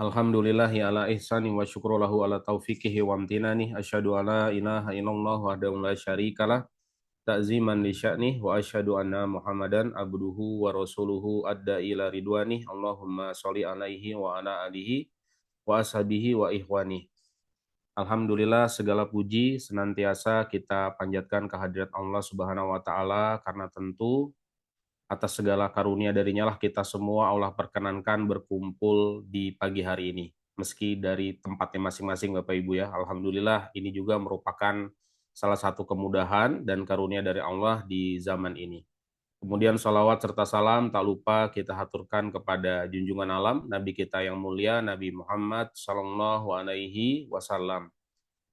Alhamdulillahi ala ihsani wa syukru lahu ala taufiqihi wa amtinani asyhadu alla ilaha illallah wahdahu la syarikalah ta'ziman li sya'nih wa asyhadu anna Muhammadan abduhu wa rasuluhu adda ila ridwani Allahumma sholli alaihi wa ala alihi wa ashabihi wa ihwani. Alhamdulillah segala puji senantiasa kita panjatkan kehadirat Allah Subhanahu wa taala karena tentu atas segala karunia darinya lah kita semua Allah perkenankan berkumpul di pagi hari ini. Meski dari tempatnya masing-masing Bapak Ibu ya. Alhamdulillah ini juga merupakan salah satu kemudahan dan karunia dari Allah di zaman ini. Kemudian salawat serta salam tak lupa kita haturkan kepada junjungan alam Nabi kita yang mulia Nabi Muhammad Sallallahu Alaihi Wasallam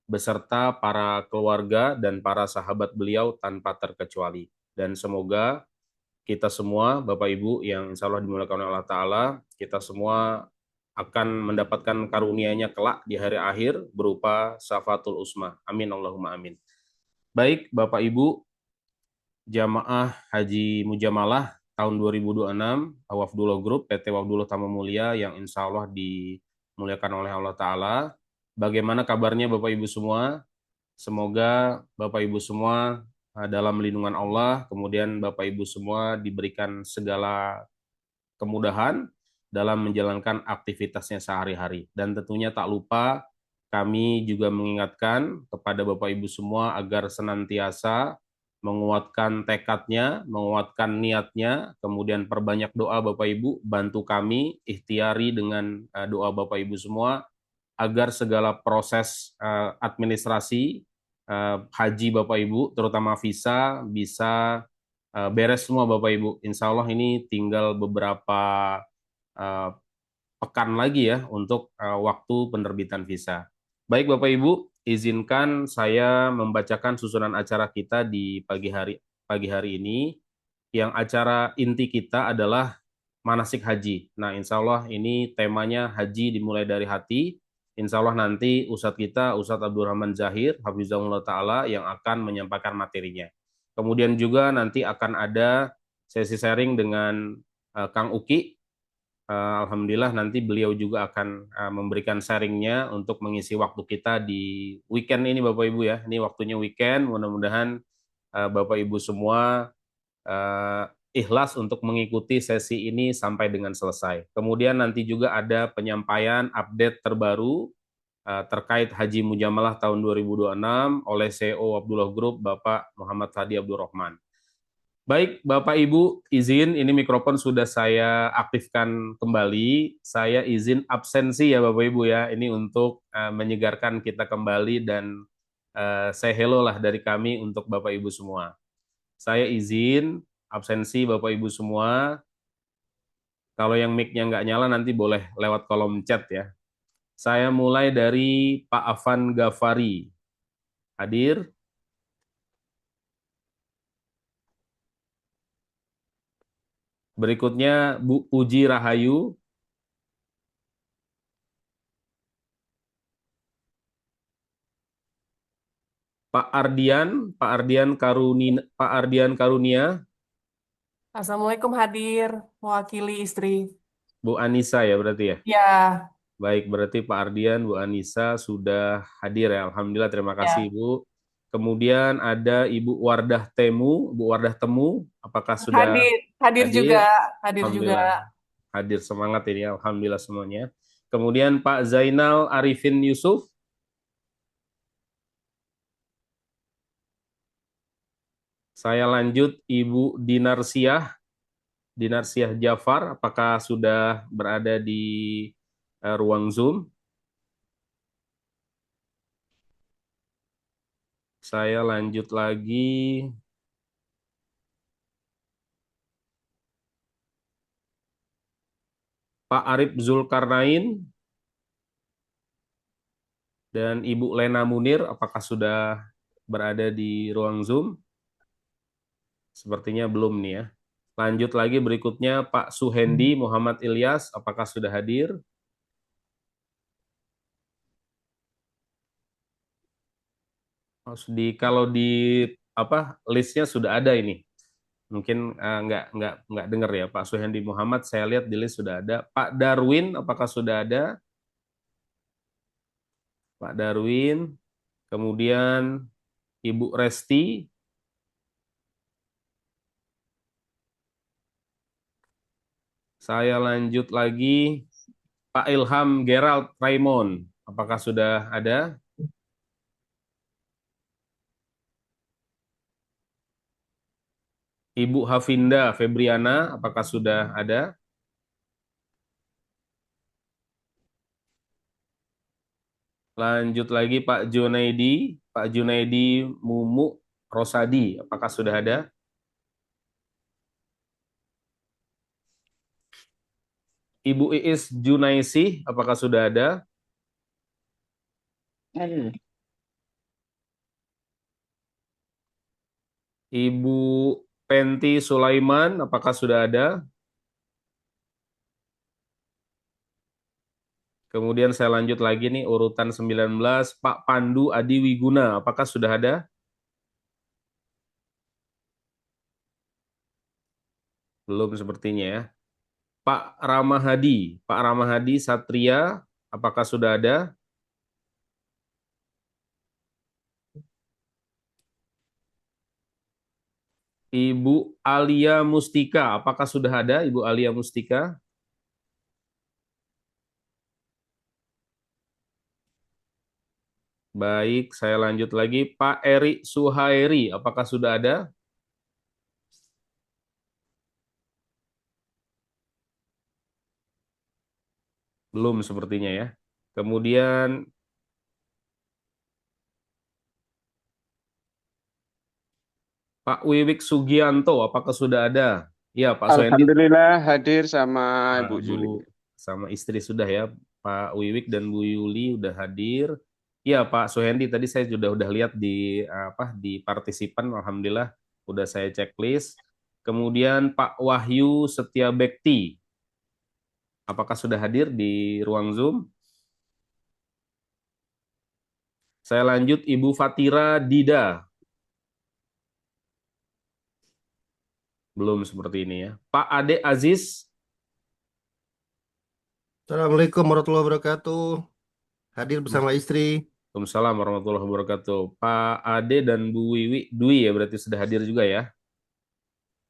beserta para keluarga dan para sahabat beliau tanpa terkecuali. Dan semoga kita semua, Bapak Ibu yang insya Allah dimuliakan oleh Allah Ta'ala, kita semua akan mendapatkan karunia-Nya kelak di hari akhir berupa syafatul usmah. Amin Allahumma amin. Baik Bapak Ibu, jamaah Haji Mujamalah tahun 2026, Wafdullah Group, PT Wafdullah Tamu Mulia yang insya Allah dimuliakan oleh Allah Ta'ala. Bagaimana kabarnya Bapak Ibu semua? Semoga Bapak Ibu semua dalam lindungan Allah, kemudian Bapak Ibu semua diberikan segala kemudahan dalam menjalankan aktivitasnya sehari-hari. Dan tentunya tak lupa kami juga mengingatkan kepada Bapak Ibu semua agar senantiasa menguatkan tekadnya, menguatkan niatnya, kemudian perbanyak doa Bapak Ibu, bantu kami ikhtiari dengan doa Bapak Ibu semua agar segala proses administrasi haji Bapak Ibu, terutama visa, bisa beres semua Bapak Ibu. Insya Allah ini tinggal beberapa uh, pekan lagi ya untuk waktu penerbitan visa. Baik Bapak Ibu, izinkan saya membacakan susunan acara kita di pagi hari ini. Yang acara inti kita adalah manasik haji. Nah, insya Allah ini temanya haji dimulai dari hati. Insya Allah nanti Ustadz kita, Ustadz Abdurrahman Zahir, Hafizahullah Ta'ala, yang akan menyampaikan materinya. Kemudian juga nanti akan ada sesi sharing dengan Kang Uki. Alhamdulillah nanti beliau juga akan memberikan sharingnya untuk mengisi waktu kita di weekend ini Bapak Ibu ya. Ini waktunya weekend, mudah-mudahan Bapak Ibu semua uh, ikhlas untuk mengikuti sesi ini sampai dengan selesai. Kemudian nanti juga ada penyampaian update terbaru terkait Haji Mujamalah tahun 2026 oleh CEO Abdullah Group Bapak Muhammad Hadi Abdurrahman. Baik, Bapak Ibu, izin ini mikrofon sudah saya aktifkan kembali. Saya izin absensi ya Bapak Ibu ya. Ini untuk menyegarkan kita kembali dan say hello lah dari kami untuk Bapak Ibu semua. Saya izin absensi Bapak Ibu semua. Kalau yang mic-nya nggak nyala nanti boleh lewat kolom chat ya. Saya mulai dari Pak Afan Ghaffari. Hadir. Berikutnya Bu Uji Rahayu. Pak Ardian Karunia. Assalamualaikum hadir, mewakili istri. Bu Anissa ya berarti ya. Ya, Baik, berarti Pak Ardian, Bu Anissa sudah hadir ya. Alhamdulillah, terima kasih ya. Ibu. Kemudian ada Ibu Wardah Temu, Bu Wardah Temu, apakah sudah Hadir, hadir juga, hadir? hadir juga. Alhamdulillah, hadir semangat ini. Alhamdulillah semuanya. Kemudian Pak Zainal Arifin Yusuf. Saya lanjut Ibu Dinarsiah Jafar, apakah sudah berada di ruang Zoom? Saya lanjut lagi Pak Arif Zulkarnain dan Ibu Lena Munir, apakah sudah berada di ruang Zoom? Sepertinya belum nih ya. Lanjut lagi berikutnya Pak Suhendi Muhammad Ilyas, apakah sudah hadir? Kalau di apa listnya sudah ada ini. Mungkin nggak dengar ya Pak Suhendi Muhammad. Saya lihat di list sudah ada. Pak Darwin, apakah sudah ada? Pak Darwin, kemudian Ibu Resti, saya lanjut lagi Pak Ilham Gerald Raymond. Apakah sudah ada? Ibu Hafinda Febriana, apakah sudah ada? Lanjut lagi Pak Junaidi, Pak Junaidi Mumu Rosadi, apakah sudah ada? Ibu Iis Junaisi, apakah sudah ada? Ada. Ibu Penti Sulaiman, apakah sudah ada? Kemudian saya lanjut lagi nih urutan 19, Pak Pandu Adi Wiguna, apakah sudah ada? Belum sepertinya ya. Pak Ramahadi, Pak Ramahadi Satria, apakah sudah ada? Ibu Alia Mustika, apakah sudah ada Ibu Alia Mustika? Baik, saya lanjut lagi. Pak Eri Suhairi, apakah sudah ada? Belum sepertinya ya. Kemudian Pak Wiwik Sugianto, apakah sudah ada? Ya, Pak Suhendi, Alhamdulillah hadir sama Pak Ibu Bu Juli. sama istri sudah ya. Pak Wiwik dan Bu Yuli udah hadir. Ya, Pak Suhendi tadi saya udah lihat di di partisipan, alhamdulillah udah saya checklist. Kemudian Pak Wahyu Setiabekti, apakah sudah hadir di ruang Zoom? Saya lanjut Ibu Fatira Dida. Belum seperti ini ya. Pak Ade Aziz. Assalamualaikum warahmatullahi wabarakatuh. Hadir bersama istri. Waalaikumsalam warahmatullahi wabarakatuh. Pak Ade dan Bu Wiwi Dwi ya berarti sudah hadir juga ya.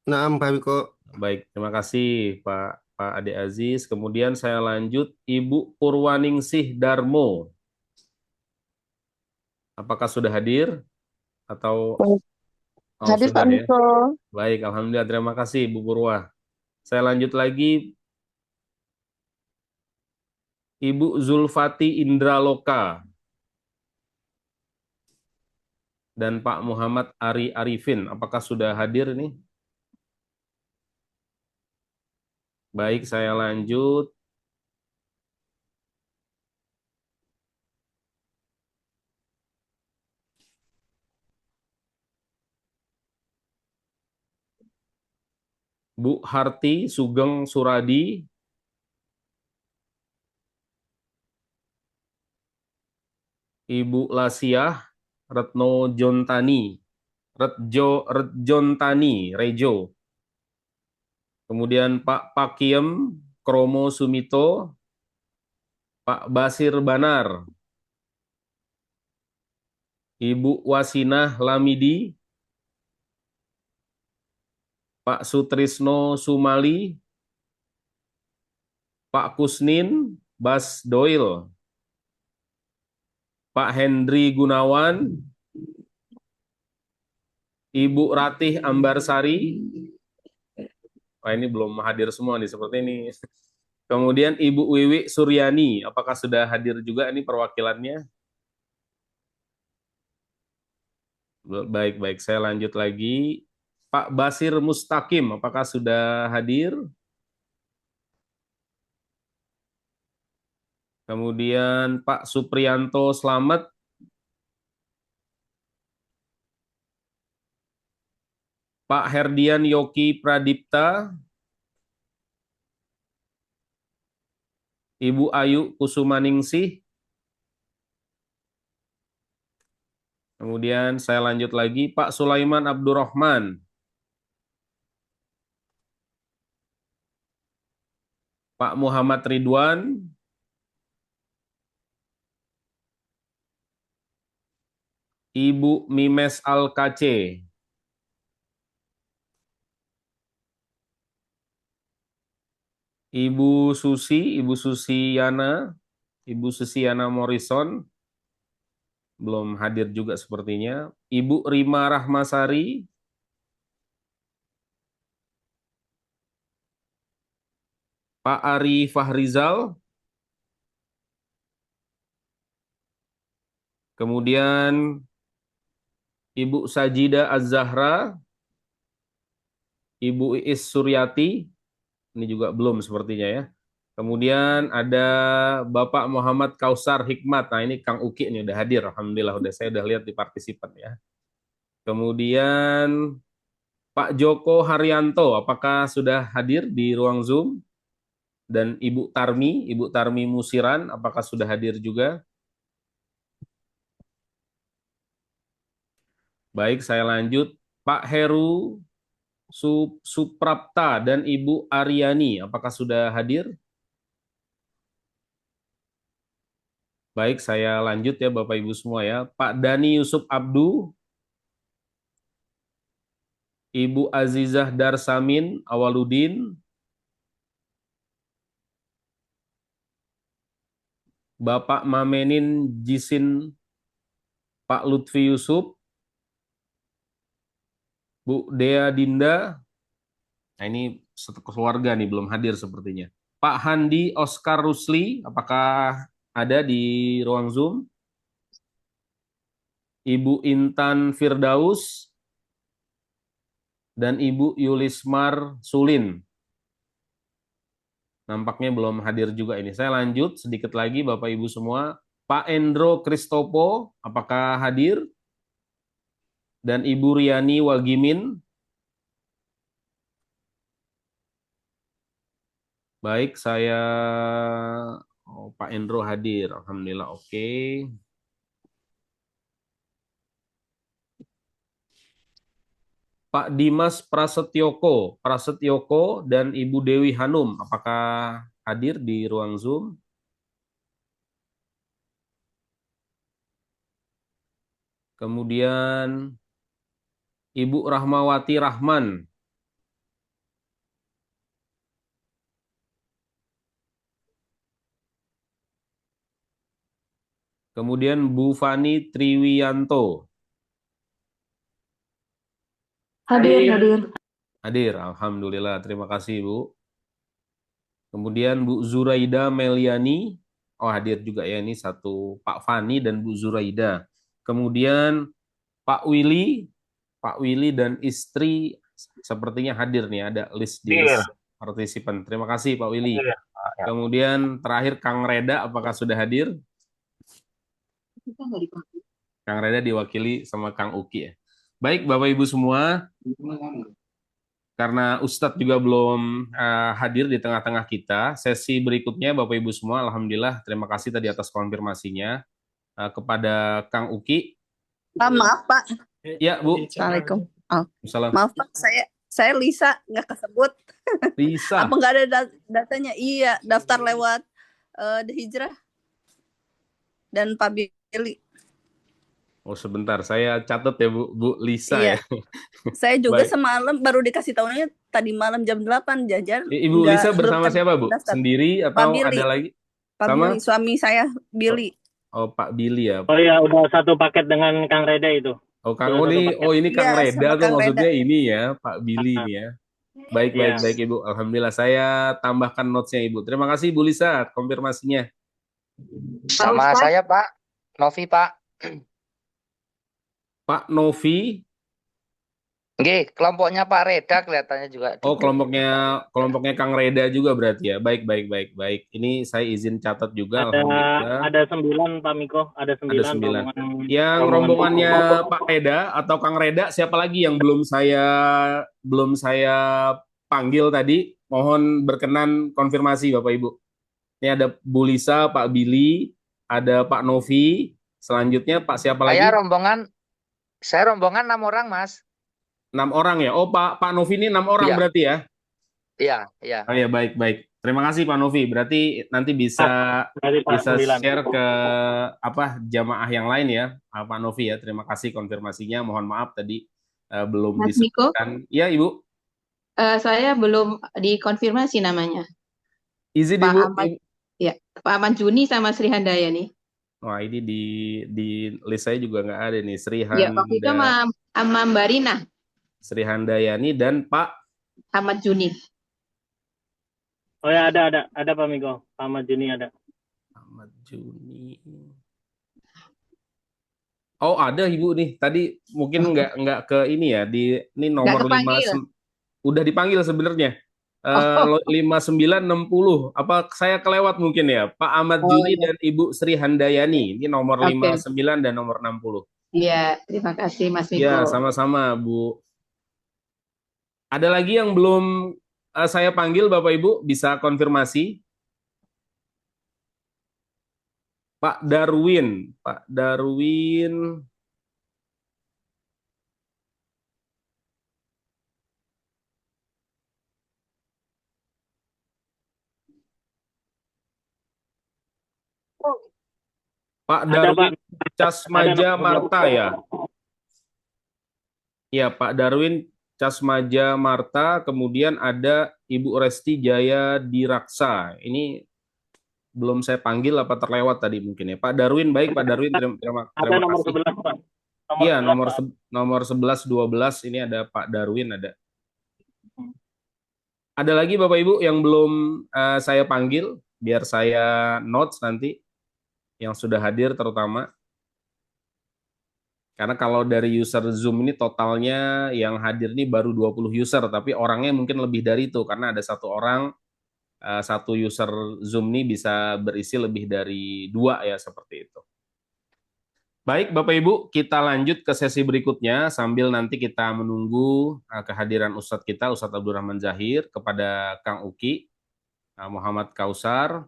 Naam, Pak Miko. Baik, terima kasih Pak Ade Aziz. Kemudian saya lanjut Ibu Purwaningsih Darmo. Apakah sudah hadir atau Baik. oh Hadir sudah Pak ya? Miko. Baik, alhamdulillah terima kasih Bu Purwa. Saya lanjut lagi Ibu Zulfati Indraloka dan Pak Muhammad Ari Arifin. Apakah sudah hadir ini? Baik, saya lanjut. Bu Harti Sugeng Suradi, Ibu Lasiah Retno Jontani, Retjontani, Rejo. Kemudian Pak Pakiem Kromo Sumito, Pak Basir Banar, Ibu Wasinah Lamidi, Pak Sutrisno Sumali, Pak Kusnin Bas Doil, Pak Hendri Gunawan, Ibu Ratih Ambarsari. Wah, ini belum hadir semua nih seperti ini. Kemudian Ibu Wiwi Suryani, apakah sudah hadir juga ini perwakilannya? Baik-baik, saya lanjut lagi. Pak Basir Mustaqim, apakah sudah hadir? Kemudian Pak Supriyanto Slamet, Pak Herdian Yoki Pradipta, Ibu Ayu Kusumaningsih. Kemudian saya lanjut lagi, Pak Sulaiman Abdurrahman, Pak Muhammad Ridwan, Ibu Mimes Al-KC, Ibu Susiana, Ibu Susiana Morrison, belum hadir juga sepertinya. Ibu Rima Rahmasari, Pak Ari Fahrizal, kemudian Ibu Sajida Az-Zahra, Ibu Iis Suryati, ini juga belum sepertinya ya. Kemudian ada Bapak Muhammad Kausar Hikmat. Nah, ini Kang Uki ini udah hadir. Alhamdulillah saya udah lihat di partisipan ya. Kemudian Pak Joko Haryanto, apakah sudah hadir di ruang Zoom? Dan Ibu Tarmi Musiran, apakah sudah hadir juga? Baik, saya lanjut. Pak Heru Suprapta dan Ibu Aryani, apakah sudah hadir? Baik, saya lanjut ya Bapak Ibu semua ya. Pak Dani Yusuf Abdu, Ibu Azizah Darsamin Awaludin, Bapak Mamenin Jisin, Pak Lutfi Yusuf, Bu Dea Dinda. Nah, ini satu keluarga nih belum hadir sepertinya. Pak Handi Oscar Rusli, apakah ada di ruang Zoom? Ibu Intan Firdaus dan Ibu Yulismar Sulin. Nampaknya belum hadir juga ini. Saya lanjut sedikit lagi Bapak Ibu semua. Pak Endro Kristopo, apakah hadir? Dan Ibu Riani Wagimin. Baik, Pak Endro hadir. Alhamdulillah, oke. Pak Dimas Prasetyoko dan Ibu Dewi Hanum, apakah hadir di ruang Zoom? Kemudian Ibu Rahmawati Rahman. Kemudian Bu Fani Triwiyanto. Hadir. Hadir, Alhamdulillah. Terima kasih, Bu. Kemudian Bu Zuraida Meliani. Oh, hadir juga ya. Ini satu Pak Fani dan Bu Zuraida. Kemudian Pak Willy dan istri sepertinya hadir nih. Ada list di list partisipan. Terima kasih, Pak Willy. Kemudian terakhir Kang Reda, apakah sudah hadir? Kang Reda diwakili sama Kang Uki ya. Baik, Bapak Ibu semua, karena Ustadz juga belum hadir di tengah-tengah kita, sesi berikutnya Bapak Ibu semua, Alhamdulillah, terima kasih tadi atas konfirmasinya kepada Kang Uki. Maaf Pak. Ya Bu. Assalamualaikum. Salam. Maaf Pak, saya Lisa nggak kesebut. Lisa. Apa nggak ada datanya? Iya, daftar lewat The Hijrah dan Pak Billy. Oh sebentar, saya catat ya Bu Lisa Iya. ya. Saya juga Baik. semalam baru dikasih tahunya tadi malam jam 8 jajan. Ibu Lisa bersama siapa Bu? Daftar. Sendiri atau ada lagi? Pak Sama? Billy, suami saya Billy. Oh Pak Billy ya. Oh ya, udah satu paket dengan Kang Reda itu. Oh Kang ini Kang Iya, Reda sama tuh Kang maksudnya Reda. ini ya Pak Billy ini ya. Baik Ibu. Alhamdulillah saya tambahkan notes-nya Ibu. Terima kasih Bu Lisa konfirmasinya. Sama saya Pak Novi Pak. Pak Novi. Nggih, kelompoknya Pak Reda kelihatannya juga. Oh, kelompoknya Kang Reda juga berarti ya. Baik. Ini saya izin catat juga. Ada 9 Pak Miko, ada 9. Yang rombongannya Pak Reda atau Kang Reda, siapa lagi yang belum saya panggil tadi? Mohon berkenan konfirmasi Bapak Ibu. Ini ada Bu Lisa, Pak Billy, ada Pak Novi. Selanjutnya Pak siapa lagi? Saya rombongan 6 orang, Mas. 6 orang ya. Oh, Pak Novi ini 6 orang berarti ya? Iya. Oh ya, baik. Terima kasih Pak Novi. Berarti nanti bisa Berarti Pak bisa 9. share ke jamaah yang lain ya, Pak Novi ya. Terima kasih konfirmasinya. Mohon maaf tadi belum Mas Miko, disebutkan. Ya Ibu, saya belum dikonfirmasi namanya. izin Pak Ibu. Ahmad, ya, Pak Ahmad Juni sama Sri Handayani. Wah ini di list saya juga nggak ada nih. Ya, waktu itu sama Mbak Rina, Sri Handayani dan Pak Ahmad Juni. Oh ya, ada Pak Miko. Pak Ahmad Juni ada. Ahmad Juni. Oh ada Ibu nih. Tadi mungkin nggak ke ini ya. Ini nomor 5 kepanggil. udah dipanggil sebenarnya. Oh. 5960. Apa saya kelewat mungkin ya? Pak Ahmad Oh, Juni iya. dan Ibu Sri Handayani. Ini nomor Oke. 59 dan nomor 60. Iya, terima kasih Mas Miko. Ya, sama-sama Bu. Ada lagi yang belum saya panggil Bapak Ibu, bisa konfirmasi? Pak Darwin. Pak Darwin. Pak Ada, Darwin Pak. Casmaja Ada, Marta ya? Ya, Pak Darwin Casmaja Marta, kemudian ada Ibu Resti Jaya Diraksa. Ini belum saya panggil apa terlewat tadi mungkin ya. Pak Darwin, baik Pak Darwin, terima Ada nomor kasih. 11, Pak. Iya, 11, Pak. nomor 11, 12, ini ada Pak Darwin, ada. Ada lagi Bapak Ibu yang belum saya panggil, biar saya notes nanti, yang sudah hadir terutama. Karena kalau dari user Zoom ini totalnya yang hadir ini baru 20 user, tapi orangnya mungkin lebih dari itu, karena ada satu orang, satu user Zoom ini bisa berisi lebih dari 2 ya, seperti itu. Baik Bapak Ibu, kita lanjut ke sesi berikutnya, sambil nanti kita menunggu kehadiran Ustadz kita, Ustadz Abdurrahman Zahir, kepada Kang Uki, Muhammad Kausar.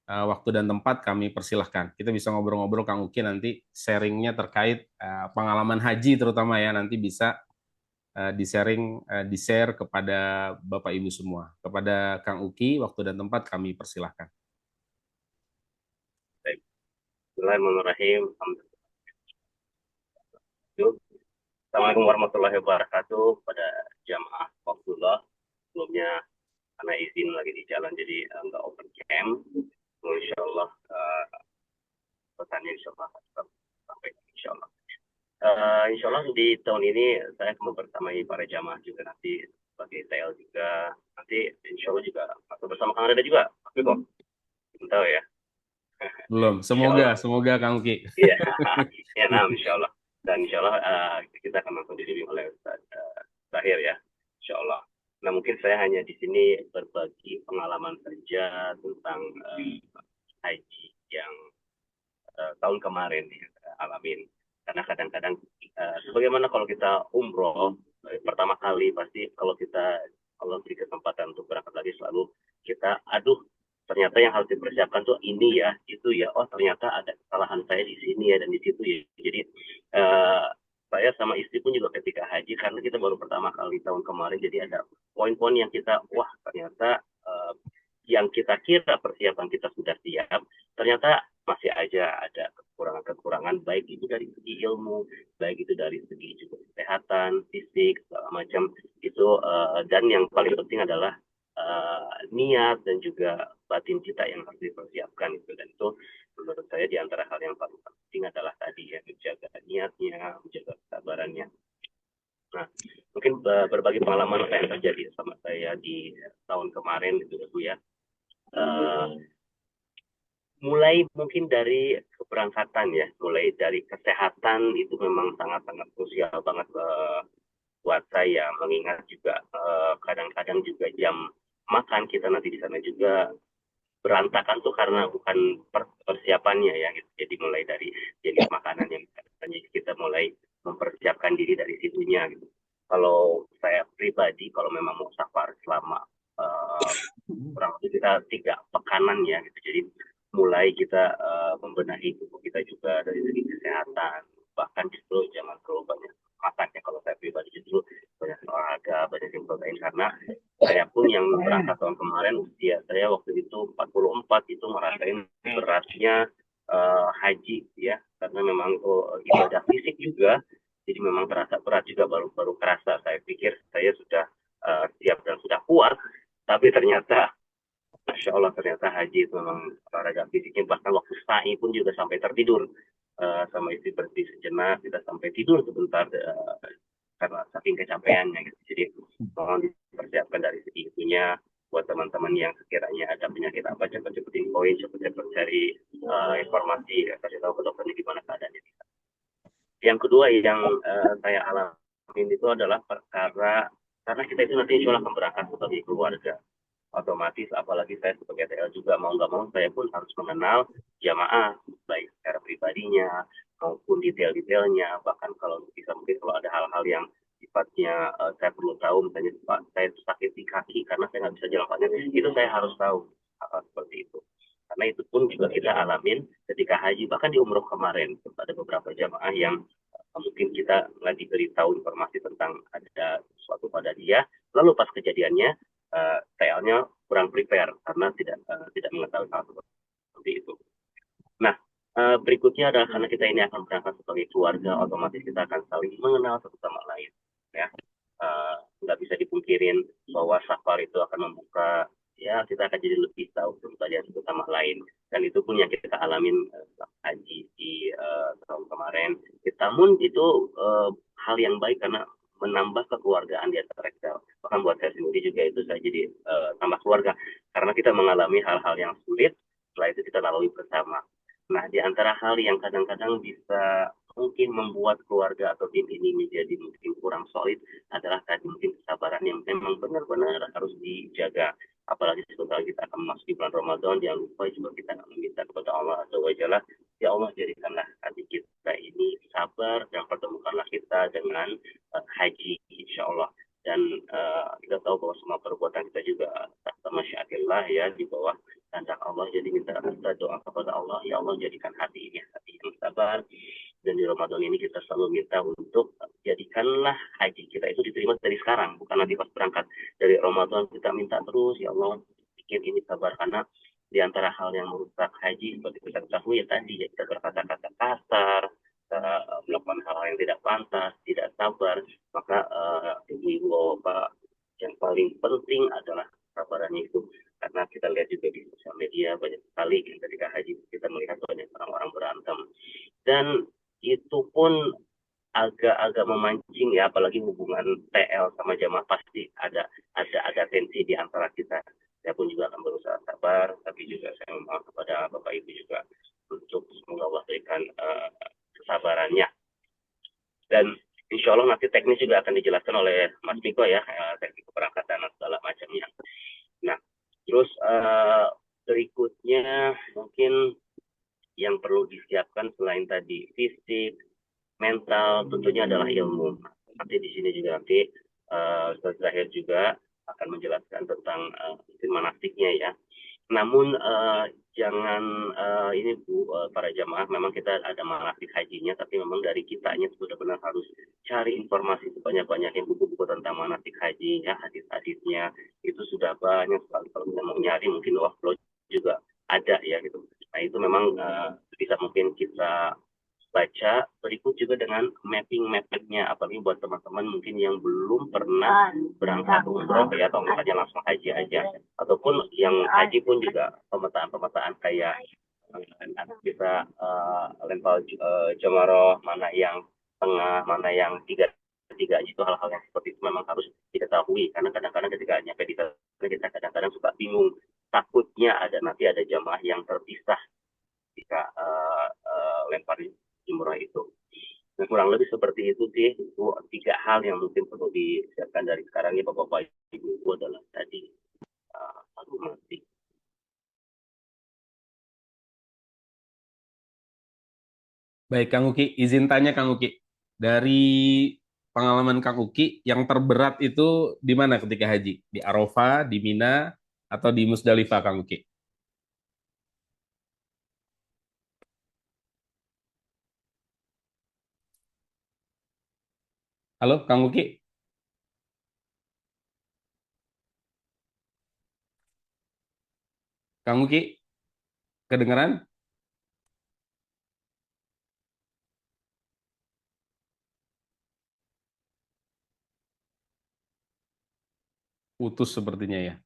Waktu dan tempat kami persilahkan. Kita bisa ngobrol-ngobrol Kang Uki nanti sharingnya terkait pengalaman haji terutama ya, nanti bisa di-share kepada Bapak Ibu semua. Kepada Kang Uki, waktu dan tempat kami persilahkan. Bismillahirrahmanirrahim. Assalamualaikum warahmatullahi wabarakatuh pada jamaah Fakullah. Sebelumnya karena izin lagi di jalan jadi nggak open cam. Insya Allah pesannya insya Allah sampai insya Allah. Insya Allah di tahun ini saya akan mempersamai para jamaah juga nanti sebagai TL juga. Nanti insya Allah juga atau bersama Kang Reda juga. Tapi kok belum tahu ya. Belum. Semoga Kang Uki. Iya. Ya, nah insya Allah. Dan insya Allah kita akan langsung dibimbing oleh Ustaz Zahir ya. Insya Allah. Nah mungkin saya hanya di sini berbagi pengalaman saja tentang haji yang tahun kemarin ya, alamin. Karena kadang-kadang sebagaimana kalau kita umroh pertama kali pasti kalau beri kesempatan untuk berangkat lagi selalu kita ternyata yang harus dipersiapkan tuh ini ya, itu ya. Oh ternyata ada kesalahan saya di sini ya dan di situ ya. Jadi saya sama istri pun juga ketika haji karena kita baru pertama kali tahun kemarin, jadi ada poin-poin yang kita ternyata yang kita kira persiapan kita sudah siap, ternyata masih aja ada kekurangan-kekurangan, baik itu dari segi ilmu, baik itu dari segi juga kesehatan, fisik, segala macam itu. Dan yang paling penting adalah niat dan juga batin kita yang harus dipersiapkan itu. Dan itu menurut saya di antara hal yang paling penting adalah tadi ya, menjaga niatnya, menjaga kesabarannya. Nah, mungkin berbagi pengalaman apa yang terjadi sama saya di tahun kemarin itu Bu ya. Mulai mungkin dari keberangkatan ya, mulai dari kesehatan itu memang sangat-sangat krusial banget buat saya, mengingat juga kadang-kadang juga jam makan kita nanti di sana juga berantakan tuh karena bukan persiapannya ya gitu. Jadi mulai dari jenis makanan yang kita mulai mempersiapkan diri dari situnya gitu. Kalau saya pribadi kalau memang mau safar selama kurang lebih kita 3 pekanan ya gitu. Jadi mulai kita membenahi tubuh kita juga dari segi kesehatan, bahkan justru jangan terlalu banyak makan ya. Kalau saya pribadi justru banyak olahraga, banyak yang protein, karena saya pun yang berangkat tahun kemarin usia saya itu merasain beratnya haji ya, karena memang ibadah fisik juga, jadi memang terasa berat juga, baru kerasa. Saya pikir saya sudah siap dan sudah kuat, tapi ternyata Masya Allah, ternyata haji itu memang olahraga fisiknya, bahkan waktu sa'i pun juga sampai tertidur. Sama istri berhenti sejenak, kita sampai tidur sebentar karena saking kecapeannya gitu. Jadi mohon dipersiapkan dari segi itunya, buat teman-teman yang sekiranya ada penyakit apa, cepat-cepat infoin, cepat-cepat cari informasi, kasih tahu ke dokternya gimana keadaannya. Yang kedua yang saya alamin itu adalah perkara, karena kita itu nanti insya Allah akan berangkat sebagai keluarga. Otomatis apalagi saya sebagai TL juga, mau nggak mau saya pun harus mengenal jamaah, baik secara pribadinya maupun detail-detailnya. Bahkan kalau bisa mungkin kalau ada hal-hal yang sifatnya saya perlu tahu, misalnya Pak, saya sakit di kaki karena saya nggak bisa jalan kaki, itu saya harus tahu hal seperti itu. Karena itu pun juga kita alamin ketika haji, bahkan di umroh kemarin ada beberapa jamaah yang mungkin kita nggak diberitahu informasi tentang ada sesuatu pada dia, lalu pas kejadiannya TL-nya kurang prepare karena tidak mengetahui hal seperti itu. Nah, berikutnya adalah karena kita ini akan berangkat sebagai keluarga, otomatis kita akan saling mengenal satu sama lain. Ya, nggak bisa dipungkirin bahwa safar itu akan membuka, ya kita akan jadi lebih tahu kepribadian satu sama lain. Dan itu pun yang kita alamin haji di tahun kemarin. Namun itu hal yang baik karena menambah kekeluargaan di antara kita. Bahkan buat saya sendiri juga itu saya jadi tambah keluarga. Karena kita mengalami hal-hal yang sulit, setelah itu kita lalui bersama. Nah, di antara hal yang kadang-kadang bisa mungkin membuat keluarga atau tim ini menjadi mungkin kurang solid adalah tadi mungkin kesabaran yang memang benar-benar harus dijaga. Apalagi sebentar kita akan memasuki bulan Ramadan, jangan lupa juga kita meminta kepada Allah Azza wa Jalla, ya Allah jadikanlah hati kita ini sabar dan pertemukanlah kita dengan haji insya Allah. Dan kita tahu bahwa semua perbuatan kita juga sama syakirillah ya, di bawah kehendak Allah. Jadi kita doa kepada Allah, ya Allah jadikan hati ini hati yang sabar. Dan di Ramadan ini kita selalu minta untuk jadikanlah haji kita itu diterima dari sekarang, bukan nanti pas berangkat. Dari Ramadan kita minta terus, ya Allah bikin ini sabar, karena di antara hal yang merusak haji seperti kita ketahui ya tadi, ya kita berkata-kata kasar, melakukan hal-hal yang tidak pantas, tidak sabar. Maka ibu-ibu Bapak, yang paling penting adalah sabarannya itu. Karena kita lihat juga di sosial media banyak sekali ketika haji kita melihat banyak orang-orang berantem, dan itu pun agak memancing ya, apalagi hubungan TL sama jamaah pasti ada tensi di antara kita. Saya pun juga akan berusaha sabar, tapi juga saya memohon kepada Bapak Ibu juga untuk semoga Allah berikan kesabarannya. Dan insya Allah nanti teknis juga akan dijelaskan oleh Mas Miko ya, teknik keberangkatan dan segala macamnya. Nah, terus berikutnya mungkin yang perlu disiapkan selain tadi fisik, mental, tentunya adalah ilmu. Nanti di sini juga nanti Ustaz Zahir juga akan menjelaskan tentang manasiknya ya. Namun jangan ini Bu, para jamaah, memang kita ada manasik hajinya, tapi memang dari kitanya benar-benar harus cari informasi sebanyak-banyaknya, buku-buku tentang manasik haji ya, hadis-hadisnya itu sudah banyak sekali. Kalau kita mau nyari mungkin workflow juga ada ya gitu. Nah itu memang bisa mungkin kita baca. Berikut juga dengan mapping-nya, apalagi buat teman-teman mungkin yang belum pernah berangkat umroh ya, atau misalnya langsung haji aja, ataupun yang haji pun juga pemetaan kayak bisa lempar jamaroh, mana yang tengah, mana yang tiga itu, hal-hal yang seperti itu memang harus diketahui, karena kadang-kadang ketika nyampe di sana kita kadang-kadang suka bingung, takutnya nanti ada jamaah yang terpisah ketika lempar jumrah itu. Nah, kurang lebih seperti itu sih. Itu 3 hal yang mungkin perlu disiapkan dari sekarang ya Bapak Ibu. Itu adalah tadi argumentasi. Baik, Kang Uki, izin tanya Kang Uki. Dari pengalaman Kang Uki, yang terberat itu di mana ketika haji? Di Arafah, di Mina, atau di Musdalifah, Kang Uki? Halo, Kang Uki? Kang Uki? Kedengeran? Putus sepertinya ya.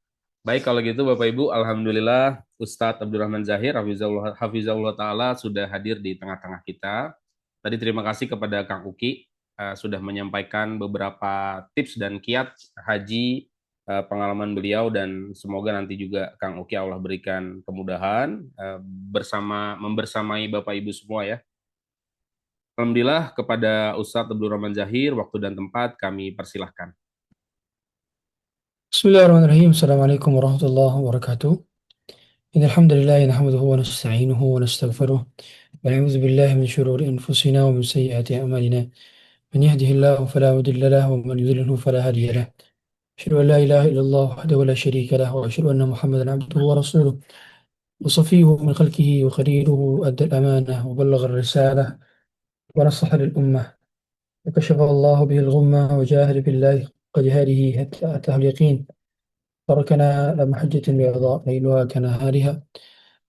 Baik, kalau gitu Bapak Ibu, Alhamdulillah Ustadz Abdurrahman Zahir, Hafizahullah Ta'ala sudah hadir di tengah-tengah kita. Tadi terima kasih kepada Kang Uki, sudah menyampaikan beberapa tips dan kiat haji, pengalaman beliau, dan semoga nanti juga Kang Uki Allah berikan kemudahan membersamai Bapak Ibu semua ya. Alhamdulillah, kepada Ustadz Abdurrahman Zahir, waktu dan tempat kami persilahkan. Bismillahirrahmanirrahim. Assalamualaikum warahmatullahi wabarakatuh. Innal hamdalillah nahmaduhu wa nasta'inuhu wa nastaghfiruh wa na'udzu billahi min shururi anfusina wa min sayyiati a'malina. Man yahdihillahu fala mudilla lahu wa man yudlilhu fala hadiya lahu. Asyhadu an la ilaha illallah wahdahu la syarika lahu wa asyhadu anna Muhammadan 'abduhu wa rasuluh. Wa safiyyuhu min khalqihi wa khaliluhu adda al-amanah wa ballagha ar-risalah wa nasaha lil ummah. Wa kashafa Allahu bihi al-ghummah wa jahada billahi haqqa jihadihi hatta atahu al-yaqin. تركنا على محجة بيضاء ليلها كنهارها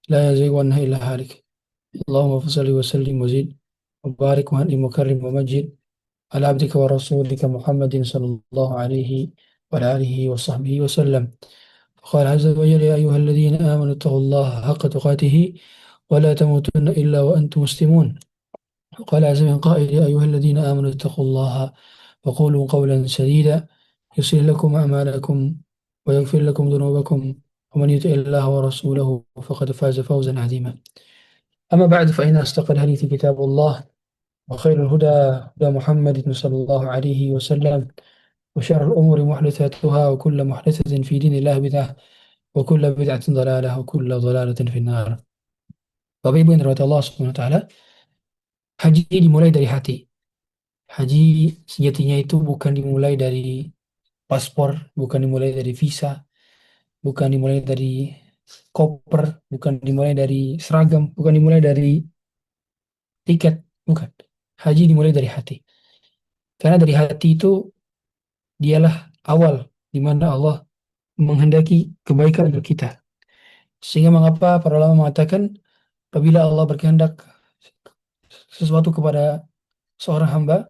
لا يزيغ عنها إلا هالك. اللهم صل وسلم وزد وبارك وأنعم وكرم ومجد على عبدك ورسولك محمد صلى الله عليه وعلى آله وصحبه وسلم. قال عز وجل: يا أيها الذين آمنوا اتقوا الله حق تقاته ولا تموتن إلا وأنتم مسلمون. وقال عز من قائل: يا أيها الذين آمنوا اتقوا الله وقولوا قولا سديدا يصلح لكم أعمالكم ويغفر لكم ذنوبكم ومن يطع الله ورسوله فقد فاز فوزا عظيما. أما بعد فإن أصدق الحديث كتاب الله وخير الهدى هدى محمد صلى الله عليه وسلم وشر الأمور محدثاتها وكل محدثة في دين الله بدعة وكل بدعة ضلالة وكل ضلالة في النار. Bapak Ibu yang dirahmati Allah Subhanahu wa taala, haji dimulai dari hati. Haji sejatinya itu bukan dimulai dari paspor, bukan dimulai dari visa, bukan dimulai dari koper, bukan dimulai dari seragam, bukan dimulai dari tiket, bukan. Haji dimulai dari hati. Karena dari hati itu dialah awal di mana Allah menghendaki kebaikan untuk kita. Sehingga mengapa para ulama mengatakan apabila Allah berkehendak sesuatu kepada seorang hamba,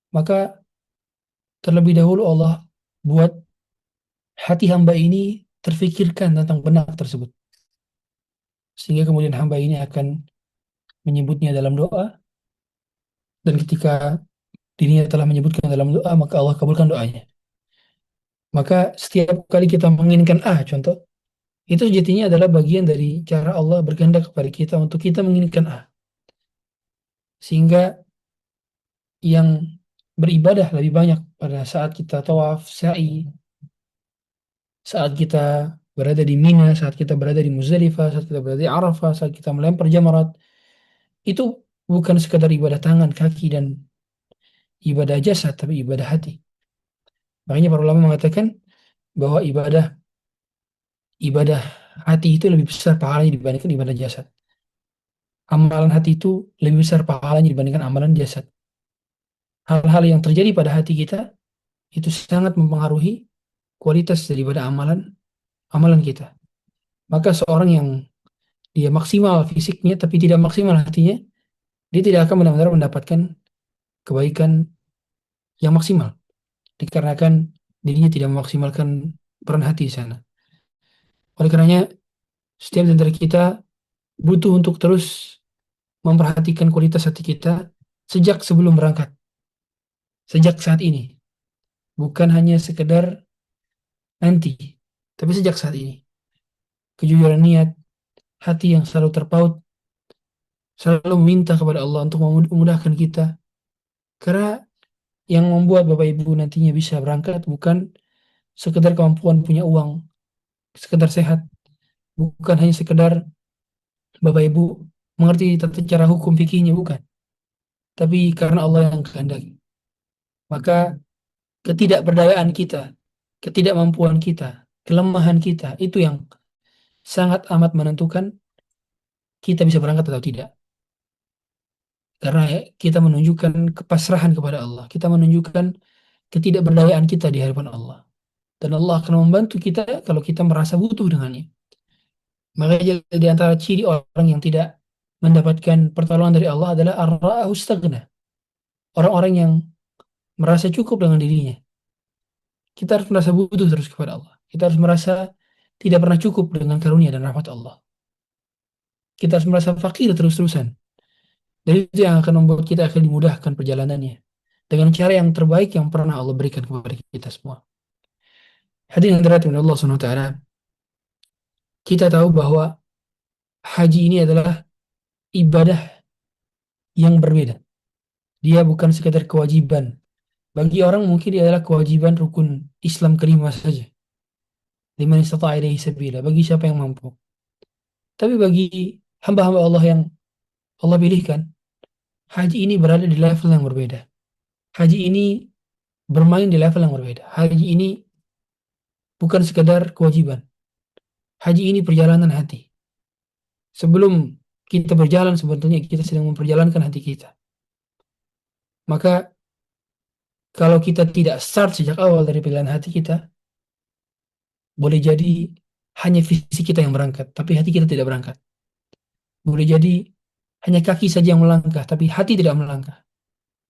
maka terlebih dahulu Allah buat hati hamba ini terfikirkan tentang benak tersebut. Sehingga kemudian hamba ini akan menyebutnya dalam doa, dan ketika dirinya telah menyebutkan dalam doa, maka Allah kabulkan doanya. Maka setiap kali kita menginginkan contoh, itu sejatinya adalah bagian dari cara Allah berkehendak kepada kita untuk kita menginginkan Sehingga yang beribadah lebih banyak pada saat kita tawaf, sa'i, saat kita berada di Mina, saat kita berada di Muzdalifah, saat kita berada di Arafah, saat kita melempar jamarat, itu bukan sekadar ibadah tangan, kaki, dan ibadah jasad, tapi ibadah hati. Makanya para ulama mengatakan bahwa ibadah hati itu lebih besar pahalanya dibandingkan ibadah jasad. Amalan hati itu lebih besar pahalanya dibandingkan amalan jasad. Hal-hal yang terjadi pada hati kita itu sangat mempengaruhi kualitas daripada amalan kita. Maka seorang yang dia maksimal fisiknya tapi tidak maksimal hatinya, dia tidak akan benar-benar mendapatkan kebaikan yang maksimal, dikarenakan dirinya tidak memaksimalkan peran hati di sana. Oleh karenanya, setiap di antara kita butuh untuk terus memperhatikan kualitas hati kita sejak sebelum berangkat, sejak saat ini, bukan hanya sekedar nanti, tapi sejak saat ini. Kejujuran niat, hati yang selalu terpaut, selalu meminta kepada Allah untuk memudahkan kita. Karena yang membuat Bapak Ibu nantinya bisa berangkat bukan sekedar kemampuan punya uang, sekedar sehat, bukan hanya sekedar Bapak Ibu mengerti tata cara hukum fikihnya, bukan. Tapi karena Allah yang kehendaki. Maka ketidakberdayaan kita, ketidakmampuan kita, kelemahan kita, itu yang sangat amat menentukan kita bisa berangkat atau tidak. Karena kita menunjukkan kepasrahan kepada Allah, kita menunjukkan ketidakberdayaan kita di hadapan Allah. Dan Allah akan membantu kita kalau kita merasa butuh dengannya. Makanya di antara ciri orang yang tidak mendapatkan pertolongan dari Allah adalah ar-ra'ahu istaghna. Orang-orang yang merasa cukup dengan dirinya. Kita harus merasa butuh terus kepada Allah. Kita harus merasa tidak pernah cukup dengan karunia dan rahmat Allah. Kita harus merasa fakir terus-terusan. Dan itu yang akan membuat kita akan dimudahkan perjalanannya dengan cara yang terbaik yang pernah Allah berikan kepada kita semua. Hadirin dirahmati Allah Subhanahu wa taala, kita tahu bahwa haji ini adalah ibadah yang berbeda. Dia bukan sekedar kewajiban. Bagi orang mungkin dia adalah kewajiban rukun Islam kelima saja. Liman istata'a ilaihi sabila, bagi siapa yang mampu. Tapi bagi hamba-hamba Allah yang Allah pilihkan, haji ini berada di level yang berbeda. Haji ini bermain di level yang berbeda. Haji ini bukan sekadar kewajiban. Haji ini perjalanan hati. Sebelum kita berjalan, sebetulnya kita sedang memperjalankan hati kita. Maka kalau kita tidak start sejak awal dari pilihan hati kita, boleh jadi hanya fisik kita yang berangkat, tapi hati kita tidak berangkat. Boleh jadi hanya kaki saja yang melangkah, tapi hati tidak melangkah.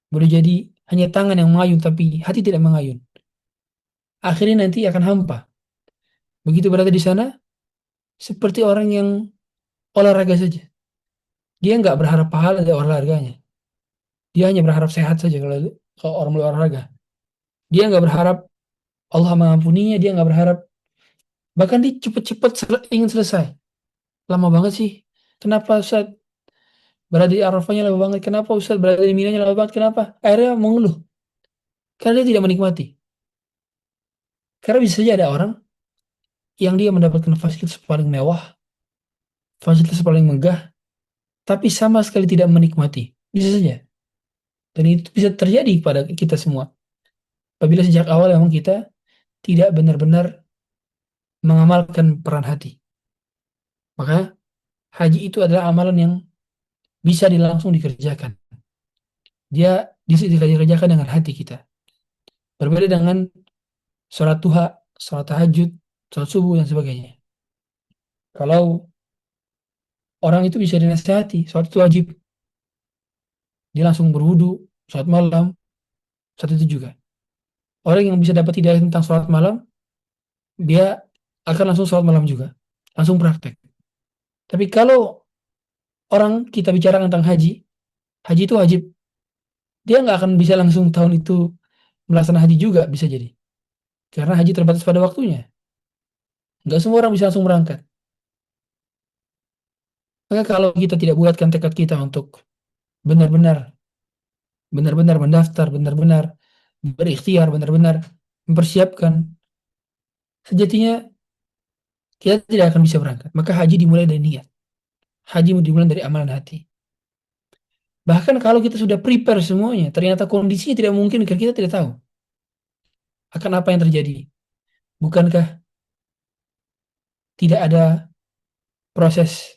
Boleh jadi hanya tangan yang mengayun, tapi hati tidak mengayun. Akhirnya nanti akan hampa. Begitu berada di sana, seperti orang yang olahraga saja. Dia nggak berharap pahala dari olahraganya. Dia hanya berharap sehat saja kalau orang berolahraga. Dia nggak berharap Allah mengampuninya, dia nggak berharap. Bahkan dia cepat-cepat ingin selesai. Lama banget sih. Kenapa Ustaz berada di Arafahnya lama banget? Kenapa Ustaz berada di Minanya lama banget? Kenapa? Akhirnya mengeluh. Karena dia tidak menikmati. Karena bisa saja ada orang yang dia mendapatkan fasilitas paling mewah, fasilitas paling megah, tapi sama sekali tidak menikmati. Bisa saja. Dan itu bisa terjadi pada kita semua. Apabila sejak awal memang kita tidak benar-benar mengamalkan peran hati. Maka haji itu adalah amalan yang bisa langsung dikerjakan. Dia dikerjakan dengan hati kita. Berbeda dengan sholat duha, sholat tahajud, sholat subuh, dan sebagainya. Kalau orang itu bisa dinasihati, sholat itu wajib. Dia langsung berwudu, sholat malam, saat itu juga. Orang yang bisa dapat hidayah tentang sholat malam, dia akan langsung sholat malam juga. Langsung praktek. Tapi kalau orang kita bicara tentang haji, haji itu wajib. Dia nggak akan bisa langsung tahun itu melaksanakan haji juga, bisa jadi. Karena haji terbatas pada waktunya. Nggak semua orang bisa langsung berangkat. Maka kalau kita tidak buatkan tekad kita untuk benar-benar mendaftar, benar-benar berikhtiar, benar-benar mempersiapkan, sejatinya kita tidak akan bisa berangkat. Maka haji dimulai dari niat. Haji dimulai dari amalan hati. Bahkan kalau kita sudah prepare semuanya, ternyata kondisinya tidak mungkin, kita tidak tahu akan apa yang terjadi. Bukankah tidak ada proses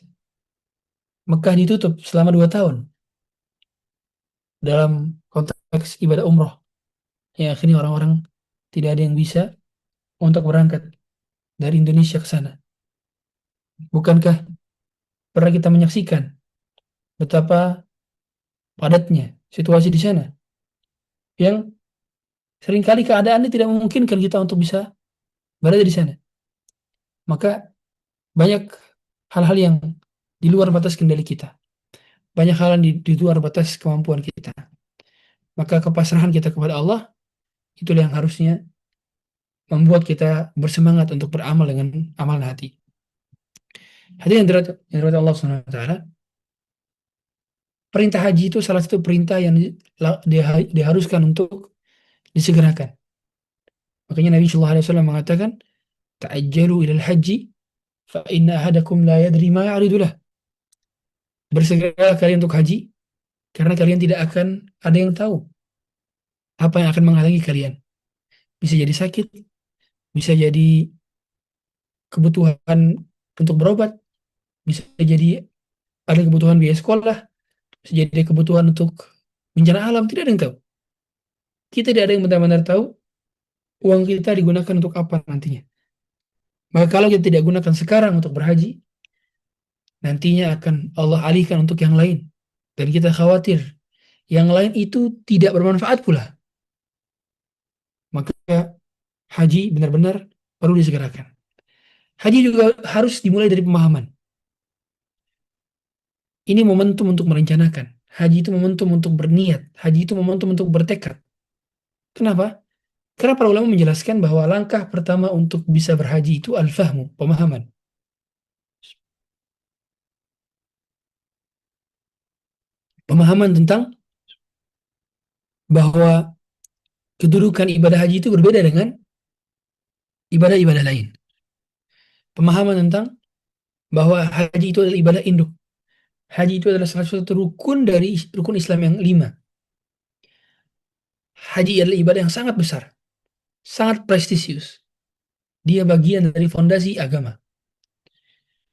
Mekah ditutup selama 2 tahun dalam konteks ibadah umroh, yang akhirnya orang-orang tidak ada yang bisa untuk berangkat dari Indonesia ke sana. Bukankah pernah kita menyaksikan betapa padatnya situasi di sana, yang seringkali keadaannya tidak memungkinkan kita untuk bisa berada di sana. Maka banyak hal-hal yang di luar batas kendali kita. Banyak hal yang di luar batas kemampuan kita. Maka kepasrahan kita kepada Allah, itulah yang harusnya membuat kita bersemangat untuk beramal dengan amalan hati. Hadirin yang dirahmati Allah Subhanahu wa taala, perintah haji itu salah satu perintah yang diharuskan untuk disegerakan. Makanya Nabi sallallahu alaihi wasallam mengatakan, ta'ajjalu ilal haji fa inna ahadakum la yadri ma ya'ridu lah. Bersegera kalian untuk haji, karena kalian tidak akan ada yang tahu apa yang akan menghalangi kalian. Bisa jadi sakit, bisa jadi kebutuhan untuk berobat, bisa jadi ada kebutuhan biaya sekolah, bisa jadi kebutuhan untuk bencana alam, tidak ada yang tahu. Kita tidak ada yang benar-benar tahu uang kita digunakan untuk apa nantinya. Maka kalau kita tidak gunakan sekarang untuk berhaji, nantinya akan Allah alihkan untuk yang lain. Dan kita khawatir yang lain itu tidak bermanfaat pula. Maka haji benar-benar perlu disegerakan. Haji juga harus dimulai dari pemahaman. Ini momentum untuk merencanakan. Haji itu momentum untuk berniat. Haji itu momentum untuk bertekad. Kenapa? Karena para ulama menjelaskan bahwa langkah pertama untuk bisa berhaji itu al-fahmu, pemahaman. Pemahaman tentang bahwa kedudukan ibadah haji itu berbeda dengan ibadah-ibadah lain. Pemahaman tentang bahwa haji itu adalah ibadah induk. Haji itu adalah salah satu rukun dari rukun Islam yang 5. Haji adalah ibadah yang sangat besar, sangat prestisius. Dia bagian dari fondasi agama.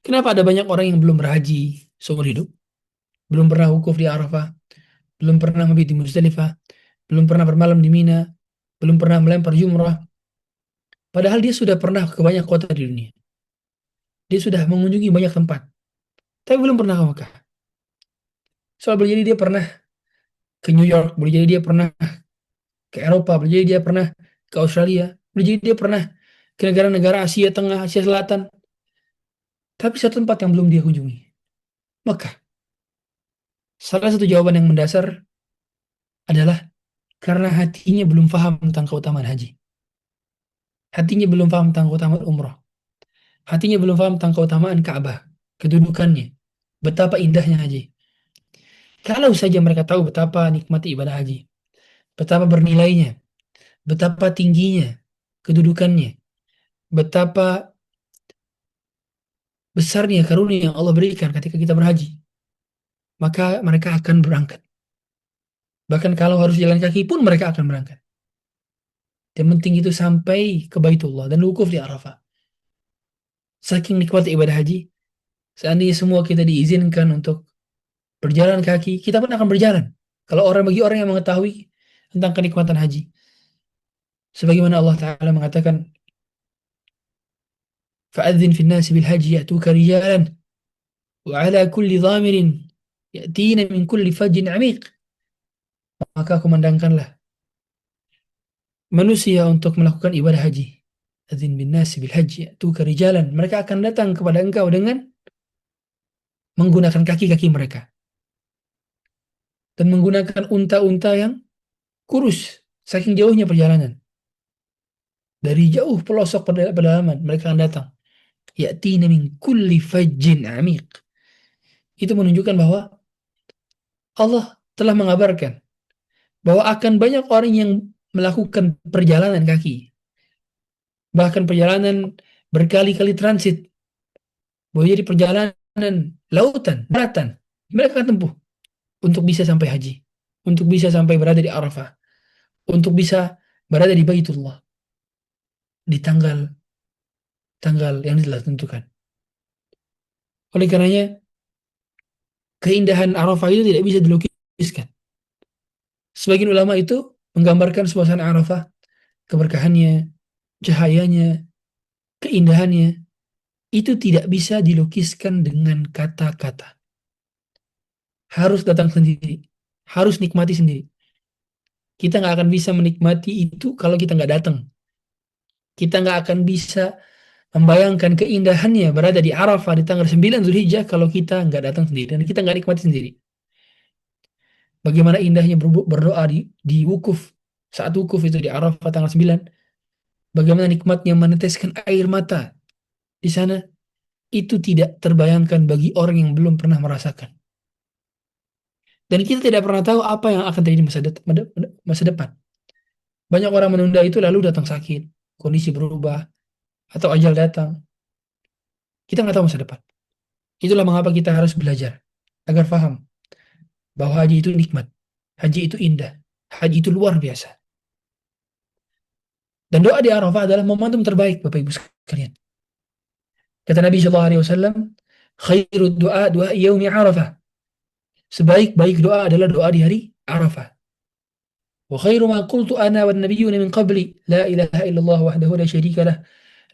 Kenapa ada banyak orang yang belum berhaji seumur hidup? Belum pernah wukuf di Arafah, belum pernah mabit di Muzdalifah, belum pernah bermalam di Mina, belum pernah melempar jumrah. Padahal dia sudah pernah ke banyak kota di dunia. Dia sudah mengunjungi banyak tempat, tapi belum pernah ke Mekah. Soal boleh jadi dia pernah ke New York, boleh jadi dia pernah ke Eropa, boleh jadi dia pernah ke Australia, boleh jadi dia pernah ke negara-negara Asia Tengah, Asia Selatan. Tapi satu tempat yang belum dia kunjungi, Mekah. Salah satu jawaban yang mendasar adalah karena hatinya belum paham tentang keutamaan haji. Hatinya belum paham tentang keutamaan umrah. Hatinya belum paham tentang keutamaan Ka'bah, kedudukannya, betapa indahnya haji. Kalau saja mereka tahu betapa nikmati ibadah haji, betapa bernilainya, betapa tingginya kedudukannya, betapa besarnya karunia yang Allah berikan ketika kita berhaji, maka mereka akan berangkat. Bahkan kalau harus jalan kaki pun mereka akan berangkat. Yang penting itu sampai ke Baitullah dan wukuf di Arafah. Saking nikmati ibadah haji, seandainya semua kita diizinkan untuk berjalan kaki, kita pun akan berjalan. Bagi orang yang mengetahui tentang kenikmatan haji. Sebagaimana Allah Ta'ala mengatakan, فَأَذِّنْ فِي النَّاسِ بِالْحَجِّ يَأْتُوكَ رِجَالًا وَعَلَى كُلِّ ضَامِرٍ يَأْتِينَ مِنْ كُلِّ فَجٍّ عَمِيقٍ. Maka kumandangkanlah manusia untuk melakukan ibadah haji. Adzin bin nasi bil haji ya'tuka rijalan. Mereka akan datang kepada engkau dengan menggunakan kaki-kaki mereka dan menggunakan unta-unta yang kurus, saking jauhnya perjalanan. Dari jauh pelosok pedalaman mereka akan datang. Ya'tina min kulli fajjin amiq. Itu menunjukkan bahwa Allah telah mengabarkan bahwa akan banyak orang yang melakukan perjalanan kaki, bahkan perjalanan berkali-kali transit, boleh jadi perjalanan lautan, daratan, mereka akan tempuh untuk bisa sampai haji, untuk bisa sampai berada di Arafah, untuk bisa berada di Baitullah di tanggal yang telah ditentukan. Oleh karenanya keindahan Arafah itu tidak bisa dilukiskan. Sebagian ulama itu menggambarkan suasana Arafah, keberkahannya, cahayanya, keindahannya, itu tidak bisa dilukiskan dengan kata-kata. Harus datang sendiri, harus nikmati sendiri. Kita nggak akan bisa menikmati itu kalau kita nggak datang. Kita nggak akan bisa membayangkan keindahannya berada di Arafah di tanggal 9 Zulhijjah kalau kita nggak datang sendiri dan kita nggak nikmati sendiri. Bagaimana indahnya berdoa di wukuf, saat wukuf itu di Arafah tanggal 9. Bagaimana nikmatnya meneteskan air mata di sana, itu tidak terbayangkan bagi orang yang belum pernah merasakan. Dan kita tidak pernah tahu apa yang akan terjadi masa depan. Banyak orang menunda itu lalu datang sakit, kondisi berubah, atau ajal datang. Kita nggak tahu masa depan. Itulah mengapa kita harus belajar agar paham bahwa haji itu nikmat, haji itu indah, haji itu luar biasa. Dan doa di Arafah adalah momentum terbaik, Bapak Ibu sekalian. Kata Nabi SAW, khairu doa yaumi Arafah. Sebaik-baik doa adalah doa di hari Arafah. Wa khairu ma qultu ana wan nabiyyuna min qabli, la ilaha illallah wahdahu la syarika lah,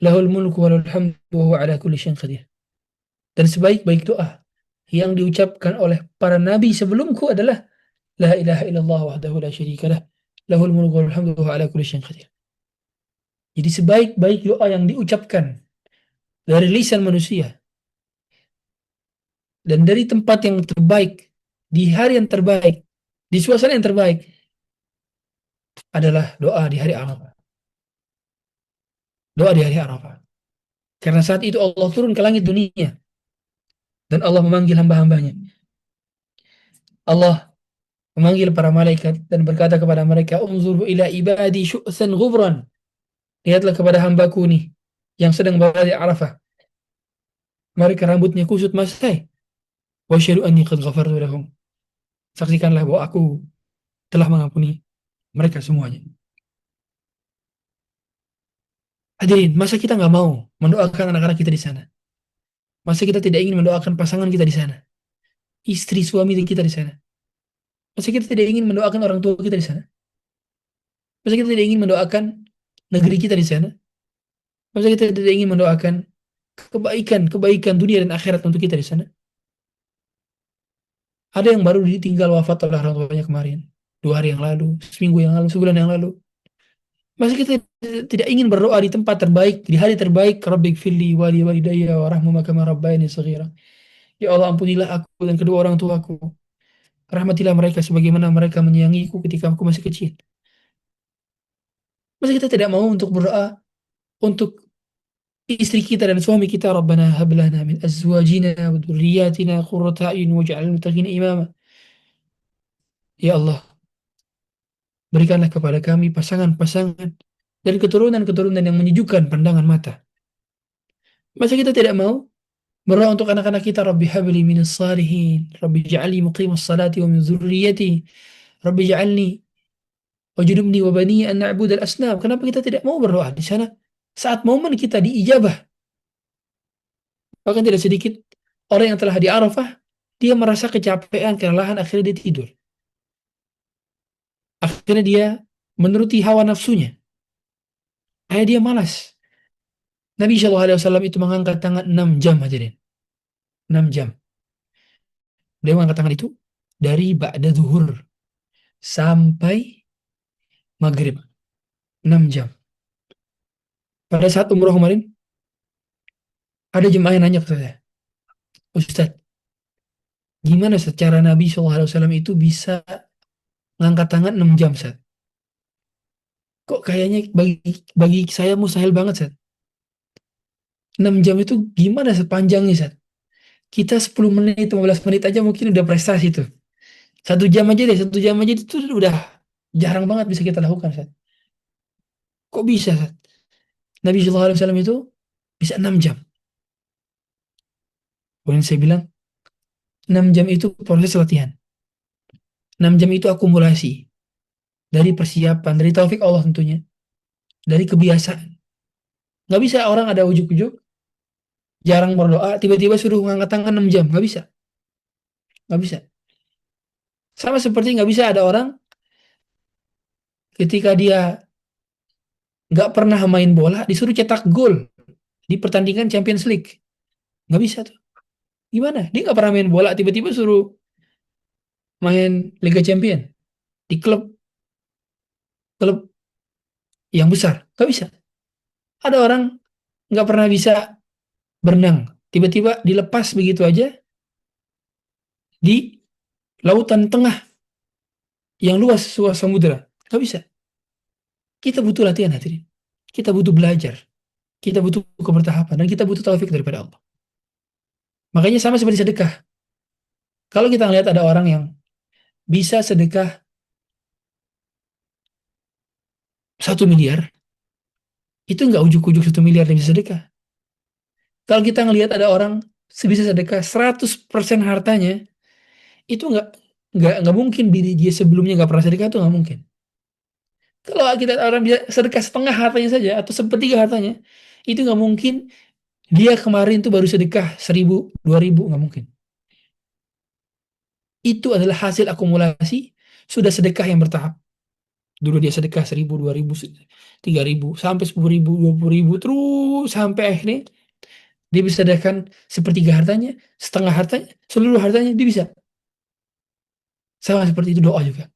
lahul mulku wa lahul hamdu wa huwa ala kulli syai'in qadir. Dan sebaik-baik doa yang diucapkan oleh para nabi sebelumku adalah la ilaha illallah wahdahu la syarikalah lahul mulku wal hamdu wa ala kulli syai'in qadir. Jadi sebaik-baik doa yang diucapkan dari lisan manusia dan dari tempat yang terbaik, di hari yang terbaik, di suasana yang terbaik adalah doa di hari Arafah. Doa di hari Arafah. Karena saat itu Allah turun ke langit dunia dan Allah memanggil hamba-hambanya. Allah memanggil para malaikat dan berkata kepada mereka, "Unzuru ila ibadi syu'san ghubran." Lihatlah kepada hambaku nih yang sedang berada di Arafah. Mereka rambutnya kusut masai. Wa asyhadu anni qad ghafartu lahum. Saksikanlah bahwa aku telah mengampuni mereka semuanya. Hadirin, masa kita nggak mau mendoakan anak-anak kita di sana? Masa kita tidak ingin mendoakan pasangan kita di sana? Istri suami kita di sana? Masa kita tidak ingin mendoakan orang tua kita di sana? Masa kita tidak ingin mendoakan negeri kita di sana? Masa kita tidak ingin mendoakan kebaikan dunia dan akhirat untuk kita di sana? Ada yang baru ditinggal wafat oleh orang tuanya kemarin, 2 hari yang lalu, seminggu yang lalu, sebulan yang lalu. Masa kita tidak ingin berdoa di tempat terbaik, di hari terbaik, Rabbighfirli wa li walidayya warhamhuma kama rabbayani shaghira. Ya Allah, ampunilah aku dan kedua orang tuaku. Rahmatilah mereka sebagaimana mereka menyayangiku ketika aku masih kecil. Masa kita tidak mau untuk berdoa untuk istri kita dan suami kita, Rabbana hab lana min azwajina wa dhurriyyatina qurrata a'yun waj'alna lil muttaqina imama. Ya Allah, berikanlah kepada kami pasangan-pasangan dan keturunan-keturunan yang menyejukkan pandangan mata. Masa kita tidak mau berdoa untuk anak-anak kita, Rabbi habli minas salihin, Rabbi ja'alni muqimas salati wa min dzurriyyati, Rabbi ja'alni wajnubni wa bani an na'budal asnam. Kenapa kita tidak mau berdoa di sana saat momen kita diijabah? Bahkan tidak sedikit orang yang telah di Arafah, dia merasa kecapean, kelelahan, akhirnya dia tidur. Akhirnya dia menuruti hawa nafsunya. Akhirnya dia malas. Nabi SAW itu mengangkat tangan 6 jam hadirin. 6 jam. Dia mengangkat tangan itu dari ba'da zuhur sampai maghrib. 6 jam. Pada saat umroh kemarin, ada jemaah yang nanya ke saya, Ustaz, gimana secara Nabi SAW itu bisa mengangkat tangan 6 jam, Ustaz? Kok kayaknya bagi saya mustahil banget, Ustaz. 6 jam itu gimana sepanjangnya, Ustaz? Kita 10 menit, 15 menit aja mungkin udah prestasi tuh. 1 jam aja deh, 1 jam aja itu udah jarang banget bisa kita lakukan, Ustaz. Kok bisa, Ustaz? Nabi SAW itu bisa 6 jam. Kemudian saya bilang, 6 jam itu proses latihan. 6 jam itu akumulasi. Dari persiapan, dari taufik Allah tentunya. Dari kebiasaan. Nggak bisa orang ada ujuk-ujuk, jarang berdoa, tiba-tiba suruh ngangkat tangan 6 jam. Nggak bisa. Nggak bisa. Sama seperti nggak bisa ada orang ketika dia nggak pernah main bola, disuruh cetak gol di pertandingan Champions League. Nggak bisa tuh. Gimana? Dia nggak pernah main bola, tiba-tiba suruh main Liga Champion di klub yang besar. Nggak bisa. Ada orang nggak pernah bisa berenang, tiba-tiba dilepas begitu aja di lautan tengah yang luas samudera. Nggak bisa. Kita butuh latihan hadirin. Kita butuh belajar. Kita butuh kebertahapan. Dan kita butuh taufik daripada Allah. Makanya sama seperti sedekah. Kalau kita melihat ada orang yang bisa sedekah 1 miliar, itu nggak ujuk-ujuk 1 miliar yang bisa sedekah. Kalau kita ngelihat ada orang bisa sedekah 100% hartanya, itu nggak mungkin dia sebelumnya nggak pernah sedekah, itu nggak mungkin. Kalau kita orang bisa sedekah setengah hartanya saja atau sepertiga hartanya, itu nggak mungkin dia kemarin tuh baru sedekah 1.000, 2.000, nggak mungkin. Itu adalah hasil akumulasi sudah sedekah yang bertahap. Dulu dia sedekah 1.000, 2.000, 3.000, sampai 10.000, 20.000, terus sampai akhirnya Dia bisa sedekahkan sepertiga hartanya, setengah hartanya, seluruh hartanya dia bisa. Sama seperti itu doa juga.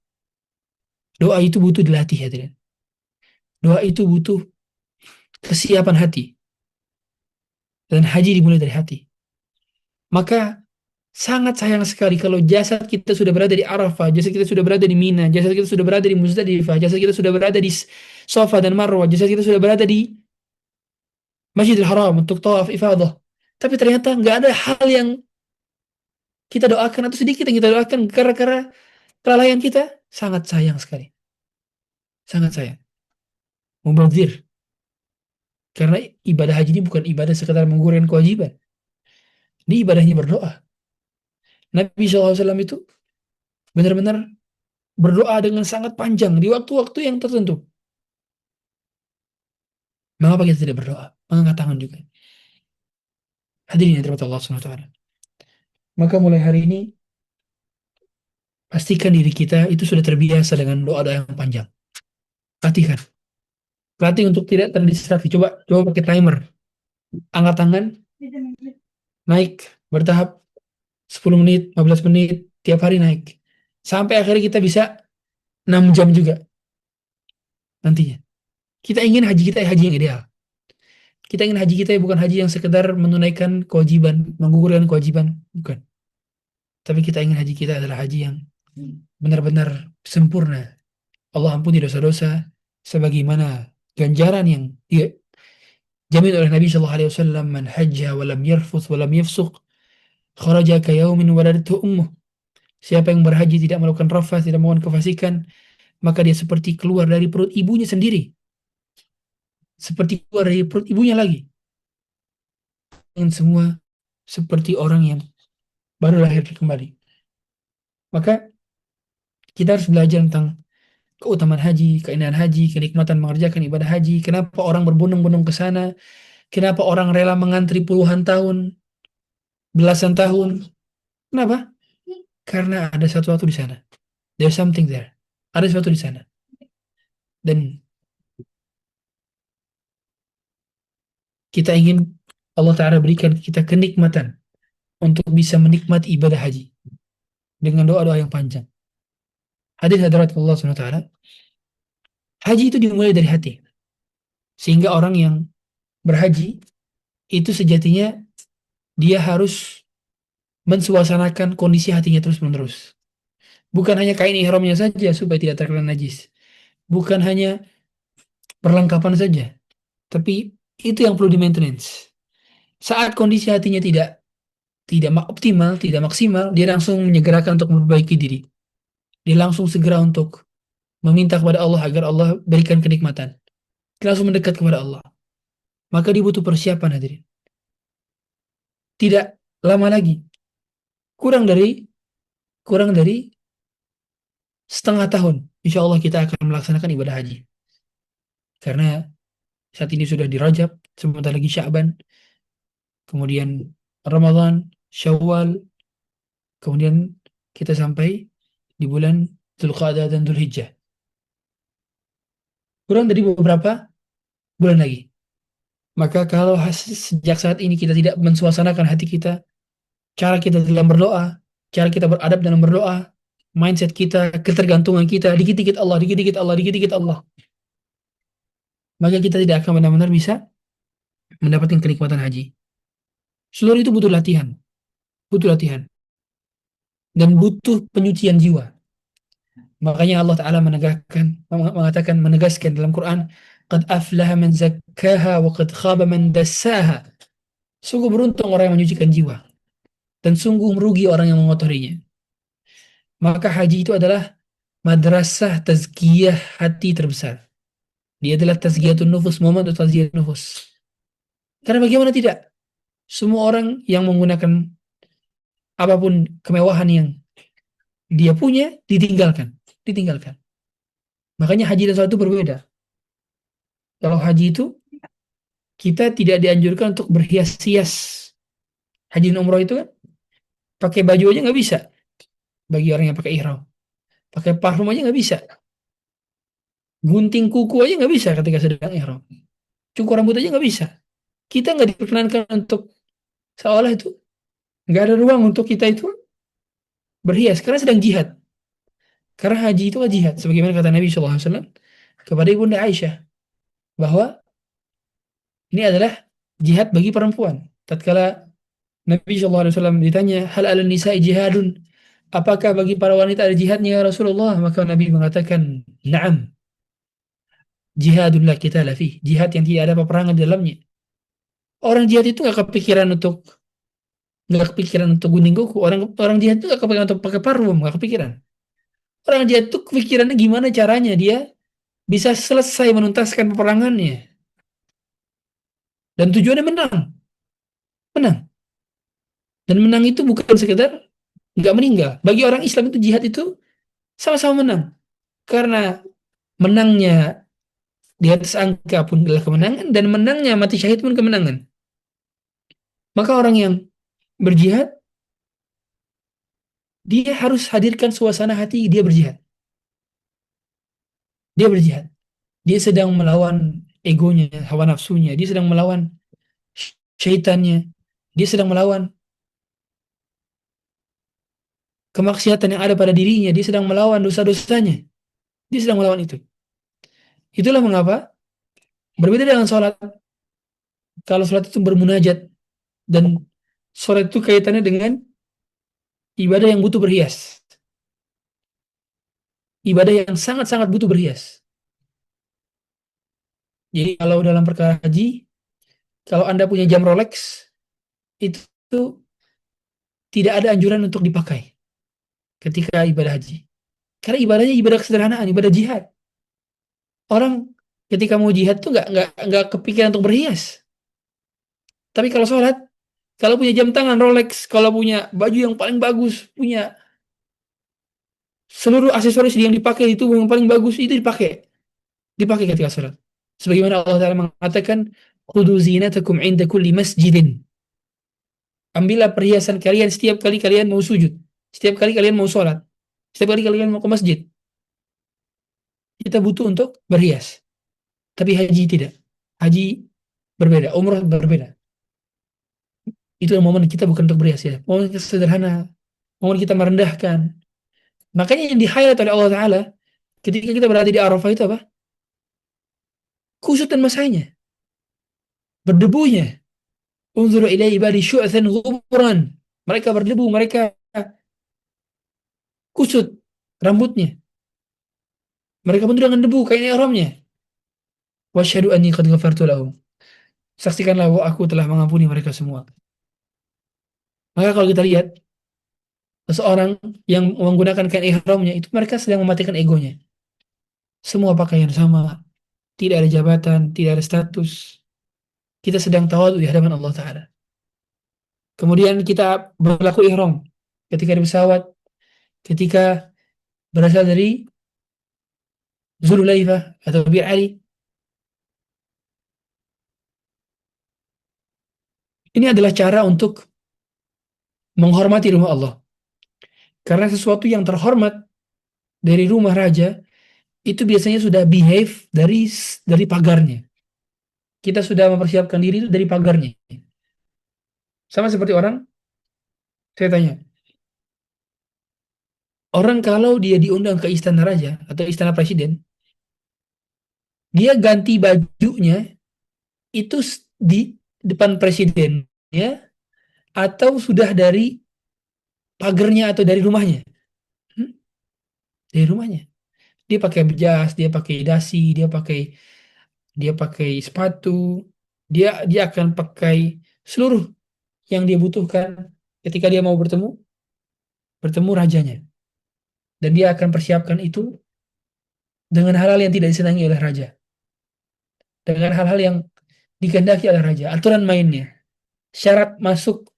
Doa itu butuh dilatih, hadirin. Doa itu butuh kesiapan hati. Dan haji dimulai dari hati. Maka sangat sayang sekali kalau jasad kita sudah berada di Arafah, jasad kita sudah berada di Mina, jasad kita sudah berada di Muzdalifah, jasad kita sudah berada di Safa dan Marwah, jasad kita sudah berada di Masjidil Haram untuk tawaf ifadah. Tapi ternyata nggak ada hal yang kita doakan atau sedikit yang kita doakan gara-gara kelalaian kita. Sangat sayang sekali. Sangat sayang. Mubazir. Karena ibadah haji ini bukan ibadah sekedar menggugurkan kewajiban. Ini ibadahnya berdoa. Nabi SAW itu benar-benar berdoa dengan sangat panjang di waktu-waktu yang tertentu. Mengapa kita tidak berdoa? Mengangkat tangan juga. Hadirin yang dirahmati Allah SWT. Maka mulai hari ini pastikan diri kita itu sudah terbiasa dengan doa-doa yang panjang. Latihkan. Latih untuk tidak terdistraksi. Coba pakai timer. Angkat tangan, naik bertahap 10 menit, 15 menit, tiap hari naik. Sampai akhirnya kita bisa 6 jam juga. Nantinya. Kita ingin haji kita haji yang ideal. Kita ingin haji kita bukan haji yang sekedar menunaikan kewajiban, menggugurkan kewajiban. Bukan. Tapi kita ingin haji kita adalah haji yang benar-benar sempurna. Allah ampuni dosa-dosa sebagaimana ganjaran yang dijamin oleh Nabi SAW, man hajja wa lam yarfuth wa lam yafsuq kharaja ka yaumin waladatuhu ummuh. Siapa yang berhaji tidak melakukan rafath, tidak melakukan kefasikan, maka dia seperti keluar dari perut ibunya sendiri. Seperti keluar dari perut ibunya lagi. Dan semua seperti orang yang baru lahir kembali. Maka kita harus belajar tentang keutamaan haji, keindahan haji, kenikmatan mengerjakan ibadah haji, kenapa orang berbondong-bondong ke sana, kenapa orang rela mengantri puluhan tahun, belasan tahun. Kenapa? Karena ada sesuatu di sana. There's something there. Ada sesuatu di sana. Dan kita ingin Allah Ta'ala berikan kita kenikmatan untuk bisa menikmati ibadah haji dengan doa-doa yang panjang. Hadirat Allah SWT, haji itu dimulai dari hati. Sehingga orang yang berhaji itu sejatinya dia harus mensuasanakan kondisi hatinya terus-menerus. Bukan hanya kain ihramnya saja supaya tidak terkena najis. Bukan hanya perlengkapan saja. Tapi itu yang perlu di-maintenance. Saat kondisi hatinya tidak optimal, tidak maksimal, dia langsung menyegerakan untuk memperbaiki diri. Dia langsung segera untuk meminta kepada Allah agar Allah berikan kenikmatan. Dia langsung mendekat kepada Allah. Maka dia butuh persiapan, hadirin. Tidak lama lagi. Kurang dari setengah tahun. Insya Allah kita akan melaksanakan ibadah haji. Karena saat ini sudah di Rajab, sebentar lagi Sya'ban, kemudian Ramadan, Syawal, kemudian kita sampai di bulan Dzulqa'dah dan Dzulhijjah. Kurang dari beberapa bulan lagi. Maka kalau sejak saat ini kita tidak mensuasanakan hati kita, cara kita dalam berdoa, cara kita beradab dalam berdoa, mindset kita, ketergantungan kita, dikit-dikit Allah, dikit-dikit Allah, dikit-dikit Allah, maka kita tidak akan benar-benar bisa mendapatkan kenikmatan haji. Seluruh itu butuh latihan. Dan butuh penyucian jiwa. Makanya Allah Ta'ala menegaskan dalam Quran, qad aflaha man zakkaha wa qad khaba man dassaha. Sungguh beruntung orang yang menyucikan jiwa, dan sungguh merugi orang yang mengotorinya. Maka haji itu adalah madrasah tazkiyah hati terbesar. Dia adalah tazkiyatun nufus, momen untuk tazkiyatun nufus. Karena bagaimana tidak? Semua orang yang menggunakan apapun kemewahan yang dia punya ditinggalkan. Makanya haji dan sholat itu berbeda. Kalau haji itu kita tidak dianjurkan untuk berhias-hias. Haji dan umroh itu kan pakai baju aja nggak bisa bagi orang yang pakai ihram. Pakai parfum aja nggak bisa. Gunting kuku aja nggak bisa ketika sedang ihram. Cukur rambut aja nggak bisa. Kita nggak diperkenankan untuk Seolah itu nggak ada ruang untuk kita itu berhias karena sedang jihad. Karena haji itu adalah jihad. Sebagaimana kata Nabi SAW kepada Ibunda Aisyah bahwa ini adalah jihad bagi perempuan. Tatkala Nabi SAW ditanya, hal ala nisa'i jihadun? Apakah bagi para wanita ada jihadnya ya Rasulullah? Maka Nabi mengatakan, na'am. Jihadun la qitala fih. Jihad yang tidak ada peperangan di dalamnya. Orang jihad itu nggak kepikiran untuk gunting kuku. Orang jihad itu nggak kepikiran untuk pakai parfum, nggak kepikiran. Orang jihad itu kepikirannya gimana caranya dia bisa selesai menuntaskan peperangannya. Dan tujuannya menang. Menang. Dan menang itu bukan sekedar nggak meninggal. Bagi orang Islam itu jihad itu sama-sama menang. Karena menangnya di atas angka pun adalah kemenangan dan menangnya mati syahid pun kemenangan. Maka orang yang berjihad dia harus hadirkan suasana hati dia berjihad. Dia berjihad. Dia sedang melawan egonya, hawa nafsunya, dia sedang melawan syaitannya, dia sedang melawan kemaksiatan yang ada pada dirinya, dia sedang melawan dosa-dosanya. Dia sedang melawan itu. Itulah mengapa berbeda dengan sholat. Kalau sholat itu bermunajat dan sholat itu kaitannya dengan ibadah yang butuh berhias. Ibadah yang sangat-sangat butuh berhias. Jadi kalau dalam perkara haji, kalau Anda punya jam Rolex, itu tidak ada anjuran untuk dipakai ketika ibadah haji. Karena ibadahnya ibadah kesederhanaan, ibadah jihad. Orang ketika mau jihad tuh nggak kepikiran untuk berhias. Tapi kalau sholat, kalau punya jam tangan Rolex, kalau punya baju yang paling bagus, punya seluruh aksesoris yang dipakai itu yang paling bagus itu dipakai ketika sholat. Sebagaimana Allah Ta'ala mengatakan, "Khudhu zinatakum 'inda kulli masjidin." Ambillah perhiasan kalian setiap kali kalian mau sujud, setiap kali kalian mau sholat, setiap kali kalian mau ke masjid. Kita butuh untuk berhias. Tapi haji tidak. Haji berbeda, umrah berbeda. Itu momen kita bukan untuk berhias ya. Momen kita sederhana, momen kita merendahkan. Makanya yang di-highlight oleh Allah Ta'ala ketika kita berada di Arafah itu apa? Kusut dan masanya, berdebunya. Unzuru ila ibadi syu'than ghuburan. Mereka berdebu, mereka kusut rambutnya. Mereka penuh dengan debu kain ihramnya. Wasyhadu anni qad ghafartu lahum. Saksikanlah bahwa aku telah mengampuni mereka semua. Maka kalau kita lihat seseorang yang menggunakan kain ihramnya itu mereka sedang mematikan egonya. Semua pakaian sama, tidak ada jabatan, tidak ada status. Kita sedang tawadhu di hadapan Allah Ta'ala. Kemudian kita berlaku ihram ketika di pesawat, ketika berasal dari Zululaifah atau Bir Ali. Ini adalah cara untuk menghormati rumah Allah. Karena sesuatu yang terhormat dari rumah raja itu biasanya sudah behave dari pagarnya. Kita sudah mempersiapkan diri itu dari pagarnya. Sama seperti orang, saya tanya, orang kalau dia diundang ke istana raja atau istana presiden, dia ganti bajunya itu di depan presidennya atau sudah dari pagarnya atau dari rumahnya? Dari rumahnya. Dia pakai jas, dia pakai dasi, dia pakai sepatu, dia akan pakai seluruh yang dia butuhkan ketika dia mau bertemu rajanya. Dan dia akan persiapkan itu dengan hal-hal yang tidak disenangi oleh raja. Dengan hal-hal yang dikehendaki oleh raja. Aturan mainnya, syarat masuk.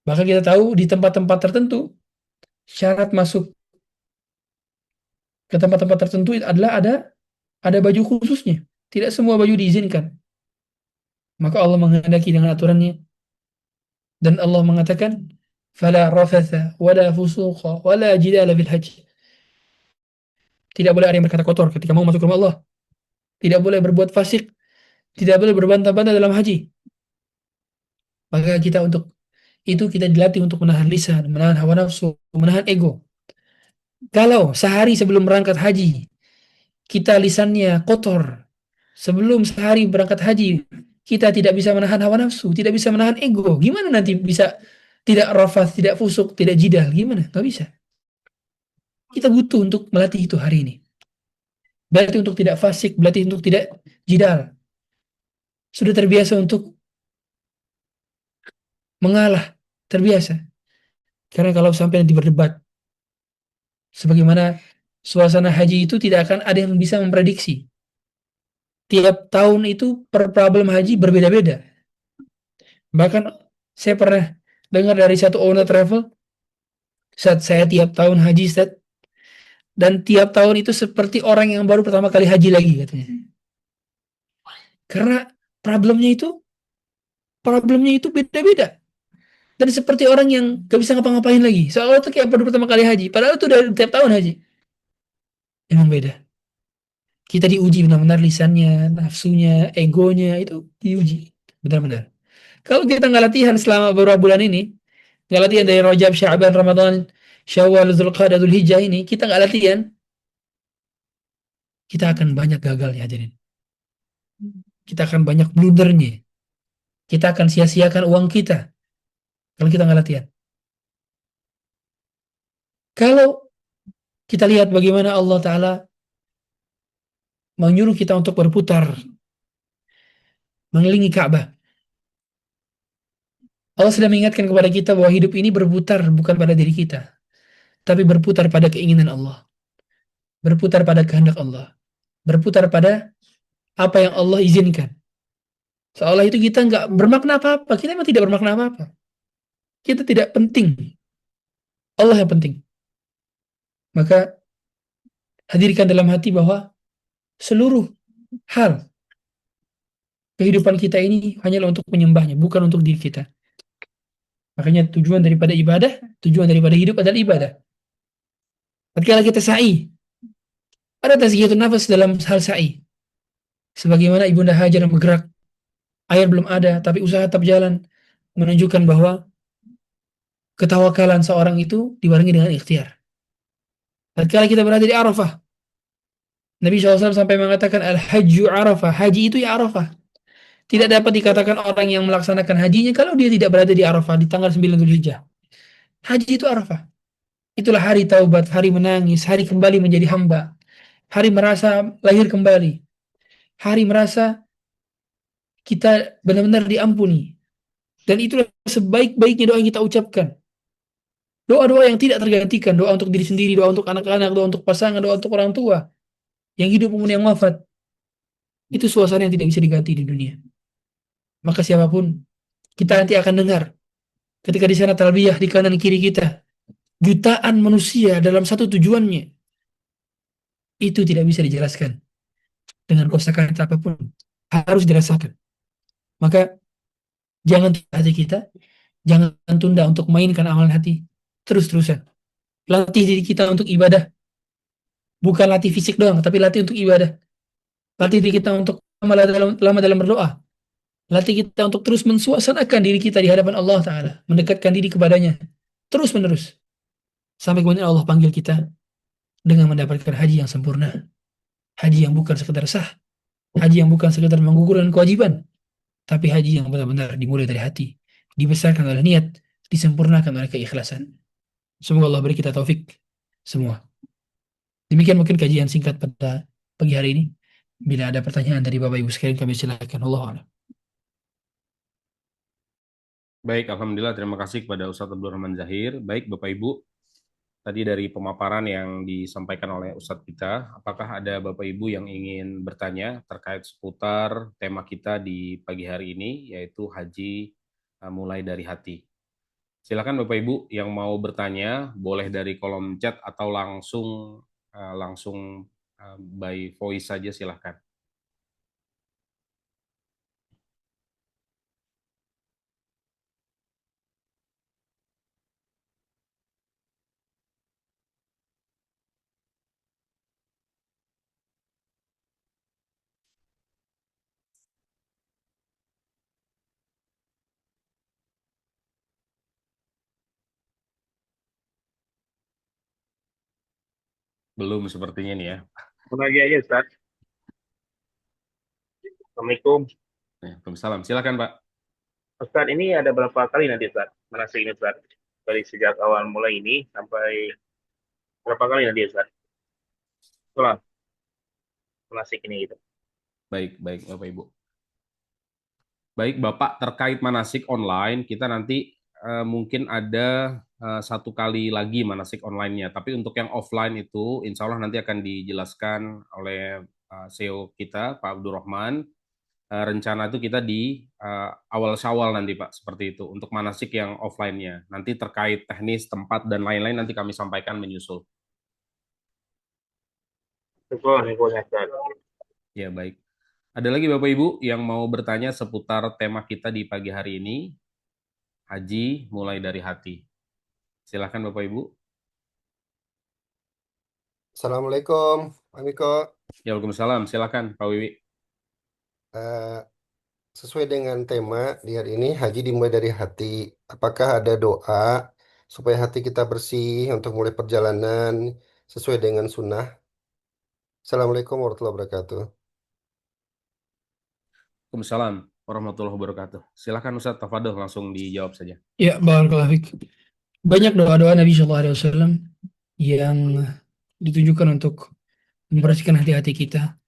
Bahkan kita tahu di tempat-tempat tertentu, syarat masuk ke tempat-tempat tertentu adalah ada baju khususnya. Tidak semua baju diizinkan. Maka Allah menghendaki dengan aturannya. Dan Allah mengatakan, "Fala rafatha wala fusuqa wala jidala fil hajj." Tidak boleh ada yang berkata kotor ketika mau masuk rumah Allah. Tidak boleh berbuat fasik. Tidak boleh berbantah-bantah dalam haji. Maka kita dilatih untuk menahan lisan, menahan hawa nafsu, menahan ego. Kalau sehari sebelum berangkat haji kita lisannya kotor, sebelum sehari berangkat haji kita tidak bisa menahan hawa nafsu, tidak bisa menahan ego, gimana nanti bisa tidak rafath, tidak fusuk, tidak jidal, gimana? Gak bisa. Kita butuh untuk melatih itu hari ini. Berarti untuk tidak fasik, berarti untuk tidak jidal. Sudah terbiasa untuk mengalah, terbiasa. Karena kalau sampai nanti berdebat, sebagaimana suasana haji itu tidak akan ada yang bisa memprediksi. Tiap tahun itu per problem haji berbeda-beda. Bahkan saya pernah dengar dari satu owner travel, saat saya tiap tahun haji, Ustaz, dan tiap tahun itu seperti orang yang baru pertama kali haji lagi katanya. Karena problemnya itu beda-beda. Dan seperti orang yang gak bisa ngapa-ngapain lagi. Soalnya itu kayak baru pertama kali haji. Padahal itu udah tiap tahun haji. Emang beda. Kita diuji benar-benar lisannya, nafsunya, egonya, itu diuji. Benar-benar. Kalau kita nggak latihan selama beberapa bulan ini, nggak latihan dari Rajab, Sya'ban, Ramadan, Syawal, Dzulqa'dah, Dzulhijjah ini, kita nggak latihan, kita akan banyak gagal ya hadirin. Kita akan banyak blundernya. Kita akan sia-siakan uang kita kalau kita nggak latihan. Kalau kita lihat bagaimana Allah Ta'ala menyuruh kita untuk berputar mengelilingi Ka'bah. Allah sedang mengingatkan kepada kita bahwa hidup ini berputar bukan pada diri kita, tapi berputar pada keinginan Allah, berputar pada kehendak Allah, berputar pada apa yang Allah izinkan. Seolah itu kita nggak bermakna apa-apa. Kita memang tidak bermakna apa-apa. Kita tidak penting. Allah yang penting. Maka hadirkan dalam hati bahwa seluruh hal kehidupan kita ini hanyalah untuk menyembahnya, bukan untuk diri kita. Makanya tujuan daripada hidup adalah ibadah. Tatkala kita sa'i, ada tazkiyatun nafas dalam hal sa'i. Sebagaimana Ibunda Hajar bergerak, air belum ada, tapi usaha tetap jalan, menunjukkan bahwa ketawakalan seorang itu dibarengi dengan ikhtiar. Tatkala kita berada di Arafah, Nabi SAW sampai mengatakan al-hajju Arafah, haji itu ya Arafah. Tidak dapat dikatakan orang yang melaksanakan hajinya kalau dia tidak berada di Arafah di tanggal 9 Dzulhijjah. Haji itu Arafah. Itulah hari taubat, hari menangis, hari kembali menjadi hamba, hari merasa lahir kembali, hari merasa kita benar-benar diampuni. Dan itulah sebaik-baiknya doa yang kita ucapkan. Doa-doa yang tidak tergantikan, doa untuk diri sendiri, doa untuk anak-anak, doa untuk pasangan, doa untuk orang tua yang hidup maupun yang wafat. Itu suasana yang tidak bisa diganti di dunia. Maka siapapun, kita nanti akan dengar ketika di sana talbiyah di kanan kiri kita, jutaan manusia dalam satu tujuannya. Itu tidak bisa dijelaskan dengan kosakata apapun. Harus dirasakan. Maka jangan hati kita, jangan tunda untuk mainkan amalan hati terus-terusan. Latih diri kita untuk ibadah. Bukan latih fisik doang, tapi latih untuk ibadah. Latih diri kita untuk lama dalam berdoa. Latih kita untuk terus mensuasanakan diri kita di hadapan Allah Ta'ala. Mendekatkan diri kepadanya. Terus menerus. Sampai kemudian Allah panggil kita dengan mendapatkan haji yang sempurna. Haji yang bukan sekedar sah. Haji yang bukan sekedar menggugurkan kewajiban. Tapi haji yang benar-benar dimulai dari hati. Dibesarkan oleh niat. Disempurnakan oleh keikhlasan. Semoga Allah beri kita taufik semua. Demikian mungkin kajian singkat pada pagi hari ini. Bila ada pertanyaan dari Bapak Ibu sekalian kami silakan. Allah a'lam. Baik, Alhamdulillah terima kasih kepada Ustadz Abdul Rahman Zahir. Baik Bapak Ibu, tadi dari pemaparan yang disampaikan oleh Ustadz kita, apakah ada Bapak Ibu yang ingin bertanya terkait seputar tema kita di pagi hari ini, yaitu haji mulai dari hati. Silakan Bapak Ibu yang mau bertanya, boleh dari kolom chat atau langsung by voice saja silahkan. Belum sepertinya nih ya. Lagi aja, Ustaz. Assalamualaikum. Waalaikumsalam. Silakan Pak. Ustaz, ini ada berapa kali nanti, Ustaz? Manasik ini, Ustaz. Dari sejak awal mulai ini sampai berapa kali nanti, Ustaz? Itulah manasik ini gitu. Baik, baik Bapak Ibu. Baik Bapak, terkait manasik online, kita nanti mungkin ada satu kali lagi manasik online-nya. Tapi untuk yang offline itu, insya Allah nanti akan dijelaskan oleh CEO kita, Pak Abdurrahman. Rencana itu kita di awal Syawal nanti Pak, seperti itu. Untuk manasik yang offline-nya. Nanti terkait teknis, tempat, dan lain-lain nanti kami sampaikan menyusul. Syukur, Ustaz. Ya, baik. Ada lagi Bapak Ibu yang mau bertanya seputar tema kita di pagi hari ini, haji mulai dari hati. Silakan Bapak Ibu. Assalamualaikum, Pak Miko. Ya, Waalaikumsalam. Silakan Pak Wiwi. Eh, sesuai dengan tema di hari ini, haji dimulai dari hati. Apakah ada doa supaya hati kita bersih untuk mulai perjalanan sesuai dengan sunnah? Assalamualaikum warahmatullahi wabarakatuh. Waalaikumsalam warahmatullahi wabarakatuh. Silakan Ustaz Tafadol langsung dijawab saja. Ya, barakallahu fiik. Banyak doa-doa Nabi SAW yang ditunjukkan untuk membersihkan hati-hati kita.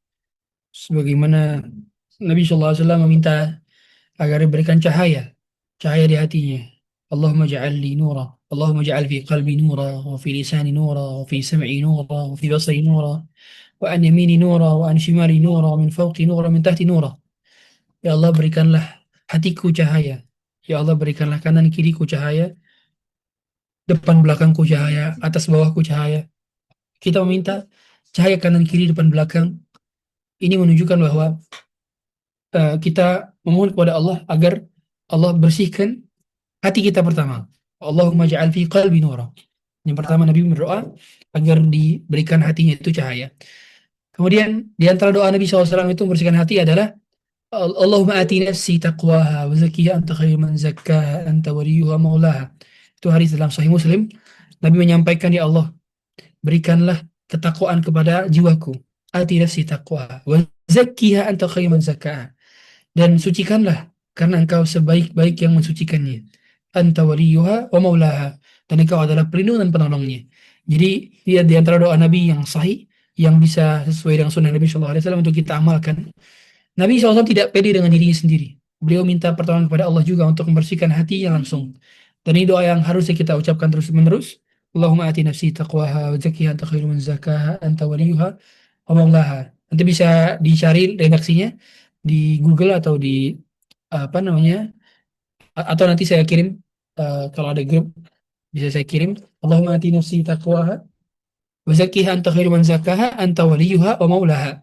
Sebagaimana Nabi SAW meminta agar diberikan cahaya di hatinya. Allahumma ja'al li nura, Allahumma ja'al fi qalbi nura, wa fi lisani nura, wa fi sam'i nura, wa fi basari nura, wa an yamini nura, wa an shimali nura, wa min fawqi nura, min tahti nura. Ya Allah, berikanlah hatiku cahaya. Ya Allah, berikanlah kanan kiriku cahaya, depan belakangku cahaya, atas bawahku cahaya. Kita meminta cahaya kanan kiri depan belakang. Ini menunjukkan bahwa kita memohon kepada Allah agar Allah bersihkan hati kita pertama. Allahumma ja'al fi qalbi nura. Yang pertama Nabi berdoa agar diberikan hatinya itu cahaya. Kemudian di antara doa Nabi SAW itu membersihkan hati adalah Allahumma ati nafsi taqwaha wa zakkiha anta khairu man zakkaha anta waliyuha maulaha. Itu hadis dalam Sahih Muslim. Nabi menyampaikan, ya Allah, berikanlah ketakwaan kepada jiwaku. Ati nafsi taqwaha wa zakkiha anta khairu man zakkaha. Dan sucikanlah karena engkau sebaik-baik yang mensucikannya. Anta waliyuha wa maulaha. Dan engkau adalah pelindung dan penolongnya. Jadi dia di antara doa Nabi yang sahih, yang bisa sesuai dengan sunnah Nabi SAW untuk kita amalkan. Nabi SAW tidak pede dengan dirinya sendiri. Beliau minta pertolongan kepada Allah juga untuk membersihkan hatinya langsung. Dan ini doa yang harusnya kita ucapkan terus-menerus. Allahumma ati nafsi taqwaha wa zakkiha anta khairu man zakkaha anta waliyuha wa maulaha. Nanti bisa dicari redaksinya di Google atau di apa namanya, atau nanti saya kirim kalau ada grup bisa saya kirim. Allahumma ati nafsi taqwaha wa zakkiha anta khairu man zakkaha anta waliyuha wa maulaha.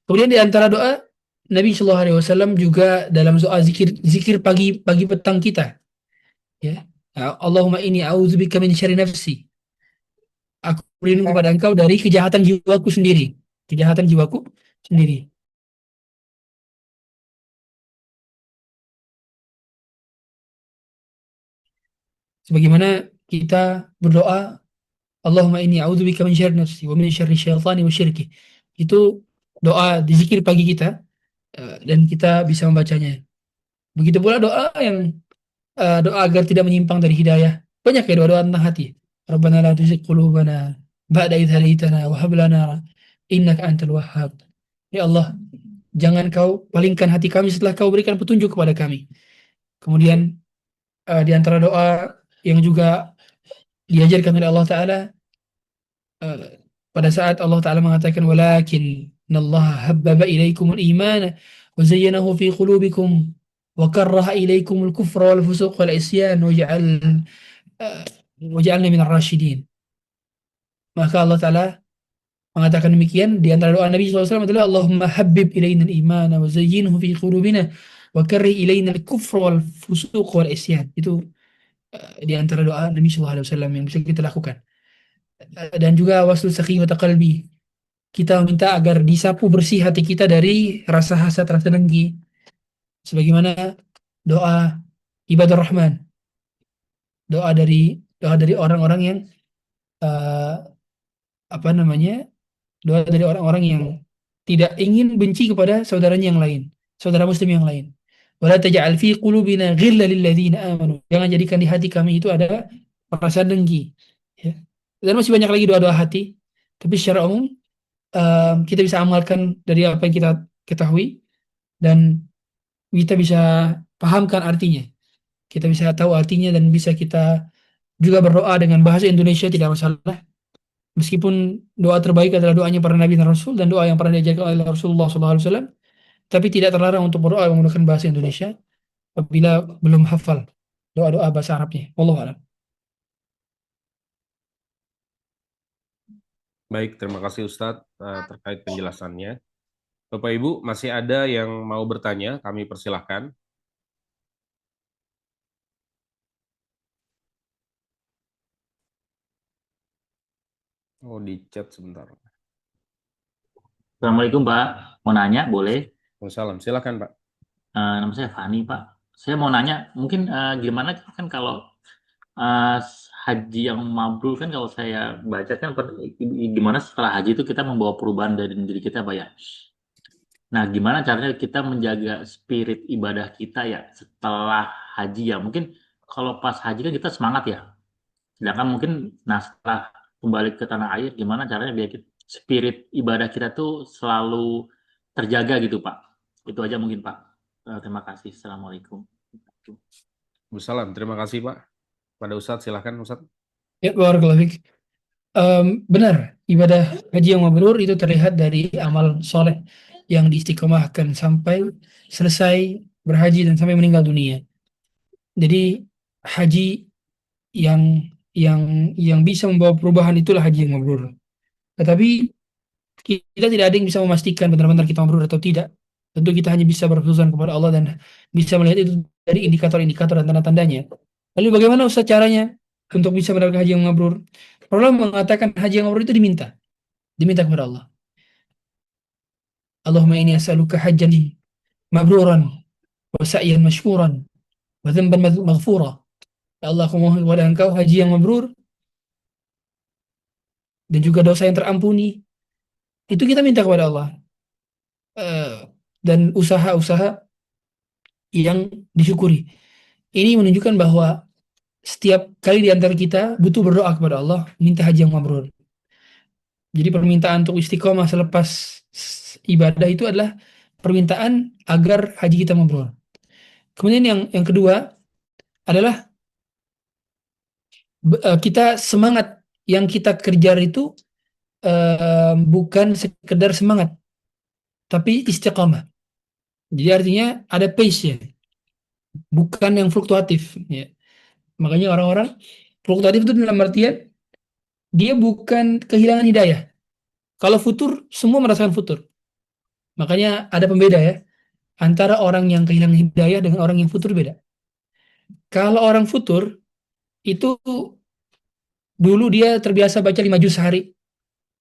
Kemudian di antara doa Nabi SAW juga dalam doa zikir pagi petang kita, ya. Allahumma inni a'udzubika min syarri nafsi. Aku berlindung kepada engkau dari kejahatan jiwaku sendiri. Kejahatan jiwaku sendiri. Sebagaimana kita berdoa, Allahumma inni a'udzubika min syarri nafsi wa min syarri syaitani wa syirki. Itu doa di zikir pagi kita, dan kita bisa membacanya. Begitu pula doa yang doa agar tidak menyimpang dari hidayah. Banyak ya doa-doa tentang hati. Rabbana la tuzigh qulubana ba'da idh hadaytana wa hab lana innaka antal wahhab. Ya Allah, jangan kau palingkan hati kami setelah kau berikan petunjuk kepada kami. Kemudian di antara doa yang juga diajarkan oleh Allah Ta'ala pada saat Allah Ta'ala mengatakan walakin nallaha habbaba ilaikumul iman wa zayyanahu fi qulubikum wa karraha ilaikumul kufra wal fusuq wal isyan waj'alna minar rasyidin. Maka Allah Ta'ala mengatakan demikian. Di antara doa Nabi SAW adalah Allahumma habbib ilaina al-iman wa zayyinhu fi qulubina wa karrih ilaina al-kufra wal fusuq wal isyan. Itu di antara doa Nabi SAW yang bisa kita lakukan. Dan juga waslul sakhimata qalbi. Kita minta agar disapu bersih hati kita dari rasa hasad, rasa dengki. Sebagaimana doa ibadur rahman. Doa dari orang-orang yang apa namanya, doa dari orang-orang yang tidak ingin benci kepada saudaranya yang lain, saudara muslim yang lain. Wala taj'al fi qulubina ghillan lil ladzina amanu. Jangan jadikan di hati kami itu ada perasaan dengki. Ya. Dan masih banyak lagi doa-doa hati. Tapi secara umum kita bisa amalkan dari apa yang kita ketahui dan kita bisa pahamkan artinya. Kita bisa tahu artinya dan bisa kita juga berdoa dengan bahasa Indonesia tidak masalah. Meskipun doa terbaik adalah doanya para nabi dan rasul dan doa yang pernah diajarkan oleh Rasulullah SAW, tapi tidak terlarang untuk berdoa menggunakan bahasa Indonesia apabila belum hafal doa-doa bahasa Arabnya. Wallahu a'lam. Baik, terima kasih Ustadz terkait penjelasannya. Bapak Ibu, masih ada yang mau bertanya? Kami persilahkan. Oh, di chat sebentar. Assalamualaikum Pak, mau nanya boleh? Waalaikumsalam, silakan Pak. Nama saya Fani Pak. Saya mau nanya, mungkin gimana kan kalau uh, haji yang mabrur kan kalau saya baca kan gimana setelah haji itu kita membawa perubahan dari diri kita Pak ya. Nah, gimana caranya kita menjaga spirit ibadah kita ya setelah haji ya? Mungkin kalau pas haji kan kita semangat ya. Sedangkan mungkin nah setelah kembali ke tanah air gimana caranya biar spirit ibadah kita tuh selalu terjaga gitu Pak. Itu aja mungkin Pak. Terima kasih. Assalamualaikum. Waalaikumsalam, terima kasih Pak. Pada Ustadz, silakan Ustadz. Ya, barakallahu fiik. Benar, ibadah haji yang mabrur itu terlihat dari amal soleh yang diistiqomahkan sampai selesai berhaji dan sampai meninggal dunia. Jadi haji yang yang bisa membawa perubahan itulah haji yang mabrur. Tetapi kita tidak ada yang bisa memastikan benar-benar kita mabrur atau tidak. Tentu kita hanya bisa berkhusnuzon kepada Allah dan bisa melihat itu dari indikator-indikator dan tanda-tandanya. Lalu bagaimana Ustaz caranya untuk bisa mendapatkan haji yang mabrur? Rasulullah mengatakan haji yang mabrur itu diminta kepada Allah. Allahumma inni as'aluka hajjan mabruran wa sa'yan mashkuran wa dhanban maghfura. Ya Allah, aku mohon kepada Engkau haji yang mabrur dan juga dosa yang terampuni. Itu kita minta kepada Allah. Dan usaha-usaha yang disyukuri. Ini menunjukkan bahwa setiap kali di antara kita butuh berdoa kepada Allah, minta haji yang mabrur. Jadi permintaan untuk istiqomah selepas ibadah itu adalah permintaan agar haji kita mabrur. Kemudian yang kedua adalah kita semangat yang kita kejar itu bukan sekedar semangat, tapi istiqomah. Jadi artinya ada pace-nya, bukan yang fluktuatif. Ya. Makanya orang-orang fluktuatif itu dalam artian dia bukan kehilangan hidayah. Kalau futur, semua merasakan futur. Makanya ada pembeda ya, antara orang yang kehilangan hidayah dengan orang yang futur beda. Kalau orang futur, itu dulu dia terbiasa baca 5 juz sehari.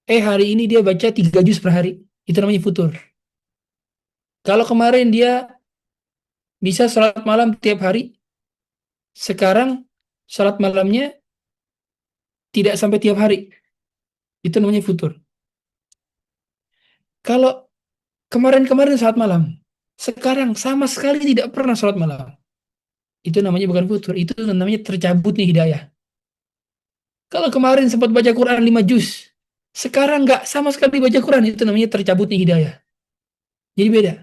Hari ini dia baca 3 juz per hari. Itu namanya futur. Kalau kemarin dia bisa salat malam tiap hari, sekarang salat malamnya tidak sampai tiap hari. Itu namanya futur. Kalau kemarin-kemarin salat malam, sekarang sama sekali tidak pernah salat malam, itu namanya bukan futur, itu namanya tercabutnya hidayah. Kalau kemarin sempat baca Quran 5 juz, sekarang nggak sama sekali baca Quran, itu namanya tercabutnya hidayah. Jadi beda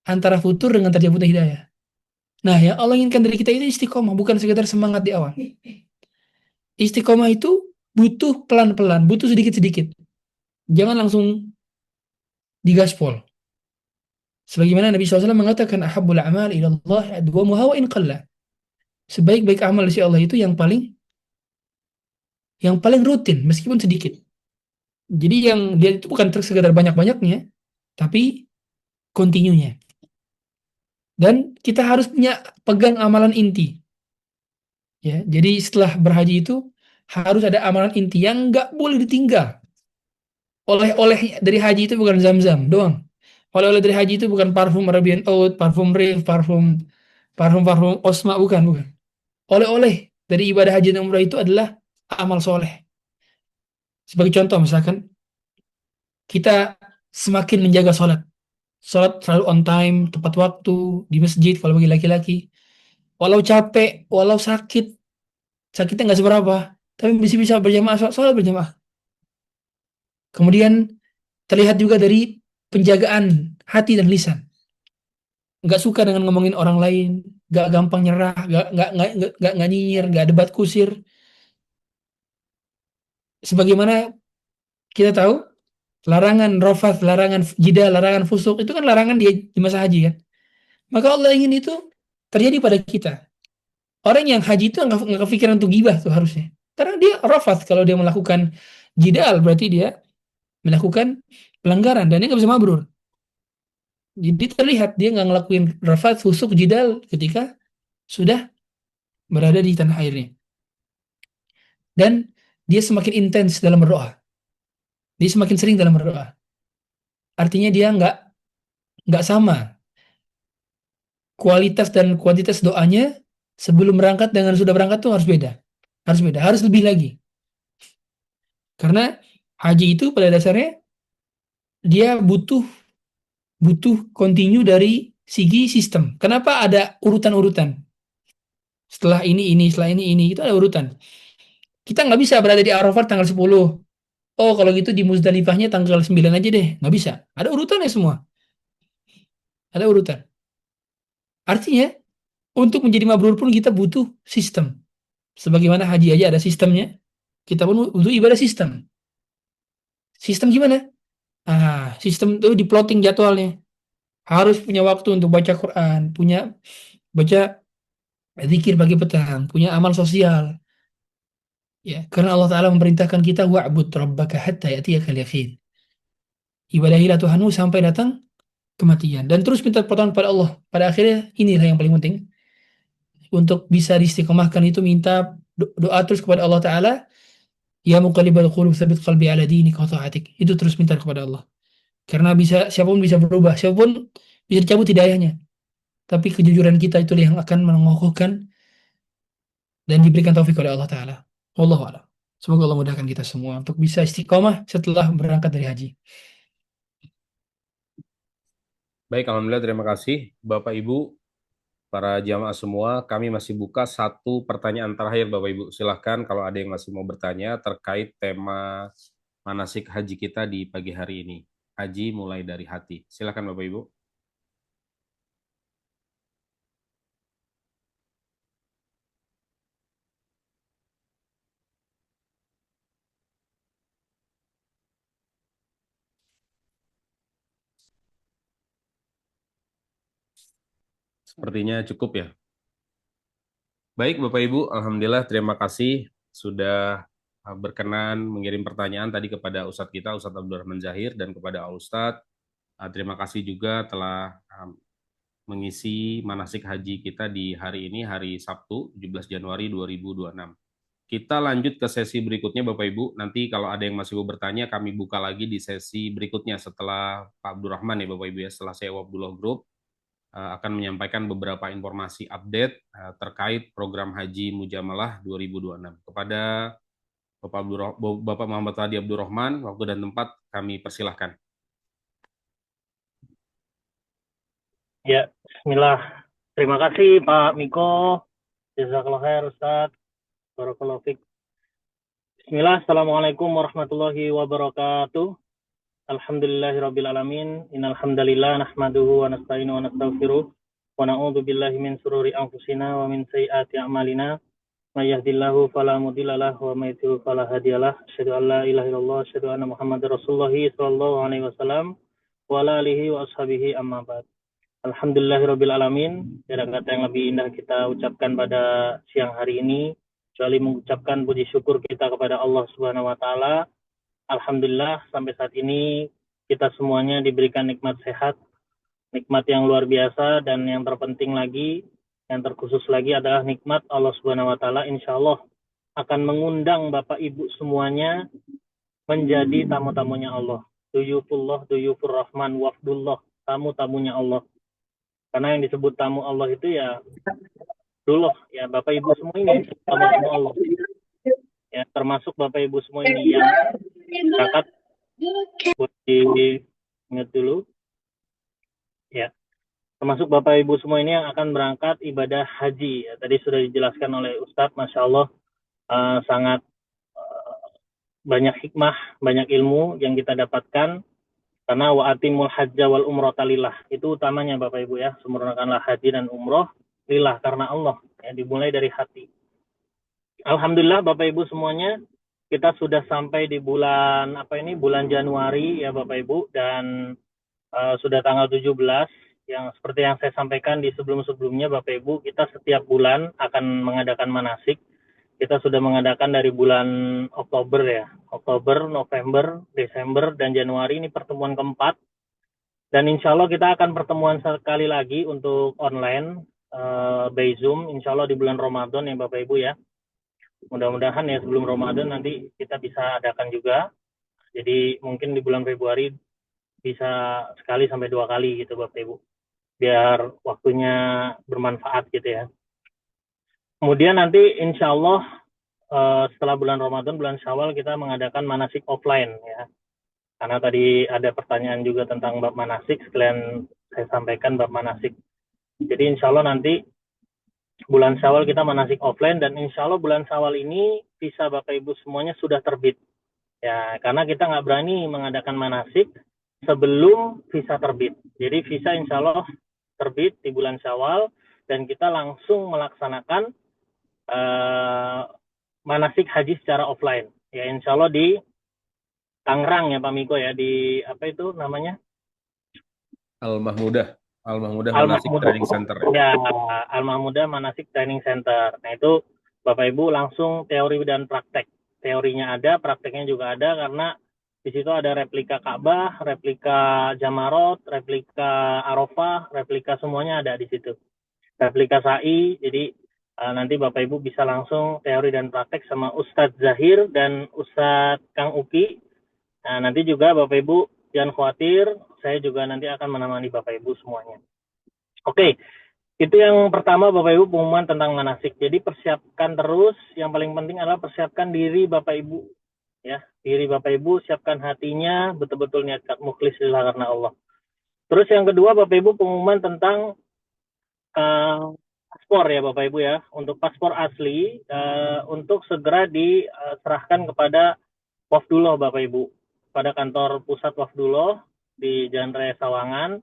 antara futur dengan tercabutnya hidayah. Nah, yang Allah inginkan dari kita itu istiqomah, bukan sekedar semangat di awal. Istiqomah itu butuh pelan-pelan, butuh sedikit-sedikit. Jangan langsung digaspol. Sebagaimana Nabi SAW mengatakan, ahabbul a'mal ila Allah adwamuha wa in qalla. Sebaik-baik amal si Allah itu yang paling rutin, meskipun sedikit. Jadi yang dia itu bukan sekedar banyak-banyaknya, tapi kontinunya. Dan kita harus punya pegang amalan inti. Ya, jadi setelah berhaji itu harus ada amalan inti yang nggak boleh ditinggal. Oleh-oleh dari haji itu bukan zam-zam doang. Oleh-oleh dari haji itu bukan parfum Arabian Oud, parfum Rif, parfum Osma, bukan. Oleh-oleh dari ibadah haji dan umrah itu adalah amal soleh. Sebagai contoh misalkan kita semakin menjaga sholat selalu on time, tepat waktu di masjid kalau bagi laki-laki. Walau capek, walau sakitnya nggak seberapa, tapi bisa berjamaah sholat berjamaah. Kemudian terlihat juga dari penjagaan hati dan lisan. Nggak suka dengan ngomongin orang lain, nggak gampang nyerah, nggak nyinyir, nggak debat kusir. Sebagaimana kita tahu, larangan rafath, larangan jidal, larangan fusuk itu kan larangan di masa haji kan. Maka Allah ingin itu terjadi pada kita. Orang yang haji itu nggak kepikiran untuk gibah tuh harusnya. Karena dia rafath, kalau dia melakukan jidal berarti dia melakukan pelanggaran dan dia nggak bisa mabrur. Jadi terlihat dia nggak ngelakuin rafath, fusuk, jidal ketika sudah berada di tanah airnya. Dan dia semakin intens dalam berdoa. Dia semakin sering dalam berdoa. Artinya dia nggak sama kualitas dan kuantitas doanya sebelum berangkat dengan sudah berangkat tuh harus beda. Harus lebih lagi. Karena haji itu pada dasarnya dia butuh continue dari segi sistem. Kenapa ada urutan-urutan? Setelah ini, setelah ini, itu ada urutan. Kita nggak bisa berada di Arafat tanggal 10. Oh, kalau gitu di Muzdalifahnya tanggal 9 aja deh. Nggak bisa. Ada urutannya semua. Ada urutan. Artinya, untuk menjadi mabrur pun kita butuh sistem. Sebagaimana haji aja ada sistemnya, kita pun butuh ibadah sistem. Sistem gimana? Sistem itu di plotting jadwalnya. Harus punya waktu untuk baca Quran, baca zikir pagi petang, punya amal sosial. Ya, karena Allah Ta'ala memerintahkan kita wa'bud rabbaka hatta ya'tiyakal yaqin. Ibadahilah Tuhanmu sampai datang kematian, dan terus minta pertolongan pada Allah. Pada akhirnya inilah yang paling penting. Untuk bisa diistiqomahkan itu minta doa terus kepada Allah Ta'ala. Ya muqallibal qulub tsabbit qalbi ala dinika wa ta'atik. Itu terus minta kepada Allah. Karena siapapun bisa berubah, siapapun bisa dicabut hidayahnya. Tapi kejujuran kita itu yang akan mengokohkan dan diberikan taufik oleh Allah Ta'ala. Wallahu a'lam. Semoga Allah mudahkan kita semua untuk bisa istiqomah setelah berangkat dari haji. Baik, alhamdulillah, terima kasih Bapak Ibu, para jamaah semua. Kami masih buka satu pertanyaan terakhir Bapak Ibu. Silahkan kalau ada yang masih mau bertanya terkait tema manasik haji kita di pagi hari ini. Haji mulai dari hati. Silahkan Bapak Ibu. Sepertinya cukup ya. Baik Bapak Ibu, alhamdulillah terima kasih sudah berkenan mengirim pertanyaan tadi kepada Ustadz kita, Ustadz Abdurrahman Zahir, dan kepada Ustadz. Terima kasih juga telah mengisi manasik haji kita di hari ini, hari Sabtu, 17 Januari 2026. Kita lanjut ke sesi berikutnya Bapak Ibu. Nanti kalau ada yang masih mau bertanya, kami buka lagi di sesi berikutnya setelah Pak Abdurrahman ya Bapak Ibu ya, setelah saya Abdullah Group akan menyampaikan beberapa informasi update terkait program Haji Mujamalah 2026. Kepada Bapak Muhammad Hadi Abdurrahman, waktu dan tempat kami persilahkan. Ya, bismillah. Terima kasih Pak Miko. Jazakallah khair Ustaz. Barakallahu fiik. Bismillah. Assalamualaikum warahmatullahi wabarakatuh. Alhamdulillahirabbil alamin. Innal hamdalillah nahmaduhu wa nasta'inuhu wa nastaghfiruh wa na'udzu billahi min shururi anfusina wa min sayyiati a'malina. May yahdihillahu fala mudilla lahu wa may yudlil fala hadiyalah. Asyhadu an la ilaha illallah wa asyhadu anna Muhammadar Rasulullah sallallahu alaihi wasallam wa ala alihi wa ashabihi amma ba'd. Alhamdulillahirabbil alamin. Tiada kata yang lebih indah kita ucapkan pada siang hari ini kecuali mengucapkan puji syukur kita kepada Allah Subhanahu wa taala. Alhamdulillah sampai saat ini kita semuanya diberikan nikmat sehat, nikmat yang luar biasa, dan yang terpenting lagi, yang terkhusus lagi adalah nikmat Allah Subhanahu wa taala insyaallah akan mengundang Bapak Ibu semuanya menjadi tamu-tamunya Allah. Duyufullah, duyufur rahman, wafdullah, tamu-tamunya Allah. Karena yang disebut tamu Allah itu ya dulu ya Bapak Ibu semua ini tamu-tamu Allah. Ya, termasuk Bapak Ibu semua ini yang berangkat, boleh diingat dulu. Ya, termasuk Bapak Ibu semua ini yang akan berangkat ibadah haji. Ya, tadi sudah dijelaskan oleh Ustadz, Masya Allah, sangat banyak hikmah, banyak ilmu yang kita dapatkan. Karena wa atimul hajja wal umrata lillah. Itu utamanya Bapak Ibu ya, sempurnakanlah haji dan umroh lillah, karena Allah. Ya, dimulai dari hati. Alhamdulillah Bapak Ibu semuanya, kita sudah sampai di bulan bulan Januari ya Bapak Ibu, dan sudah tanggal 17 yang seperti yang saya sampaikan di sebelum-sebelumnya Bapak Ibu, kita setiap bulan akan mengadakan manasik. Kita sudah mengadakan dari bulan Oktober ya, Oktober, November, Desember, dan Januari, ini pertemuan keempat. Dan insya Allah kita akan pertemuan sekali lagi untuk online by Zoom, insya Allah di bulan Ramadan ya Bapak Ibu ya. Mudah-mudahan ya sebelum Ramadan nanti kita bisa adakan juga. Jadi mungkin di bulan Februari bisa sekali sampai 2 kali gitu Bapak Ibu. Biar waktunya bermanfaat gitu ya. Kemudian nanti insya Allah setelah bulan Ramadan, bulan Syawal kita mengadakan manasik offline ya. Karena tadi ada pertanyaan juga tentang bab manasik, sekalian saya sampaikan bab manasik. Jadi insya Allah nanti bulan Syawal kita manasik offline, dan insya Allah bulan Syawal ini visa Bapak Ibu semuanya sudah terbit. Ya, karena kita nggak berani mengadakan manasik sebelum visa terbit. Jadi visa insya Allah terbit di bulan Syawal, dan kita langsung melaksanakan manasik haji secara offline. Ya insya Allah di Tangerang ya Pak Miko ya, di apa itu namanya? Al-Mahmudah Manasik Training Center. Ya, Al-Mahmudah Manasik Training Center. Nah itu Bapak Ibu langsung teori dan praktek. Teorinya ada, prakteknya juga ada, karena di situ ada replika Ka'bah, replika Jamarot, replika Arafah, replika semuanya ada di situ. Replika Sa'i, jadi nanti Bapak Ibu bisa langsung teori dan praktek sama Ustadz Zahir dan Ustadz Kang Uki. Nah, nanti juga Bapak Ibu jangan khawatir, saya juga nanti akan menemani Bapak Ibu semuanya. Oke, itu yang pertama Bapak Ibu, pengumuman tentang manasik. Jadi persiapkan terus, yang paling penting adalah persiapkan diri Bapak Ibu. Ya, diri Bapak Ibu, siapkan hatinya, betul-betul niat mukhlis lillah karena Allah. Terus yang kedua Bapak Ibu, pengumuman tentang paspor ya Bapak Ibu ya. Untuk paspor asli, untuk segera diserahkan kepada Wafdullah Bapak Ibu, pada kantor pusat Wafdullah di Jalan Raya Sawangan.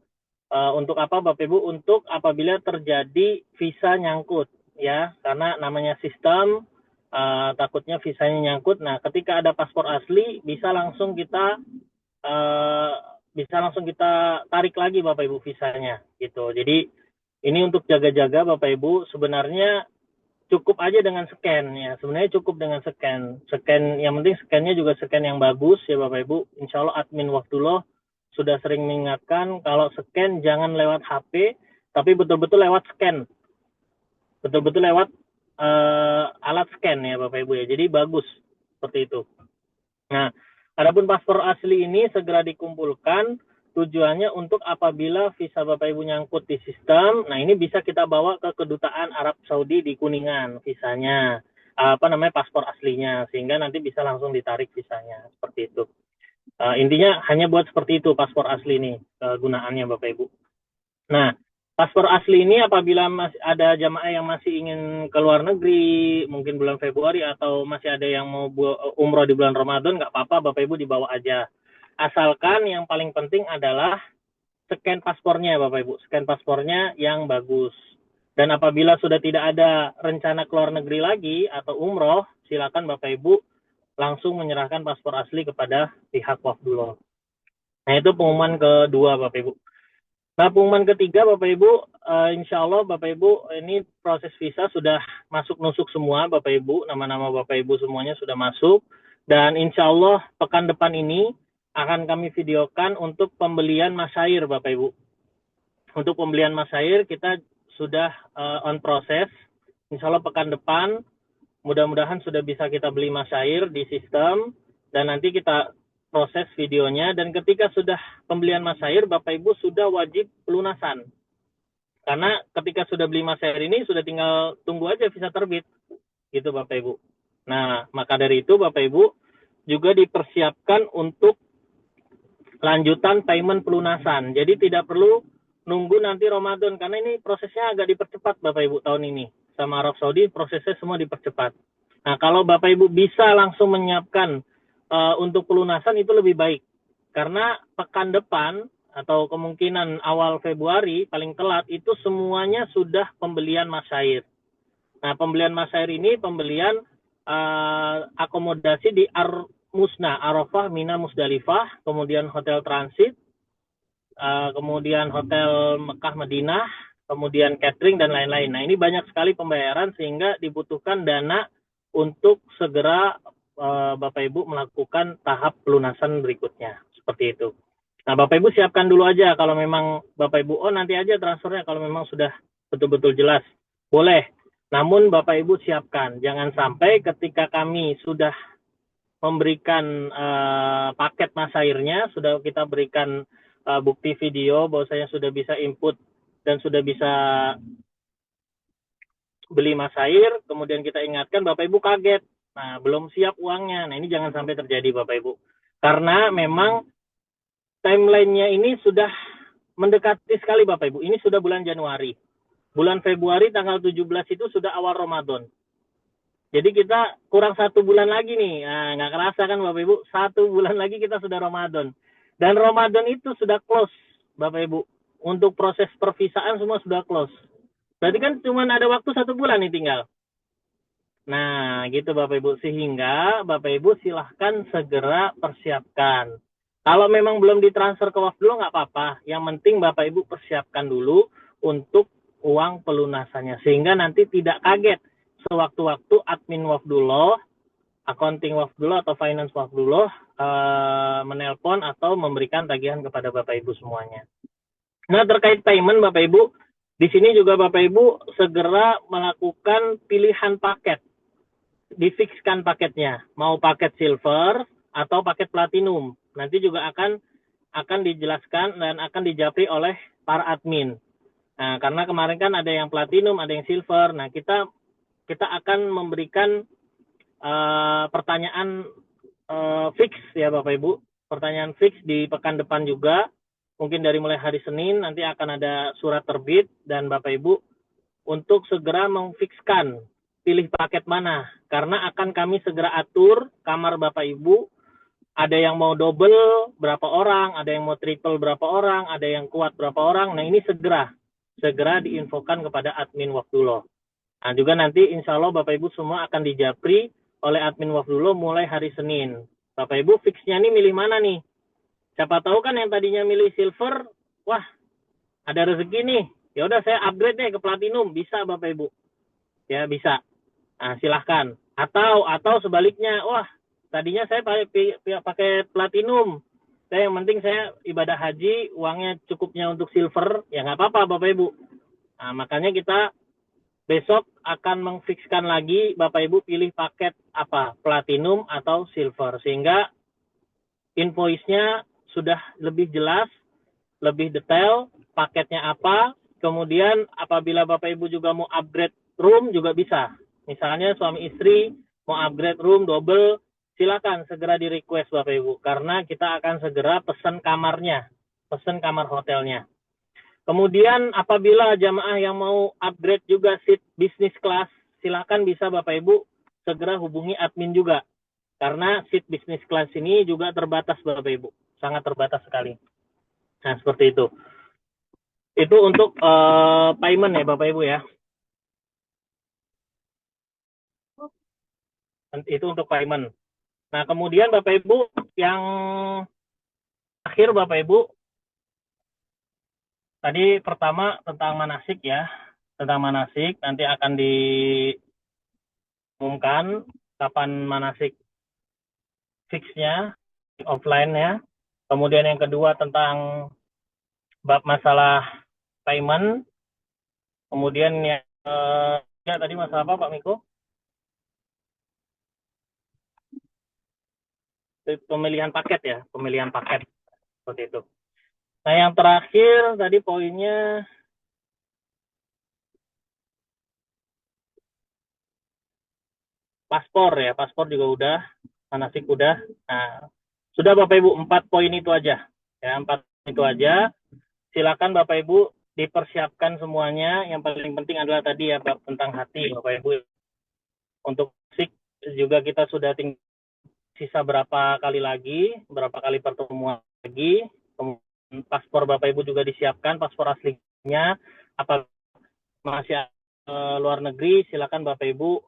Untuk apa Bapak Ibu? Untuk apabila terjadi visa nyangkut ya, karena namanya sistem, takutnya visanya nyangkut. Nah, ketika ada paspor asli bisa langsung kita tarik lagi Bapak Ibu visanya gitu. Jadi ini untuk jaga-jaga Bapak Ibu, sebenarnya cukup aja dengan scan ya. Sebenarnya cukup dengan scan. Scan yang penting scannya juga scan yang bagus ya Bapak Ibu. Insya Allah admin Wafdullah sudah sering mengingatkan kalau scan jangan lewat HP, tapi betul-betul lewat scan. Betul-betul lewat alat scan ya Bapak Ibu ya. Jadi bagus seperti itu. Nah, adapun paspor asli ini segera dikumpulkan. Tujuannya untuk apabila visa Bapak Ibu nyangkut di sistem, nah ini bisa kita bawa ke Kedutaan Arab Saudi di Kuningan visanya, paspor aslinya, sehingga nanti bisa langsung ditarik visanya, seperti itu. Intinya hanya buat seperti itu paspor asli ini gunaannya Bapak Ibu. Nah, paspor asli ini apabila masih ada jamaah yang masih ingin ke luar negeri, mungkin bulan Februari, atau masih ada yang mau umroh di bulan Ramadan, nggak apa-apa Bapak Ibu dibawa aja. Asalkan yang paling penting adalah scan paspornya Bapak Ibu, scan paspornya yang bagus. Dan apabila sudah tidak ada rencana keluar negeri lagi atau umroh, silakan Bapak Ibu langsung menyerahkan paspor asli kepada pihak Wafdullah. Nah itu pengumuman kedua Bapak Ibu. Nah pengumuman ketiga Bapak Ibu, insya Allah Bapak Ibu ini proses visa sudah masuk nusuk semua Bapak Ibu, nama-nama Bapak Ibu semuanya sudah masuk. Dan insya Allah pekan depan ini akan kami videokan untuk pembelian masyair Bapak Ibu. Untuk pembelian masyair kita sudah on proses. Insya Allah pekan depan mudah-mudahan sudah bisa kita beli masyair di sistem, dan nanti kita proses videonya. Dan ketika sudah pembelian masyair Bapak Ibu sudah wajib pelunasan. Karena ketika sudah beli masyair ini sudah tinggal tunggu aja visa terbit. Gitu Bapak Ibu. Nah maka dari itu Bapak Ibu juga dipersiapkan untuk lanjutan payment pelunasan. Jadi tidak perlu nunggu nanti Ramadan, karena ini prosesnya agak dipercepat Bapak Ibu tahun ini. Sama Arab Saudi prosesnya semua dipercepat. Nah, kalau Bapak Ibu bisa langsung menyiapkan untuk pelunasan itu lebih baik. Karena pekan depan atau kemungkinan awal Februari paling telat itu semuanya sudah pembelian masyair. Nah, pembelian masyair ini pembelian akomodasi di Musna, Arafah, Mina, Musdalifah, kemudian hotel transit, kemudian hotel Mekah, Madinah, kemudian catering dan lain-lain. Nah, ini banyak sekali pembayaran sehingga dibutuhkan dana untuk segera Bapak Ibu melakukan tahap pelunasan berikutnya. Seperti itu. Nah, Bapak Ibu siapkan dulu aja kalau memang Bapak Ibu, nanti aja transfernya kalau memang sudah betul-betul jelas. Boleh. Namun Bapak Ibu siapkan. Jangan sampai ketika kami sudah memberikan paket masyairnya, sudah kita berikan bukti video bahwasanya sudah bisa input dan sudah bisa beli masyair, kemudian kita ingatkan Bapak Ibu kaget. Nah, belum siap uangnya. Nah, ini jangan sampai terjadi Bapak Ibu. Karena memang timeline-nya ini sudah mendekati sekali Bapak Ibu. Ini sudah bulan Januari. Bulan Februari tanggal 17 itu sudah awal Ramadan. Jadi kita kurang 1 bulan lagi nih. Nah, nggak kerasa kan Bapak Ibu, 1 bulan lagi kita sudah Ramadan. Dan Ramadan itu sudah close Bapak Ibu. Untuk proses pervisaan semua sudah close. Berarti kan cuma ada waktu 1 bulan nih tinggal. Nah, gitu Bapak Ibu. Sehingga Bapak Ibu silahkan segera persiapkan. Kalau memang belum ditransfer ke Wafdullah nggak apa-apa. Yang penting Bapak Ibu persiapkan dulu untuk uang pelunasannya. Sehingga nanti tidak kaget sewaktu-waktu admin Wafdullah, accounting Wafdullah atau finance Wafdullah menelpon atau memberikan tagihan kepada Bapak Ibu semuanya. Nah, terkait payment Bapak Ibu, di sini juga Bapak Ibu segera melakukan pilihan paket. Difikskan paketnya, mau paket silver atau paket platinum. Nanti juga akan dijelaskan dan akan dijapri oleh para admin. Nah, karena kemarin kan ada yang platinum, ada yang silver. Nah, kita akan memberikan pertanyaan fix ya Bapak Ibu. Pertanyaan fix di pekan depan juga. Mungkin dari mulai hari Senin nanti akan ada surat terbit dan Bapak Ibu untuk segera memfikskan pilih paket mana. Karena akan kami segera atur kamar Bapak Ibu. Ada yang mau double berapa orang, ada yang mau triple berapa orang, ada yang kuat berapa orang. Nah, ini segera diinfokan kepada admin Wafdullah. Nah, juga nanti insya Allah Bapak Ibu semua akan dijapri oleh admin Wafdullah mulai hari Senin. Bapak Ibu fixnya nih milih mana nih? Siapa tahu kan yang tadinya milih silver, wah ada rezeki nih. Ya udah saya upgrade deh ke platinum, bisa Bapak Ibu. Ya bisa. Nah, silahkan. Atau sebaliknya, wah tadinya saya pakai platinum. Yang penting saya ibadah haji, uangnya cukupnya untuk silver, ya nggak apa-apa Bapak Ibu. Nah, makanya kita besok akan memfikskan lagi Bapak Ibu pilih paket apa, platinum atau silver. Sehingga invoice-nya sudah lebih jelas, lebih detail, paketnya apa. Kemudian apabila Bapak Ibu juga mau upgrade room juga bisa. Misalnya suami istri mau upgrade room double, silakan segera di request Bapak Ibu. Karena kita akan segera pesan kamarnya, pesan kamar hotelnya. Kemudian apabila jamaah yang mau upgrade juga seat business class, silakan bisa Bapak Ibu segera hubungi admin juga. Karena seat business class ini juga terbatas Bapak Ibu, sangat terbatas sekali. Nah, seperti itu. Itu untuk payment ya Bapak Ibu ya. Itu untuk payment. Nah, kemudian Bapak Ibu yang akhir Bapak Ibu, tadi pertama tentang manasik ya. Tentang manasik nanti akan diumumkan kapan manasik fixnya, offline-nya. Kemudian yang kedua tentang bab masalah payment. Kemudian yang tadi masalah apa Pak Miko? Pemilihan paket ya, pemilihan paket seperti itu. Nah, yang terakhir tadi poinnya paspor ya, paspor juga udah. manasik udah. Nah, sudah Bapak Ibu, 4 poin itu aja. Ya, 4 poin itu aja. Silakan Bapak Ibu dipersiapkan semuanya. Yang paling penting adalah tadi ya bab tentang hati Bapak Ibu. Untuk fisik juga kita sudah tinggal sisa berapa kali lagi, berapa kali pertemuan lagi. Kemudian paspor Bapak Ibu juga disiapkan, paspor aslinya. Apa masih luar negeri, silakan Bapak Ibu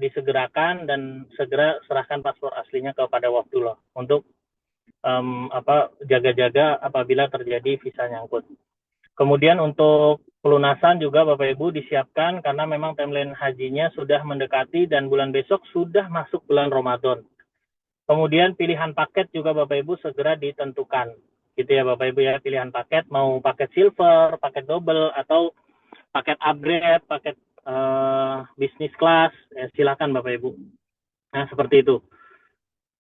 disegerakan dan segera serahkan paspor aslinya kepada Wafdullah untuk jaga-jaga apabila terjadi visa nyangkut. Kemudian untuk pelunasan juga Bapak Ibu disiapkan karena memang timeline hajinya sudah mendekati dan bulan besok sudah masuk bulan Ramadan. Kemudian pilihan paket juga Bapak Ibu segera ditentukan. Gitu ya Bapak Ibu ya, pilihan paket mau paket silver, paket double atau paket upgrade, paket bisnis kelas, ya, silakan Bapak Ibu. Nah, seperti itu.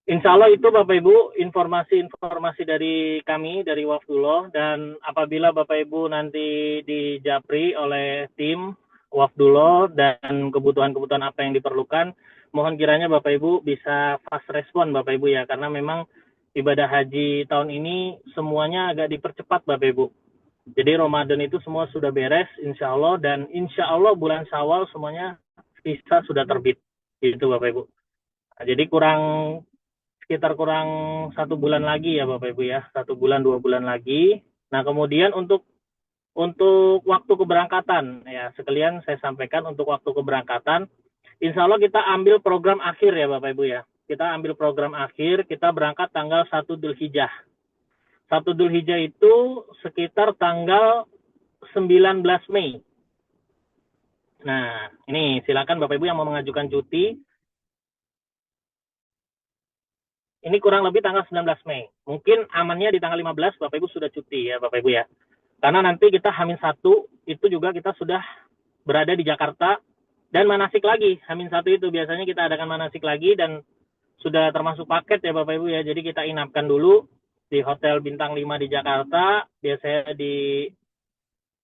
Insya Allah itu Bapak Ibu informasi-informasi dari kami, dari Wafdullah, dan apabila Bapak Ibu nanti dijapri oleh tim Wafdullah dan kebutuhan-kebutuhan apa yang diperlukan, mohon kiranya Bapak Ibu bisa fast respon Bapak Ibu ya, karena memang ibadah haji tahun ini semuanya agak dipercepat Bapak Ibu. Jadi Ramadan itu semua sudah beres insya Allah, dan insya Allah bulan Syawal semuanya visa sudah terbit, gitu Bapak Ibu. Nah, jadi sekitar kurang 1 bulan lagi ya Bapak Ibu ya, 1 bulan 2 bulan lagi. Nah kemudian untuk waktu keberangkatan ya, sekalian saya sampaikan untuk waktu keberangkatan, insya Allah kita ambil program akhir ya Bapak Ibu ya. Kita ambil program akhir, kita berangkat tanggal 1 Dzulhijjah. 1 Dzulhijjah itu sekitar tanggal 19 Mei. Nah ini silakan Bapak Ibu yang mau mengajukan cuti. Ini kurang lebih tanggal 19 Mei. Mungkin amannya di tanggal 15 Bapak Ibu sudah cuti ya Bapak Ibu ya. Karena nanti kita H-1 itu juga kita sudah berada di Jakarta dan manasik lagi. H-1 itu biasanya kita adakan manasik lagi dan sudah termasuk paket ya Bapak Ibu ya. Jadi kita inapkan dulu di Hotel Bintang 5 di Jakarta. Biasanya di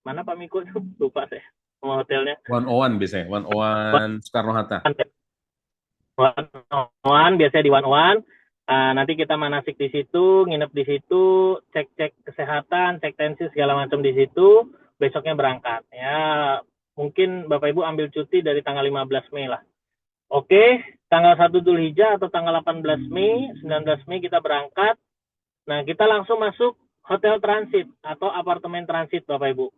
mana Pak Miko? Lupa saya nama hotelnya. 101 biasanya, 101 Soekarno-Hatta. 101 biasanya di 101. Nanti kita manasik di situ, nginep di situ, cek kesehatan, cek tensi segala macam di situ, besoknya berangkat. Ya, mungkin Bapak Ibu ambil cuti dari tanggal 15 Mei lah. Oke, tanggal 1 Dzulhijjah atau tanggal 18 Mei, 19 Mei kita berangkat. Nah, kita langsung masuk hotel transit atau apartemen transit Bapak Ibu.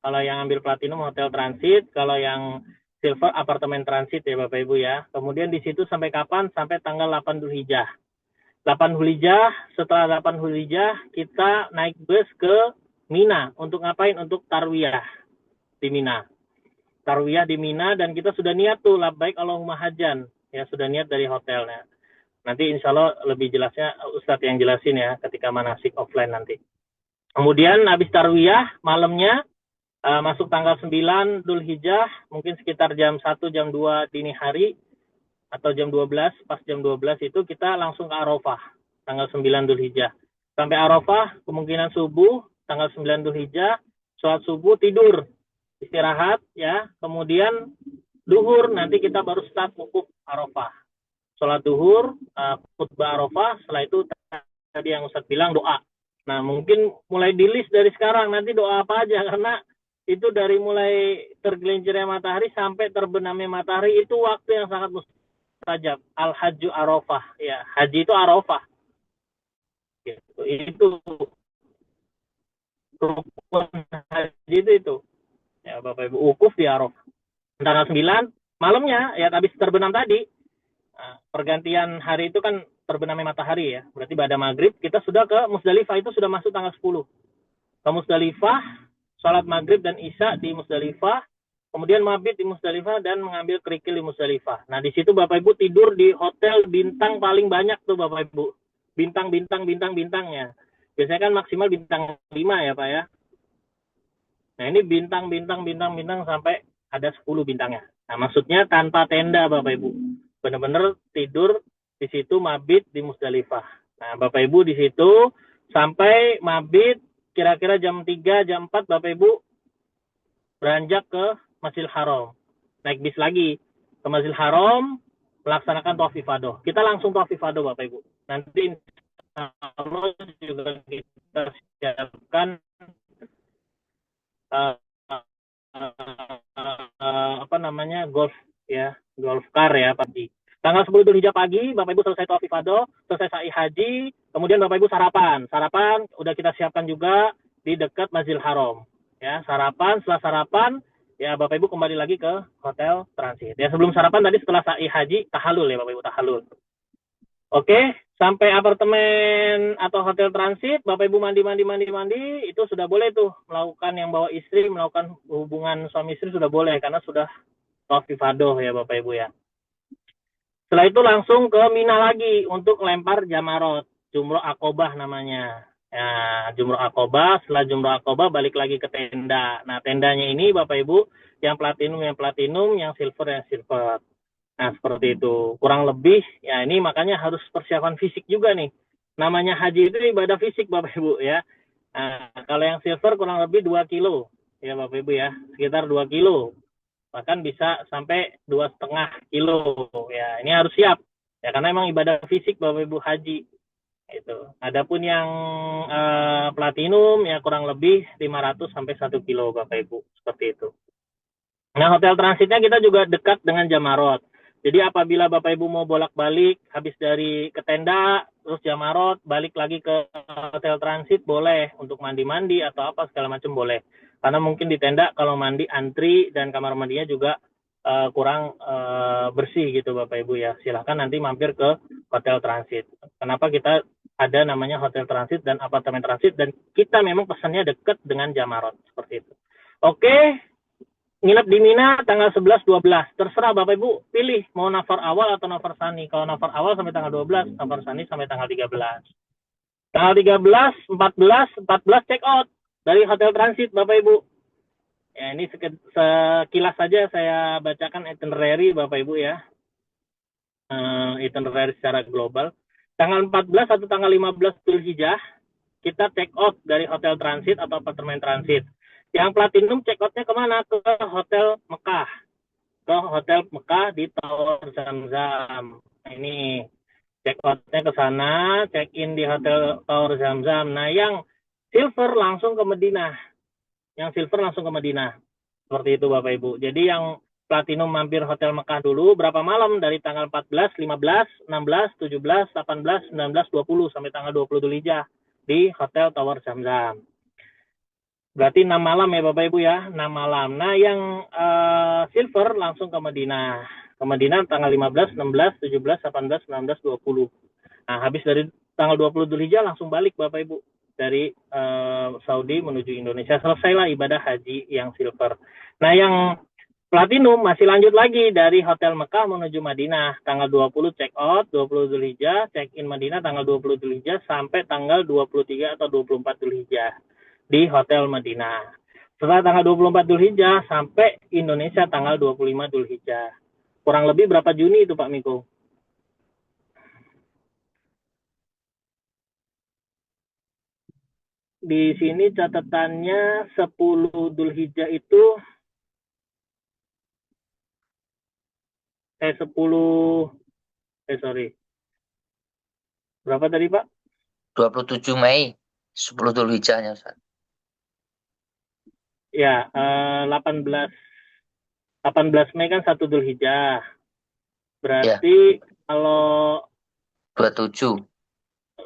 Kalau yang ambil platinum hotel transit, kalau yang silver apartemen transit ya Bapak Ibu ya. Kemudian di situ sampai kapan? Sampai tanggal 8 Dzulhijjah. 8 Dzulhijjah, setelah 8 Dzulhijjah kita naik bus ke Mina. Untuk ngapain? Untuk tarwiyah di Mina. Tarwiyah di Mina dan kita sudah niat tuh labbaik Allahumma hajjan. Ya sudah niat dari hotelnya. Nanti insya Allah lebih jelasnya Ustadz yang jelasin ya ketika manasik offline nanti. Kemudian habis tarwiyah malamnya masuk tanggal 9 Dzulhijjah, mungkin sekitar jam 1, jam 2 dini hari. Atau jam 12, pas jam 12 itu kita langsung ke Arafah, tanggal 9 Dzulhijjah. Sampai Arafah, kemungkinan subuh, tanggal 9 Dzulhijjah, sholat subuh, tidur, istirahat, ya. Kemudian duhur, nanti kita baru start wukuf Arafah. Sholat duhur, khutbah Arafah, setelah itu tadi yang Ustadz bilang doa. Nah, mungkin mulai di list dari sekarang, nanti doa apa aja, karena itu dari mulai tergelincirnya matahari sampai terbenamnya matahari, itu waktu yang sangat mustajab. Al-Hajju Arafah, ya, haji itu Arafah. Itu rukun haji itu. Ya, Bapak Ibu, wukuf di Arafah. Tanggal 9 malamnya ya habis terbenam tadi. Pergantian hari itu kan terbenamnya matahari ya. Berarti pada maghrib kita sudah ke Musdalifah, itu sudah masuk tanggal 10. Ke Musdalifah, sholat maghrib dan isya di Musdalifah. Kemudian mabit di Musdalifah dan mengambil kerikil di Musdalifah. Nah, di situ Bapak Ibu tidur di hotel bintang paling banyak tuh Bapak Ibu. Bintangnya. Biasanya kan maksimal bintang 5 ya Pak ya. Nah, ini bintang sampai ada 10 bintangnya. Nah, maksudnya tanpa tenda Bapak Ibu. Benar-benar tidur di situ mabit di Musdalifah. Nah, Bapak Ibu di situ sampai mabit kira-kira jam 3, jam 4 Bapak Ibu beranjak ke Masjidil Haram. Naik bis lagi ke Masjidil Haram, melaksanakan tawaf ifadah. Kita langsung tawaf ifadah Bapak Ibu. Nanti Allah juga kita siapkan golf ya, golf car ya pagi. Tanggal 10 Dzulhijjah pagi, Bapak Ibu selesai tawaf ifadah, selesai sa'i haji, kemudian Bapak Ibu sarapan. Sarapan udah kita siapkan juga di dekat Masjidil Haram. Ya, sarapan, setelah sarapan ya Bapak Ibu kembali lagi ke hotel transit. Ya, sebelum sarapan tadi setelah sa'i haji tahallul ya Bapak Ibu, tahallul. Oke, sampai apartemen atau hotel transit, Bapak Ibu mandi, itu sudah boleh tuh melakukan yang bawa istri, melakukan hubungan suami istri sudah boleh karena sudah tawaf ifadah ya Bapak Ibu ya. Setelah itu langsung ke Mina lagi untuk lempar jamarot, Jumroh Aqobah namanya. Ya, Jumroh Aqobah, setelah Jumroh Aqobah balik lagi ke tenda. Nah, tendanya ini Bapak Ibu, yang platinum, yang silver. Nah, seperti itu. Kurang lebih, ya ini makanya harus persiapan fisik juga nih. Namanya haji itu ibadah fisik Bapak Ibu ya. Nah, kalau yang silver kurang lebih 2 kilo ya Bapak Ibu ya, sekitar 2 kilo. Bahkan bisa sampai 2,5 kilo ya, ini harus siap ya karena emang ibadah fisik Bapak Ibu haji itu. Adapun yang platinum ya kurang lebih 500 sampai 1 kilo Bapak Ibu, seperti itu. Nah, hotel transitnya kita juga dekat dengan Jamarot. Jadi apabila Bapak Ibu mau bolak-balik habis dari ke tenda terus Jamarot balik lagi ke hotel transit boleh, untuk mandi-mandi atau apa segala macam boleh. Karena mungkin di tenda kalau mandi antri dan kamar mandinya juga kurang bersih gitu Bapak Ibu ya. Silahkan nanti mampir ke hotel transit. Kenapa kita ada namanya hotel transit dan apartemen transit, dan kita memang pesannya dekat dengan Jamarot seperti itu. Oke, nginep di Mina tanggal 11-12. Terserah Bapak Ibu pilih mau nafar awal atau nafar sani. Kalau nafar awal sampai tanggal 12, nafar sani sampai tanggal 13. Tanggal 13, 14 check out dari hotel transit Bapak Ibu. Ya, ini sekilas saja saya bacakan itinerary Bapak Ibu ya. Itinerary secara global. Tanggal 14 atau tanggal 15 Dzulhijjah kita check out dari hotel transit atau apartemen transit. Yang platinum check outnya kemana? Ke hotel Mekah. Ke hotel Mekah di Tower Zamzam. Nah, ini check outnya ke sana, check in di hotel Tower Zamzam. Nah, yang silver langsung ke Madinah. Seperti itu Bapak Ibu. Jadi yang platinum mampir hotel Mekah dulu berapa malam dari tanggal 14, 15, 16, 17, 18, 19, 20 sampai tanggal 20 Dzulhijjah di hotel Tower Zamzam. Berarti 6 malam ya Bapak Ibu ya, 6 malam. Nah, yang silver langsung ke Madinah. Ke Madinah tanggal 15, 16, 17, 18, 19, 20. Nah, habis dari tanggal 20 Dzulhijjah langsung balik Bapak Ibu dari Saudi menuju Indonesia. Selesailah ibadah haji yang silver. Nah, yang platinum masih lanjut lagi dari hotel Mekah menuju Madinah. Tanggal 20 check out, 20 Dzulhijjah, check in Madinah tanggal 20 Dzulhijjah sampai tanggal 23 atau 24 Dzulhijjah di hotel Madinah. Setelah tanggal 24 Dzulhijjah sampai Indonesia tanggal 25 Dzulhijjah. Kurang lebih berapa Juni itu Pak Miko? Di sini catatannya 10 Dzulhijjah itu 10 berapa tadi Pak? 27 Mei 10 Dzulhijjahnya Ustaz. Ya, 18 Mei kan 1 Dzulhijjah. Berarti ya. Kalau 27.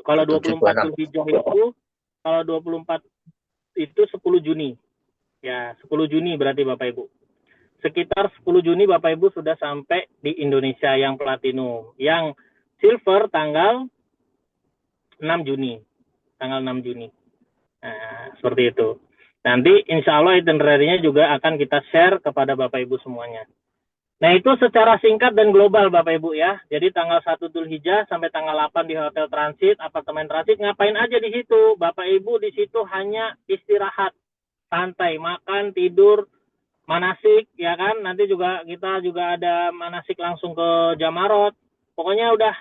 Kalau 24 Dzulhijjah itu, kalau 24 itu 10 Juni. Ya, 10 Juni berarti Bapak Ibu. Sekitar 10 Juni Bapak Ibu sudah sampai di Indonesia yang platinum. Yang silver tanggal 6 Juni. Tanggal 6 Juni. Nah, seperti itu. Nanti insya Allah itinerary-nya juga akan kita share kepada Bapak Ibu semuanya. Nah, itu secara singkat dan global Bapak Ibu ya. Jadi tanggal 1 Dzulhijjah sampai tanggal 8 di hotel transit, apartemen transit, ngapain aja di situ? Bapak Ibu di situ hanya istirahat, santai, makan, tidur, manasik ya kan. Nanti kita juga ada manasik langsung ke Jamarot. Pokoknya udah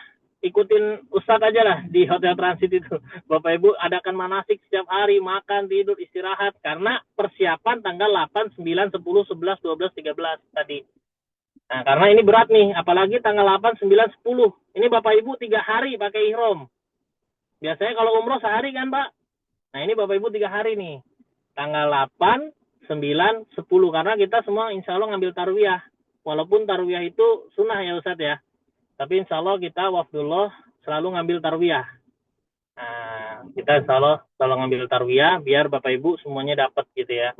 ikutin Ustadz aja lah di hotel transit itu. Bapak Ibu adakan manasik setiap hari, makan, tidur, istirahat. Karena persiapan tanggal 8, 9, 10, 11, 12, 13 tadi. Nah, karena ini berat nih, apalagi tanggal 8, 9, 10. Ini Bapak Ibu 3 hari pakai ihram. Biasanya kalau umroh sehari kan, Pak? Nah, ini Bapak Ibu 3 hari nih. Tanggal 8, 9, 10. Karena kita semua insya Allah ngambil tarwiyah. Walaupun tarwiyah itu sunnah ya Ustadz ya. Tapi insya Allah kita wafdullah selalu ngambil tarwiyah. Nah, kita insya Allah selalu ngambil tarwiyah biar Bapak Ibu semuanya dapat gitu ya.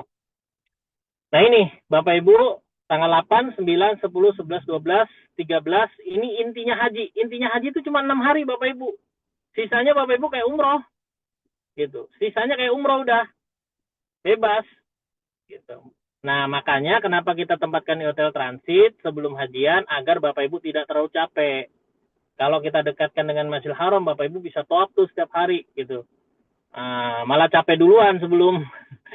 Nah ini Bapak Ibu tanggal 8, 9, 10, 11, 12, 13 ini intinya haji. Intinya haji itu cuma 6 hari Bapak Ibu. Sisanya Bapak Ibu kayak umroh. Gitu. Sisanya kayak umroh udah bebas gitu. Nah, makanya kenapa kita tempatkan di hotel transit sebelum hajian agar Bapak Ibu tidak terlalu capek. Kalau kita dekatkan dengan Masjidil Haram, Bapak Ibu bisa tawaf tuh setiap hari gitu. Malah capek duluan sebelum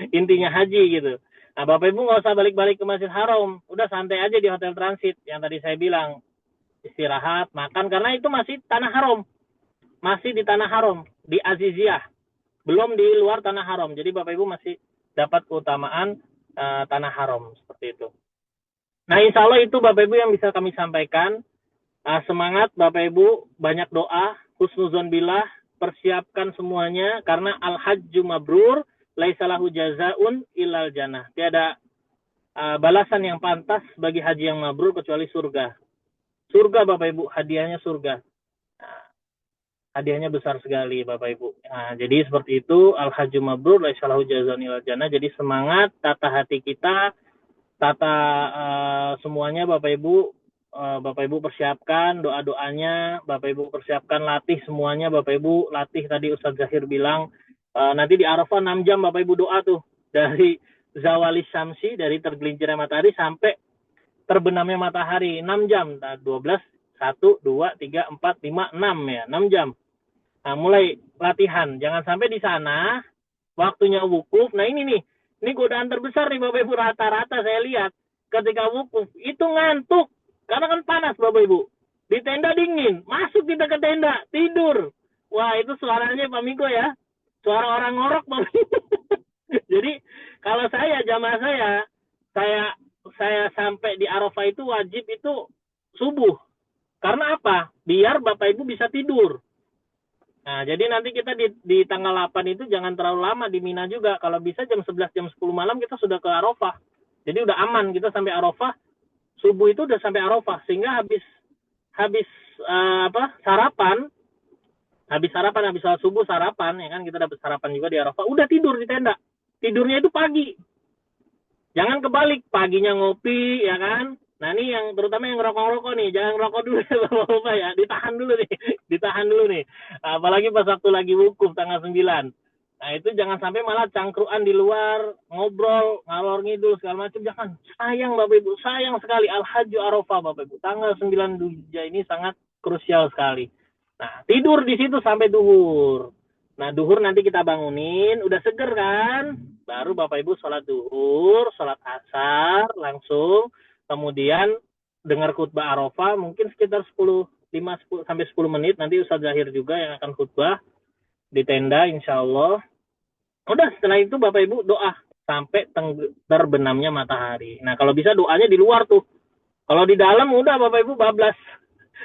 intinya haji gitu. Nah, Bapak Ibu nggak usah balik-balik ke Masjidil Haram, udah santai aja di hotel transit yang tadi saya bilang. Istirahat, makan, karena itu masih tanah haram. Masih di tanah haram, di Aziziyah. Belum di luar tanah haram. Jadi Bapak Ibu masih dapat keutamaan tanah haram seperti itu. Nah, insya Allah itu Bapak Ibu yang bisa kami sampaikan. Semangat Bapak Ibu, banyak doa, husnuzon billah, persiapkan semuanya karena al-hajju mabrur, laisalahu jazaun ilal jannah. Tiada balasan yang pantas bagi haji yang mabrur kecuali surga. Surga Bapak Ibu, hadiahnya surga. Hadiahnya besar sekali Bapak Ibu. Nah, jadi seperti itu, al-hajju mabrur, laisalahu jazaun ilal jannah. Jadi semangat, tata hati kita, tata semuanya Bapak Ibu. Bapak Ibu persiapkan doa-doanya, Bapak Ibu persiapkan latih semuanya, Bapak Ibu latih tadi Ustadz Zahir bilang, nanti di Arafah 6 jam Bapak Ibu doa tuh, dari zawali syamsi, dari tergelincirnya matahari sampai terbenamnya matahari, 6 jam, 12, 1, 2, 3, 4, 5, 6 ya, 6 jam. Nah, mulai latihan, jangan sampai di sana, waktunya wukuf, nah ini nih, ini godaan terbesar nih Bapak Ibu, rata-rata saya lihat, ketika wukuf, itu ngantuk, karena kan panas Bapak Ibu. Di tenda dingin. Masuk kita ke tenda. Tidur. Wah itu suaranya Pak Miko ya. Suara orang ngorok Bapak Ibu. Jadi kalau saya, jamaah saya sampai di Arafah itu wajib itu subuh. Karena apa? Biar Bapak Ibu bisa tidur. Nah jadi nanti kita di tanggal 8 itu jangan terlalu lama di Mina juga. Kalau bisa jam 11, jam 10 malam kita sudah ke Arafah. Jadi udah aman kita sampai Arafah. Subuh itu udah sampai Arafah sehingga habis sarapan, habis sholat subuh sarapan ya kan, kita dapat sarapan juga di Arafah, udah tidur di tenda. Tidurnya itu pagi. Jangan kebalik, paginya ngopi ya kan. Nah, ini yang terutama yang ngerokok-ngerokok nih, jangan ngerokok dulu ya Bapak-bapak ya, ditahan dulu nih. Apalagi pas waktu lagi wukuf tanggal 9. Nah itu jangan sampai malah cangkruan di luar, ngobrol, ngalor ngidul segala macam, jangan. Sayang Bapak Ibu, sayang sekali Al-Hajju Arafah Bapak Ibu. Tanggal 9 Dzulhijjah ini sangat krusial sekali. Nah, tidur di situ sampai duhur. Nah, duhur nanti kita bangunin, udah seger kan? Baru Bapak Ibu sholat duhur, sholat asar langsung, kemudian dengar khutbah Arafah mungkin sekitar 5 sampai 10 menit, nanti Ustadz Zahir juga yang akan khutbah di tenda insya Allah. Udah setelah itu Bapak Ibu doa sampai terbenamnya matahari. Nah kalau bisa doanya di luar tuh. Kalau di dalam udah Bapak Ibu bablas.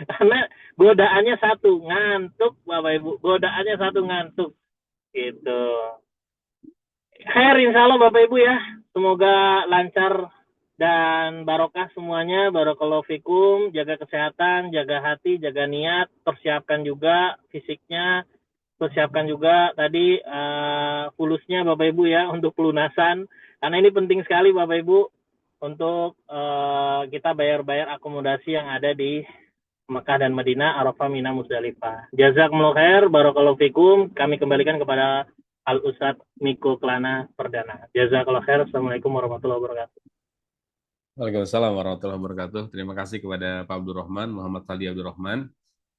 Karena godaannya satu, ngantuk Bapak Ibu. Godaannya satu, ngantuk. Gitu. Khair insya Allah Bapak Ibu ya. Semoga lancar dan barokah semuanya. Barakallahu fikum. Jaga kesehatan, jaga hati, jaga niat. Persiapkan juga fisiknya. Persiapkan juga tadi fulusnya Bapak Ibu ya untuk pelunasan, karena ini penting sekali Bapak Ibu untuk kita bayar akomodasi yang ada di Mekah dan Madinah, Arafah, Mina, Musdalifah. Jazakumullah khair, barakallahu fikum. Kami kembalikan kepada Al Ustadz Miko Kelana Perdana. Jazakallah khair. Assalamualaikum warahmatullahi wabarakatuh. Waalaikumsalam warahmatullahi wabarakatuh. Terima kasih kepada Pak Abdurrahman, Muhammad Fadli Abdurrahman.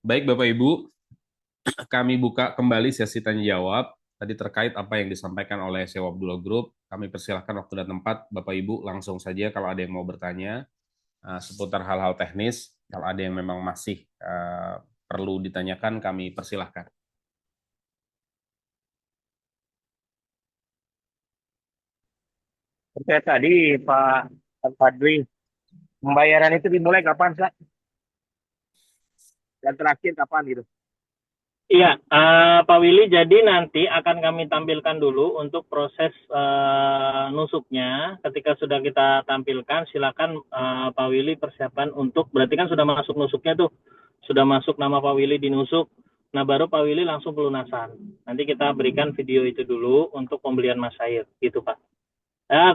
Baik Bapak Ibu, kami buka kembali sesi tanya jawab. Tadi terkait apa yang disampaikan oleh Sewa Abdullah Group, kami persilahkan waktu dan tempat Bapak Ibu langsung saja kalau ada yang mau bertanya seputar hal-hal teknis. Kalau ada yang memang masih perlu ditanyakan, kami persilahkan. Oke, tadi Pak Fadli Pembayaran itu dimulai kapan, Ustaz? Dan terakhir kapan gitu? Iya, Pak Willy, jadi nanti akan kami tampilkan dulu untuk proses nusuknya. Ketika sudah kita tampilkan, silakan Pak Willy persiapan untuk, berarti kan sudah masuk nusuknya tuh, sudah masuk nama Pak Willy di nusuk. Nah, baru Pak Willy langsung pelunasan. Nanti kita berikan video itu dulu untuk pembelian masyair, gitu Pak.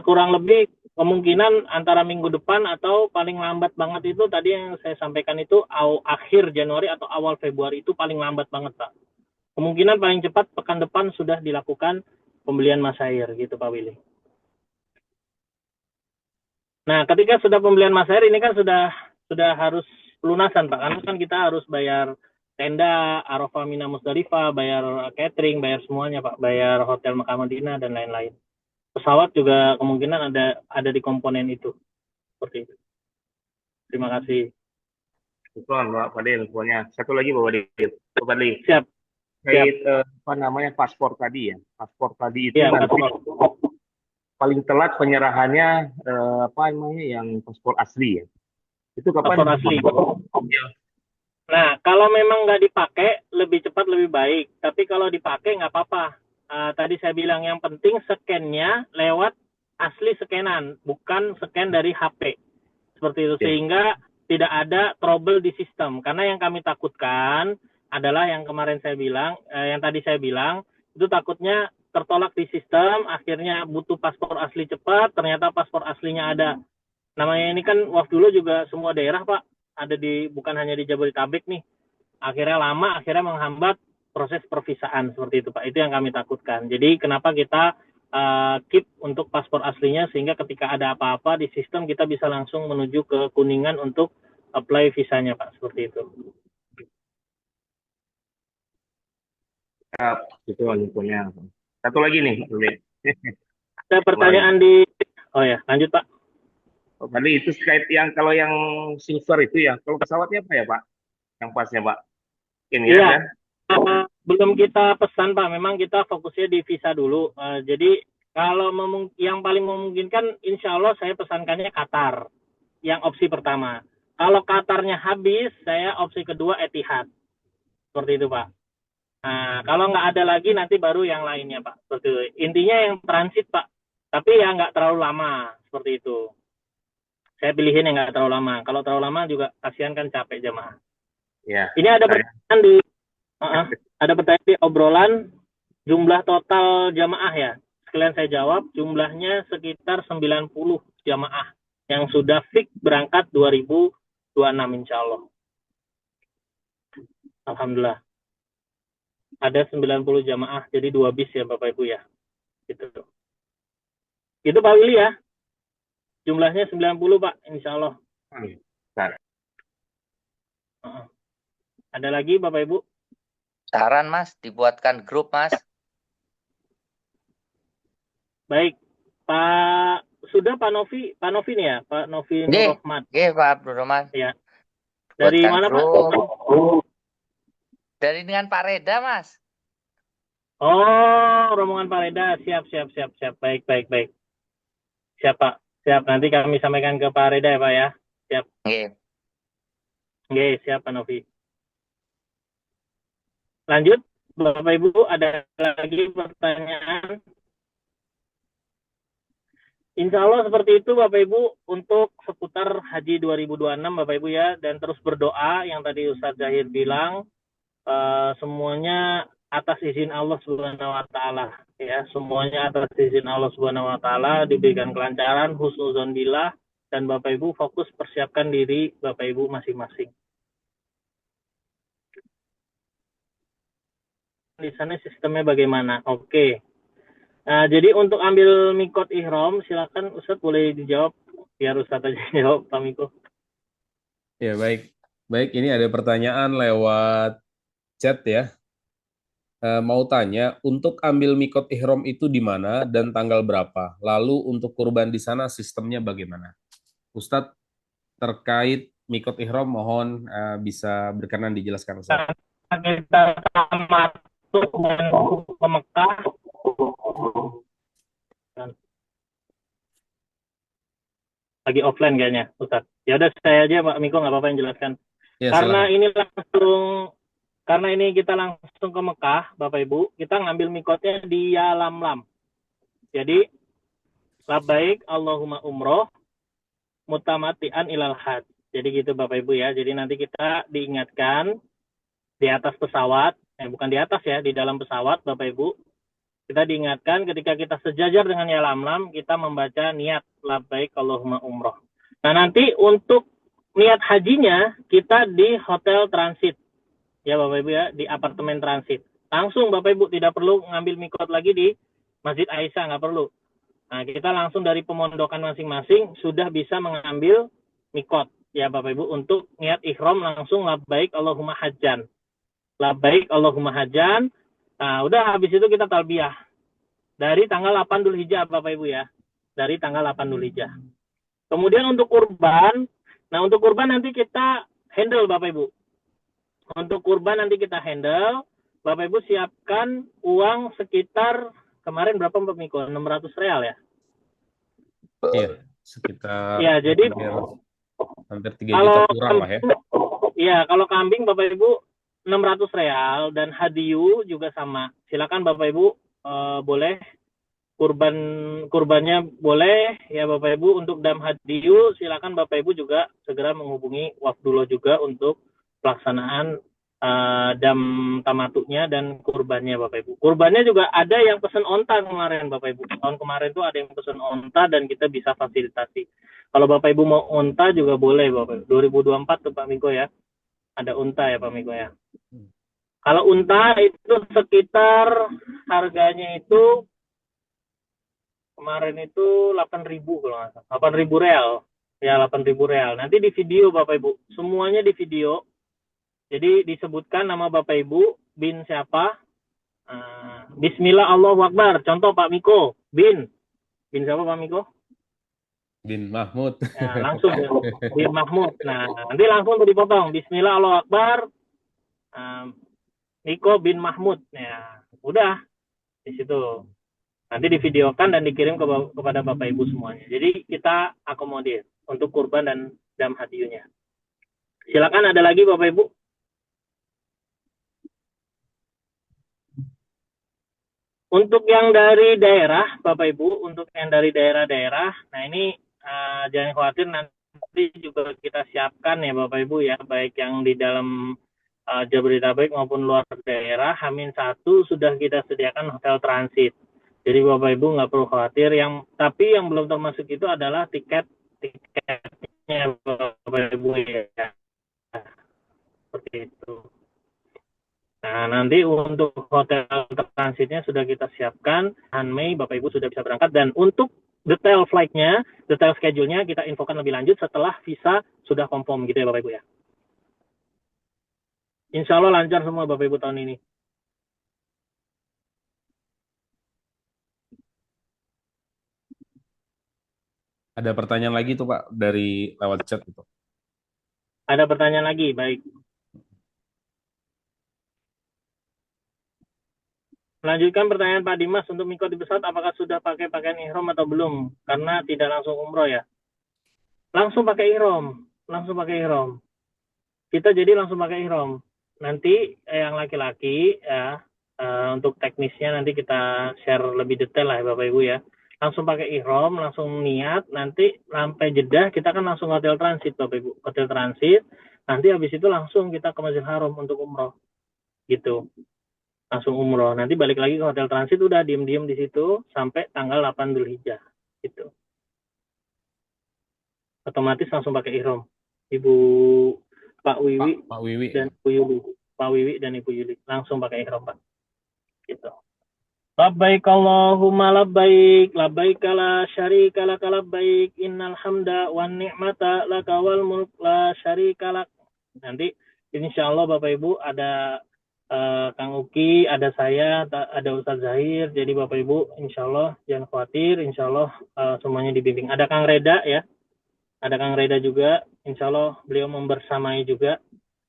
Kurang lebih kemungkinan antara minggu depan atau paling lambat banget itu tadi yang saya sampaikan itu akhir Januari atau awal Februari itu paling lambat banget Pak. Kemungkinan paling cepat pekan depan sudah dilakukan pembelian masyair gitu Pak Willy. Nah, ketika sudah pembelian masyair ini kan sudah harus pelunasan Pak, karena kan kita harus bayar tenda, Arafah Mina Musdalifah, bayar catering, bayar semuanya Pak, bayar hotel Mekah Madinah dan lain-lain. Pesawat juga kemungkinan ada di komponen itu. Seperti itu. Terima kasih. Betul, Pak Fadil, infonya. Satu lagi, Pak Fadil. Pak Fadil. Siap. Kait apa namanya paspor tadi ya. Paspor tadi itu Ya, nanti paspor. paling telat penyerahannya apa namanya yang paspor asli ya. Itu kapan? Paspor asli. Ya. Nah, kalau memang nggak dipakai, lebih cepat lebih baik. Tapi kalau dipakai nggak apa-apa. Tadi saya bilang yang penting scan-nya lewat asli scanan, bukan scan dari HP. Seperti itu, sehingga tidak ada trouble di sistem. Karena yang kami takutkan adalah yang kemarin saya bilang, yang tadi saya bilang, itu takutnya tertolak di sistem, akhirnya butuh paspor asli cepat, ternyata paspor aslinya ada. Namanya ini kan waktu dulu juga semua daerah Pak, ada bukan hanya di Jabodetabek nih. Akhirnya lama, akhirnya menghambat proses pervisaan seperti itu Pak. Itu yang kami takutkan. Jadi kenapa kita keep untuk paspor aslinya sehingga ketika ada apa-apa di sistem kita bisa langsung menuju ke Kuningan untuk apply visanya Pak. Seperti itu. Itu infonya. Satu lagi nih. Ada pertanyaan di... Oh ya, lanjut Pak. Oh, tadi itu terkait yang kalau yang silver itu ya. Kalau pesawatnya apa ya Pak? Yang pasnya Pak? Ini Iya. ya. Belum kita pesan Pak, memang kita fokusnya di visa dulu. Jadi kalau yang paling memungkinkan, insya Allah saya pesankannya Qatar, yang opsi pertama. Kalau Qatarnya habis, saya opsi kedua Etihad. Seperti itu Pak. Nah, kalau nggak ada lagi nanti baru yang lainnya Pak. Seperti itu. Intinya yang transit Pak, tapi ya nggak terlalu lama. Seperti itu. Saya pilihin yang nggak terlalu lama. Kalau terlalu lama juga kasihan kan capek jamaah. Ya. Ini ada pertanyaan ada pertanyaan di obrolan, jumlah total jamaah ya. Sekalian saya jawab, jumlahnya sekitar 90 jamaah yang sudah fix berangkat 2026 insya Allah. Alhamdulillah. Ada 90 jamaah, jadi 2 bis ya Bapak Ibu ya. Gitu. Itu Pak Willy ya. Jumlahnya 90 Pak, insya Allah. Ada lagi Bapak Ibu? Saran Mas, dibuatkan grup Mas. Baik, Pak sudah Pak Novi nih ya, Pak Novi Nur Rahmat. Oke Pak Abdul Rahman. Ya. Dari Buatkan mana grup. Pak? Dari dengan Pak Reda Mas. Oh, rombongan Pak Reda, siap. Baik. Siap Pak, siap. Nanti kami sampaikan ke Pak Reda ya Pak ya. Siap. Oke, siap Pak Novi. Lanjut, Bapak Ibu, ada lagi pertanyaan? Insya Allah seperti itu Bapak Ibu untuk seputar Haji 2026 Bapak Ibu ya, dan terus berdoa yang tadi Ustadz Zahir bilang, semuanya atas izin Allah Subhanahu wa taala ya, semuanya atas izin Allah Subhanahu wa taala, diberikan kelancaran, husnuzon billah, dan Bapak Ibu fokus persiapkan diri Bapak Ibu masing-masing. Di sana sistemnya bagaimana? Oke. Nah, jadi untuk ambil mikot ihram, silakan Ustadz boleh dijawab, biar Ustadz aja jawab Pak Miko. Ya baik, ini ada pertanyaan lewat chat ya. Mau tanya, untuk ambil mikot ihram itu di mana dan tanggal berapa? Lalu untuk kurban di sana sistemnya bagaimana? Ustadz, terkait mikot ihram mohon bisa berkenan dijelaskan Ustadz. Kita masuk ke Mekah. lagi offline kayaknya, Ustaz. Ya udah saya aja Pak Miko, nggak apa-apa yang jelaskan. Ya, Karena silakan. ini kita langsung ke Mekah, Bapak Ibu, kita ngambil mikotnya di Yalamlam. Jadi labbaik Allahumma umroh mutamatian ilal had. Jadi gitu Bapak Ibu ya. Jadi nanti kita diingatkan di atas pesawat, bukan di atas ya, di dalam pesawat Bapak Ibu. Kita diingatkan ketika kita sejajar dengan Yalamlam, kita membaca niat labbaik Allahumma umroh. Nah nanti untuk niat hajinya kita di hotel transit. Ya Bapak Ibu ya, di apartemen transit. Langsung Bapak Ibu, tidak perlu ngambil mikot lagi di Masjid Aisyah, nggak perlu. Nah kita langsung dari pemondokan masing-masing sudah bisa mengambil mikot. Ya Bapak Ibu, untuk niat ikhram langsung labbaik Allahumma hajjan. Labbaik Allahumma hajjan. Nah udah habis itu kita talbiyah. Dari tanggal 8 Dzulhijjah Bapak Ibu ya. Dari tanggal 8 Dzulhijjah. Kemudian untuk kurban, nah untuk kurban nanti kita handle Bapak Ibu. Untuk kurban nanti kita handle, Bapak Ibu siapkan uang sekitar, kemarin berapa Mbak Miko? 600 real ya? Iya, sekitar ya, jadi hampir 3 juta kurang lah ya. Iya, kalau kambing Bapak Ibu 600 real dan hadiyu juga sama. Silakan Bapak Ibu boleh kurbannya boleh ya Bapak Ibu. Untuk dam hadiyu silakan Bapak Ibu juga segera menghubungi Wafdulo juga untuk pelaksanaan dam tamatuknya dan kurbannya Bapak Ibu. Kurbannya juga ada yang pesan onta kemarin Bapak Ibu. Tahun kemarin tuh ada yang pesan onta dan kita bisa fasilitasi. Kalau Bapak Ibu mau onta juga boleh Bapak Ibu. 2024 tuh Pak Miko ya. Ada unta ya Pak Miko ya. Kalau unta itu sekitar harganya itu kemarin itu 8.000 kalau nggak salah. 8.000 real. Ya 8.000 real. Nanti di video Bapak Ibu. Semuanya di video. Jadi disebutkan nama Bapak Ibu, bin siapa? Bismillah Allahu Akbar. Contoh Pak Miko, bin siapa Pak Miko? Bin Mahmud. Ya, langsung bin Mahmud. Nah, nanti langsung dipotong. Bismillah Allahu Akbar. Miko bin Mahmud. Ya, udah di situ. Nanti divideokan dan dikirim kepada Bapak Ibu semuanya. Jadi kita akomodir untuk kurban dan dam hadiyunya. Silakan ada lagi Bapak Ibu. Untuk yang dari daerah, Bapak Ibu, untuk yang dari daerah-daerah, nah ini jangan khawatir, nanti juga kita siapkan ya Bapak Ibu ya, baik yang di dalam Jabodetabek maupun luar daerah, H-1 sudah kita sediakan hotel transit. Jadi Bapak Ibu nggak perlu khawatir, tapi yang belum termasuk itu adalah tiketnya Bapak Ibu ya. Seperti itu. Nah, nanti untuk hotel transitnya sudah kita siapkan. Mei Bapak Ibu sudah bisa berangkat. Dan untuk detail flight-nya, detail schedule-nya kita infokan lebih lanjut setelah visa sudah confirm gitu ya Bapak Ibu ya. Insya Allah lancar semua Bapak Ibu tahun ini. Ada pertanyaan lagi tuh Pak dari lewat chat itu. Ada pertanyaan lagi, baik. Melanjutkan pertanyaan Pak Dimas, untuk mikot di pesawat apakah sudah pakai pakaian ihram atau belum? Karena tidak langsung umroh ya. Langsung pakai ihram, Kita jadi langsung pakai ihram. Nanti yang laki-laki ya, untuk teknisnya nanti kita share lebih detail lah ya Bapak Ibu ya. Langsung pakai ihram, langsung niat, nanti sampai Jeddah kita kan langsung hotel transit Bapak Ibu. Hotel transit, nanti habis itu langsung kita ke Masjidil Haram untuk umroh. Gitu. Langsung umroh. Nanti balik lagi ke hotel transit, udah diem-diem di situ sampai tanggal 8 Dzulhijjah. Gitu. Otomatis langsung pakai ihram. Ibu Pak Wiwi dan Ibu Yuli. Pak Wiwi dan Ibu Yuli langsung pakai ihram Pak. Gitu. Labbaik Allahumma labbaik, labbaik la syarika lak labbaik, innal hamda wan ni'mata laka wal mulk la syarika lak. Nanti insyaallah Bapak Ibu ada Kang Uki, ada saya, ada Ustadz Zahir. Jadi Bapak Ibu insyaallah jangan khawatir, insyaallah semuanya dibimbing. Ada Kang Reda ya. Ada Kang Reda juga, insyaallah beliau membersamai juga.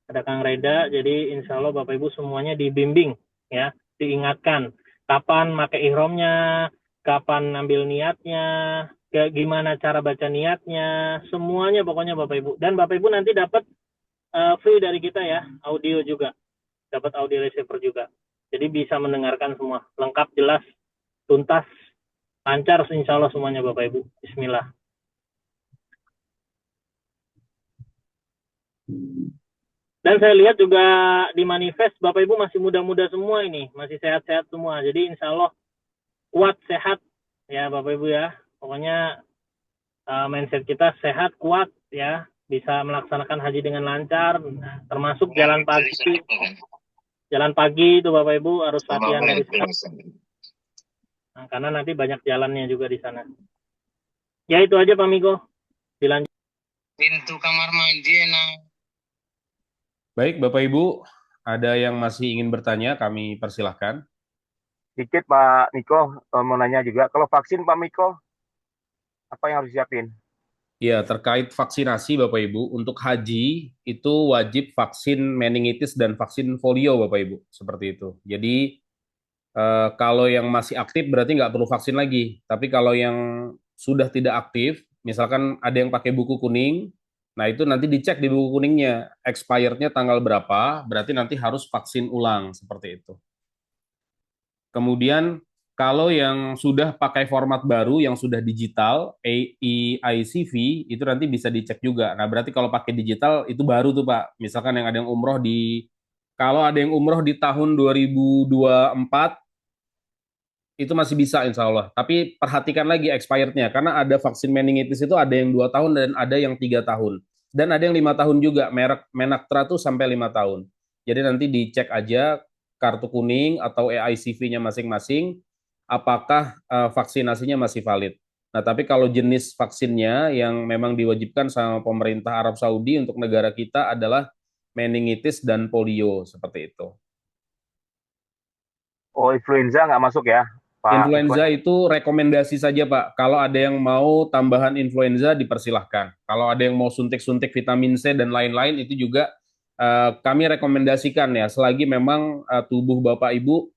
Ada Kang Reda, jadi insyaallah Bapak Ibu semuanya dibimbing ya, diingatkan kapan pakai ihramnya, kapan ambil niatnya, gimana cara baca niatnya, semuanya pokoknya Bapak Ibu. Dan Bapak Ibu nanti dapat free dari kita ya, audio juga, dapat audio receiver juga. Jadi bisa mendengarkan semua, lengkap, jelas, tuntas, lancar, insya Allah semuanya Bapak Ibu. Bismillah. Dan saya lihat juga di manifest Bapak Ibu masih muda-muda semua ini, masih sehat-sehat semua. Jadi insya Allah kuat, sehat ya Bapak Ibu ya. Pokoknya mindset kita sehat, kuat ya, bisa melaksanakan haji dengan lancar, termasuk jalan pagi. Jalan pagi itu Bapak Ibu harus latihan dari sekarang. Nah, karena nanti banyak jalannya juga di sana. Ya itu aja Pak Miko. Dilanjut. Pintu kamar mandi enak. Baik, Bapak Ibu, ada yang masih ingin bertanya, kami persilahkan. Dikit Pak Miko, mau nanya juga. Kalau vaksin Pak Miko, apa yang harus siapin? Ya, terkait vaksinasi Bapak Ibu, untuk haji itu wajib vaksin meningitis dan vaksin polio Bapak Ibu, seperti itu. Jadi kalau yang masih aktif berarti nggak perlu vaksin lagi. Tapi kalau yang sudah tidak aktif, misalkan ada yang pakai buku kuning, nah itu nanti dicek di buku kuningnya, expirednya tanggal berapa, berarti nanti harus vaksin ulang, seperti itu. Kemudian kalau yang sudah pakai format baru, yang sudah digital, EICV, itu nanti bisa dicek juga. Nah, berarti kalau pakai digital, itu baru tuh Pak. Misalkan yang ada yang umroh kalau ada yang umroh di tahun 2024, itu masih bisa insya Allah. Tapi perhatikan lagi expirednya, karena ada vaksin meningitis itu ada yang 2 tahun dan ada yang 3 tahun. Dan ada yang 5 tahun juga, merek Menaktra tuh sampai 5 tahun. Jadi nanti dicek aja kartu kuning atau EICV-nya masing-masing, apakah vaksinasinya masih valid. Nah, tapi kalau jenis vaksinnya yang memang diwajibkan sama pemerintah Arab Saudi untuk negara kita adalah meningitis dan polio, seperti itu. Oh, influenza nggak masuk ya, Pak? Influenza itu rekomendasi saja, Pak. Kalau ada yang mau tambahan influenza, dipersilahkan. Kalau ada yang mau suntik-suntik vitamin C dan lain-lain, itu juga kami rekomendasikan ya, selagi memang tubuh Bapak Ibu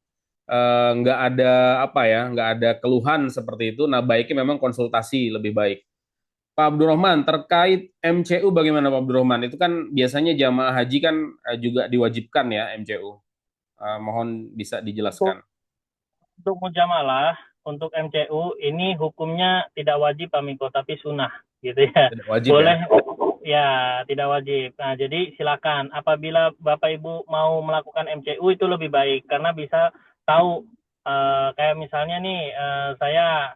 nggak ada nggak ada keluhan seperti itu. Nah, baiknya memang konsultasi lebih baik. Pak Abdurrahman, terkait MCU bagaimana Pak Abdurrahman? Itu kan biasanya jamaah haji kan juga diwajibkan ya MCU. Mohon bisa dijelaskan. Untuk mujamalah, untuk MCU ini hukumnya tidak wajib Pak Miko, tapi sunnah gitu ya. Tidak wajib boleh ya? tidak wajib. Nah, jadi silakan apabila Bapak Ibu mau melakukan MCU itu lebih baik karena bisa tahu kayak misalnya nih saya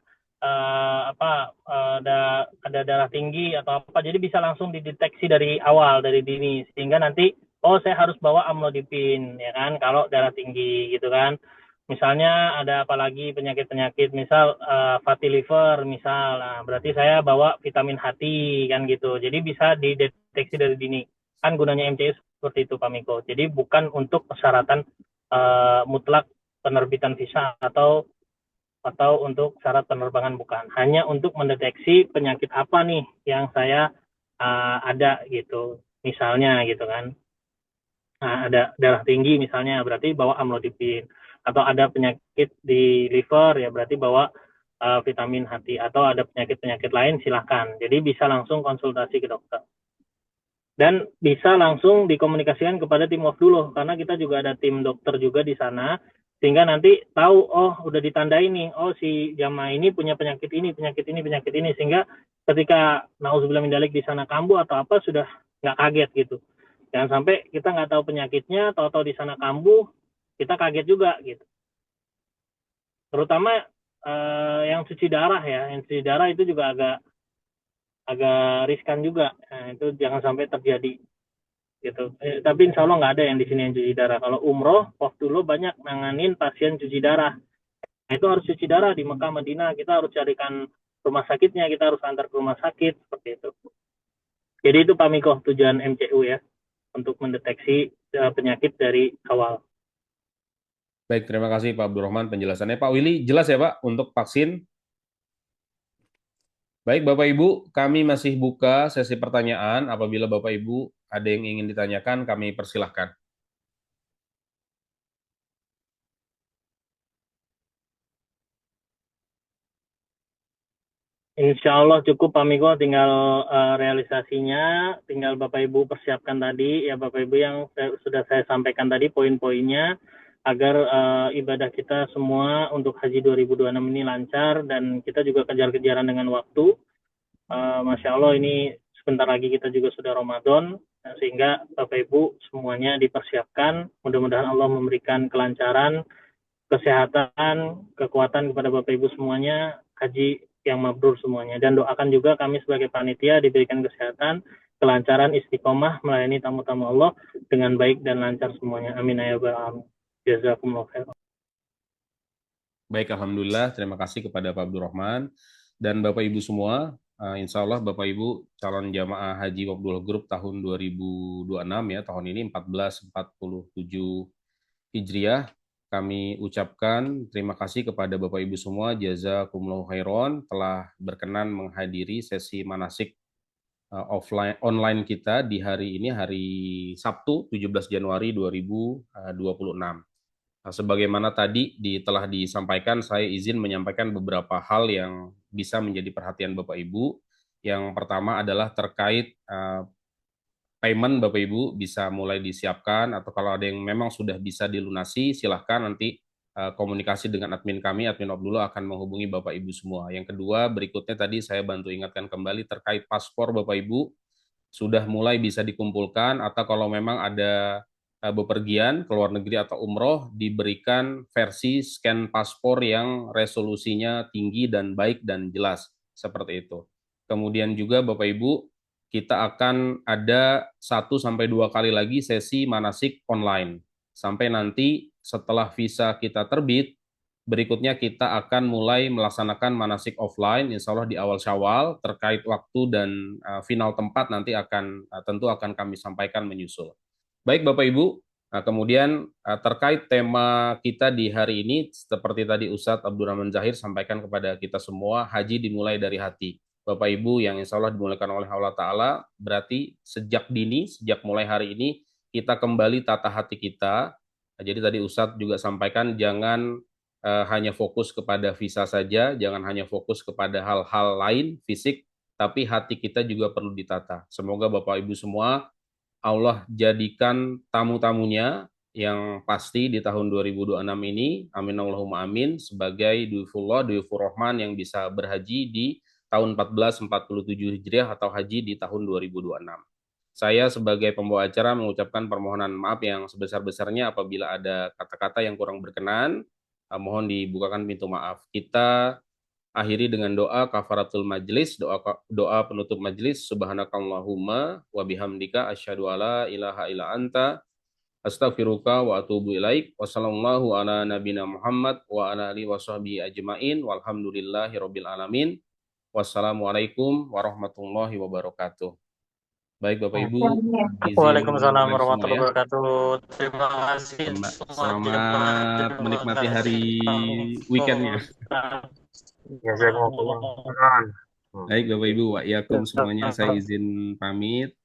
ada darah tinggi atau apa, jadi bisa langsung dideteksi dari awal, dari dini, sehingga nanti saya harus bawa amlodipin ya kan kalau darah tinggi gitu kan. Misalnya ada apalagi penyakit-penyakit, misal fatty liver, misal, nah, berarti saya bawa vitamin hati kan gitu. Jadi bisa dideteksi dari dini. Kan gunanya MCU seperti itu Pak Miko. Jadi bukan untuk persyaratan mutlak penerbitan visa atau untuk syarat penerbangan, bukan. Hanya untuk mendeteksi penyakit apa nih yang saya ada gitu. Misalnya gitu kan. Nah, ada darah tinggi misalnya, berarti bawa amlodipin. Atau ada penyakit di liver, ya berarti bawa vitamin hati. Atau ada penyakit-penyakit lain, silahkan. Jadi bisa langsung konsultasi ke dokter. Dan bisa langsung dikomunikasikan kepada tim wafdullah, karena kita juga ada tim dokter juga di sana, sehingga nanti tahu, udah ditandai nih, si jamaah ini punya penyakit ini, sehingga ketika na'udzubillah min dzalik di sana kambuh atau apa, sudah nggak kaget gitu. Jangan sampai kita nggak tahu penyakitnya, tahu-tahu di sana kambuh, kita kaget juga gitu. Terutama yang cuci darah ya, yang cuci darah itu juga agak riskan juga. Nah, itu jangan sampai terjadi gitu. Tapi insya Allah nggak ada yang di sini yang cuci darah. Kalau umroh, waktu dulu banyak nanganin pasien cuci darah. Nah, itu harus cuci darah di Mekah, Madinah. Kita harus carikan rumah sakitnya, kita harus antar ke rumah sakit, seperti itu. Jadi itu Pak Miko, tujuan MCU ya, untuk mendeteksi penyakit dari awal. Baik, terima kasih Pak Abdurrahman penjelasannya. Pak Willy, jelas ya Pak untuk vaksin? Baik Bapak Ibu, kami masih buka sesi pertanyaan. Apabila Bapak Ibu ada yang ingin ditanyakan, kami persilahkan. Insya Allah cukup Pak Miko, tinggal realisasinya, tinggal Bapak Ibu persiapkan tadi ya Bapak Ibu yang sudah saya sampaikan tadi poin-poinnya agar ibadah kita semua untuk Haji 2026 ini lancar dan kita juga kejar-kejaran dengan waktu. Masya Allah ini sebentar lagi kita juga sudah Ramadan, sehingga Bapak Ibu semuanya dipersiapkan. Mudah-mudahan Allah memberikan kelancaran, kesehatan, kekuatan kepada Bapak Ibu semuanya, haji yang mabrur semuanya. Dan doakan juga kami sebagai panitia diberikan kesehatan, kelancaran, istiqomah melayani tamu-tamu Allah dengan baik dan lancar semuanya. Amin ya rabbal alamin. Jazakumullah khair. Baik, alhamdulillah. Terima kasih kepada Pak Abdurrahman dan Bapak Ibu semua. Insya Allah Bapak Ibu calon jamaah haji Wabdul Group tahun 2026 ya, tahun ini 1447 Hijriah. Kami ucapkan terima kasih kepada Bapak Ibu semua, jazakumullahu khairan telah berkenan menghadiri sesi manasik online kita di hari ini, hari Sabtu 17 Januari 2026. Sebagaimana tadi telah disampaikan, saya izin menyampaikan beberapa hal yang bisa menjadi perhatian Bapak Ibu. Yang pertama adalah terkait payment Bapak Ibu bisa mulai disiapkan, atau kalau ada yang memang sudah bisa dilunasi, silahkan nanti komunikasi dengan admin kami, admin Abdullah akan menghubungi Bapak Ibu semua. Yang kedua, berikutnya tadi saya bantu ingatkan kembali terkait paspor Bapak Ibu, sudah mulai bisa dikumpulkan, atau kalau memang ada bepergian ke luar negeri atau umroh, diberikan versi scan paspor yang resolusinya tinggi dan baik dan jelas, seperti itu. Kemudian juga Bapak Ibu, kita akan ada 1-2 kali lagi sesi manasik online. Sampai nanti setelah visa kita terbit, berikutnya kita akan mulai melaksanakan manasik offline, insya Allah di awal Syawal. Terkait waktu dan final tempat nanti tentu akan kami sampaikan menyusul. Baik Bapak Ibu, kemudian terkait tema kita di hari ini, seperti tadi Ustadz Abdurrahman Zahir sampaikan kepada kita semua, haji dimulai dari hati. Bapak Ibu yang insya Allah dimulakan oleh Allah Ta'ala, berarti sejak dini, sejak mulai hari ini, kita kembali tata hati kita. Jadi tadi Ustadz juga sampaikan, jangan hanya fokus kepada visa saja, jangan hanya fokus kepada hal-hal lain, fisik, tapi hati kita juga perlu ditata. Semoga Bapak Ibu semua, Allah jadikan tamu-tamunya yang pasti di tahun 2026 ini, amin Allahumma amin, sebagai duifullah, duifur rahman yang bisa berhaji di tahun 1447 Hijriah atau haji di tahun 2026. Saya sebagai pembawa acara mengucapkan permohonan maaf yang sebesar-besarnya apabila ada kata-kata yang kurang berkenan. Mohon dibukakan pintu maaf. Kita akhiri dengan doa kafaratul majlis, doa penutup majlis. Subhanakallahumma wa bihamdika asyhadu alla ilaha illa anta astaghfiruka wa atubu ilaik. Wassallallahu ala nabina Muhammad wa ala alihi washabbihi ajmain. Walhamdulillahi rabbil alamin. Wassalamualaikum warahmatullahi wabarakatuh. Baik Bapak Ibu, Waalaikumsalam warahmatullahi wabarakatuh. Terima kasih. Selamat menikmati hari weekendnya. Baik Bapak Ibu, wa iyakum semuanya, saya izin pamit.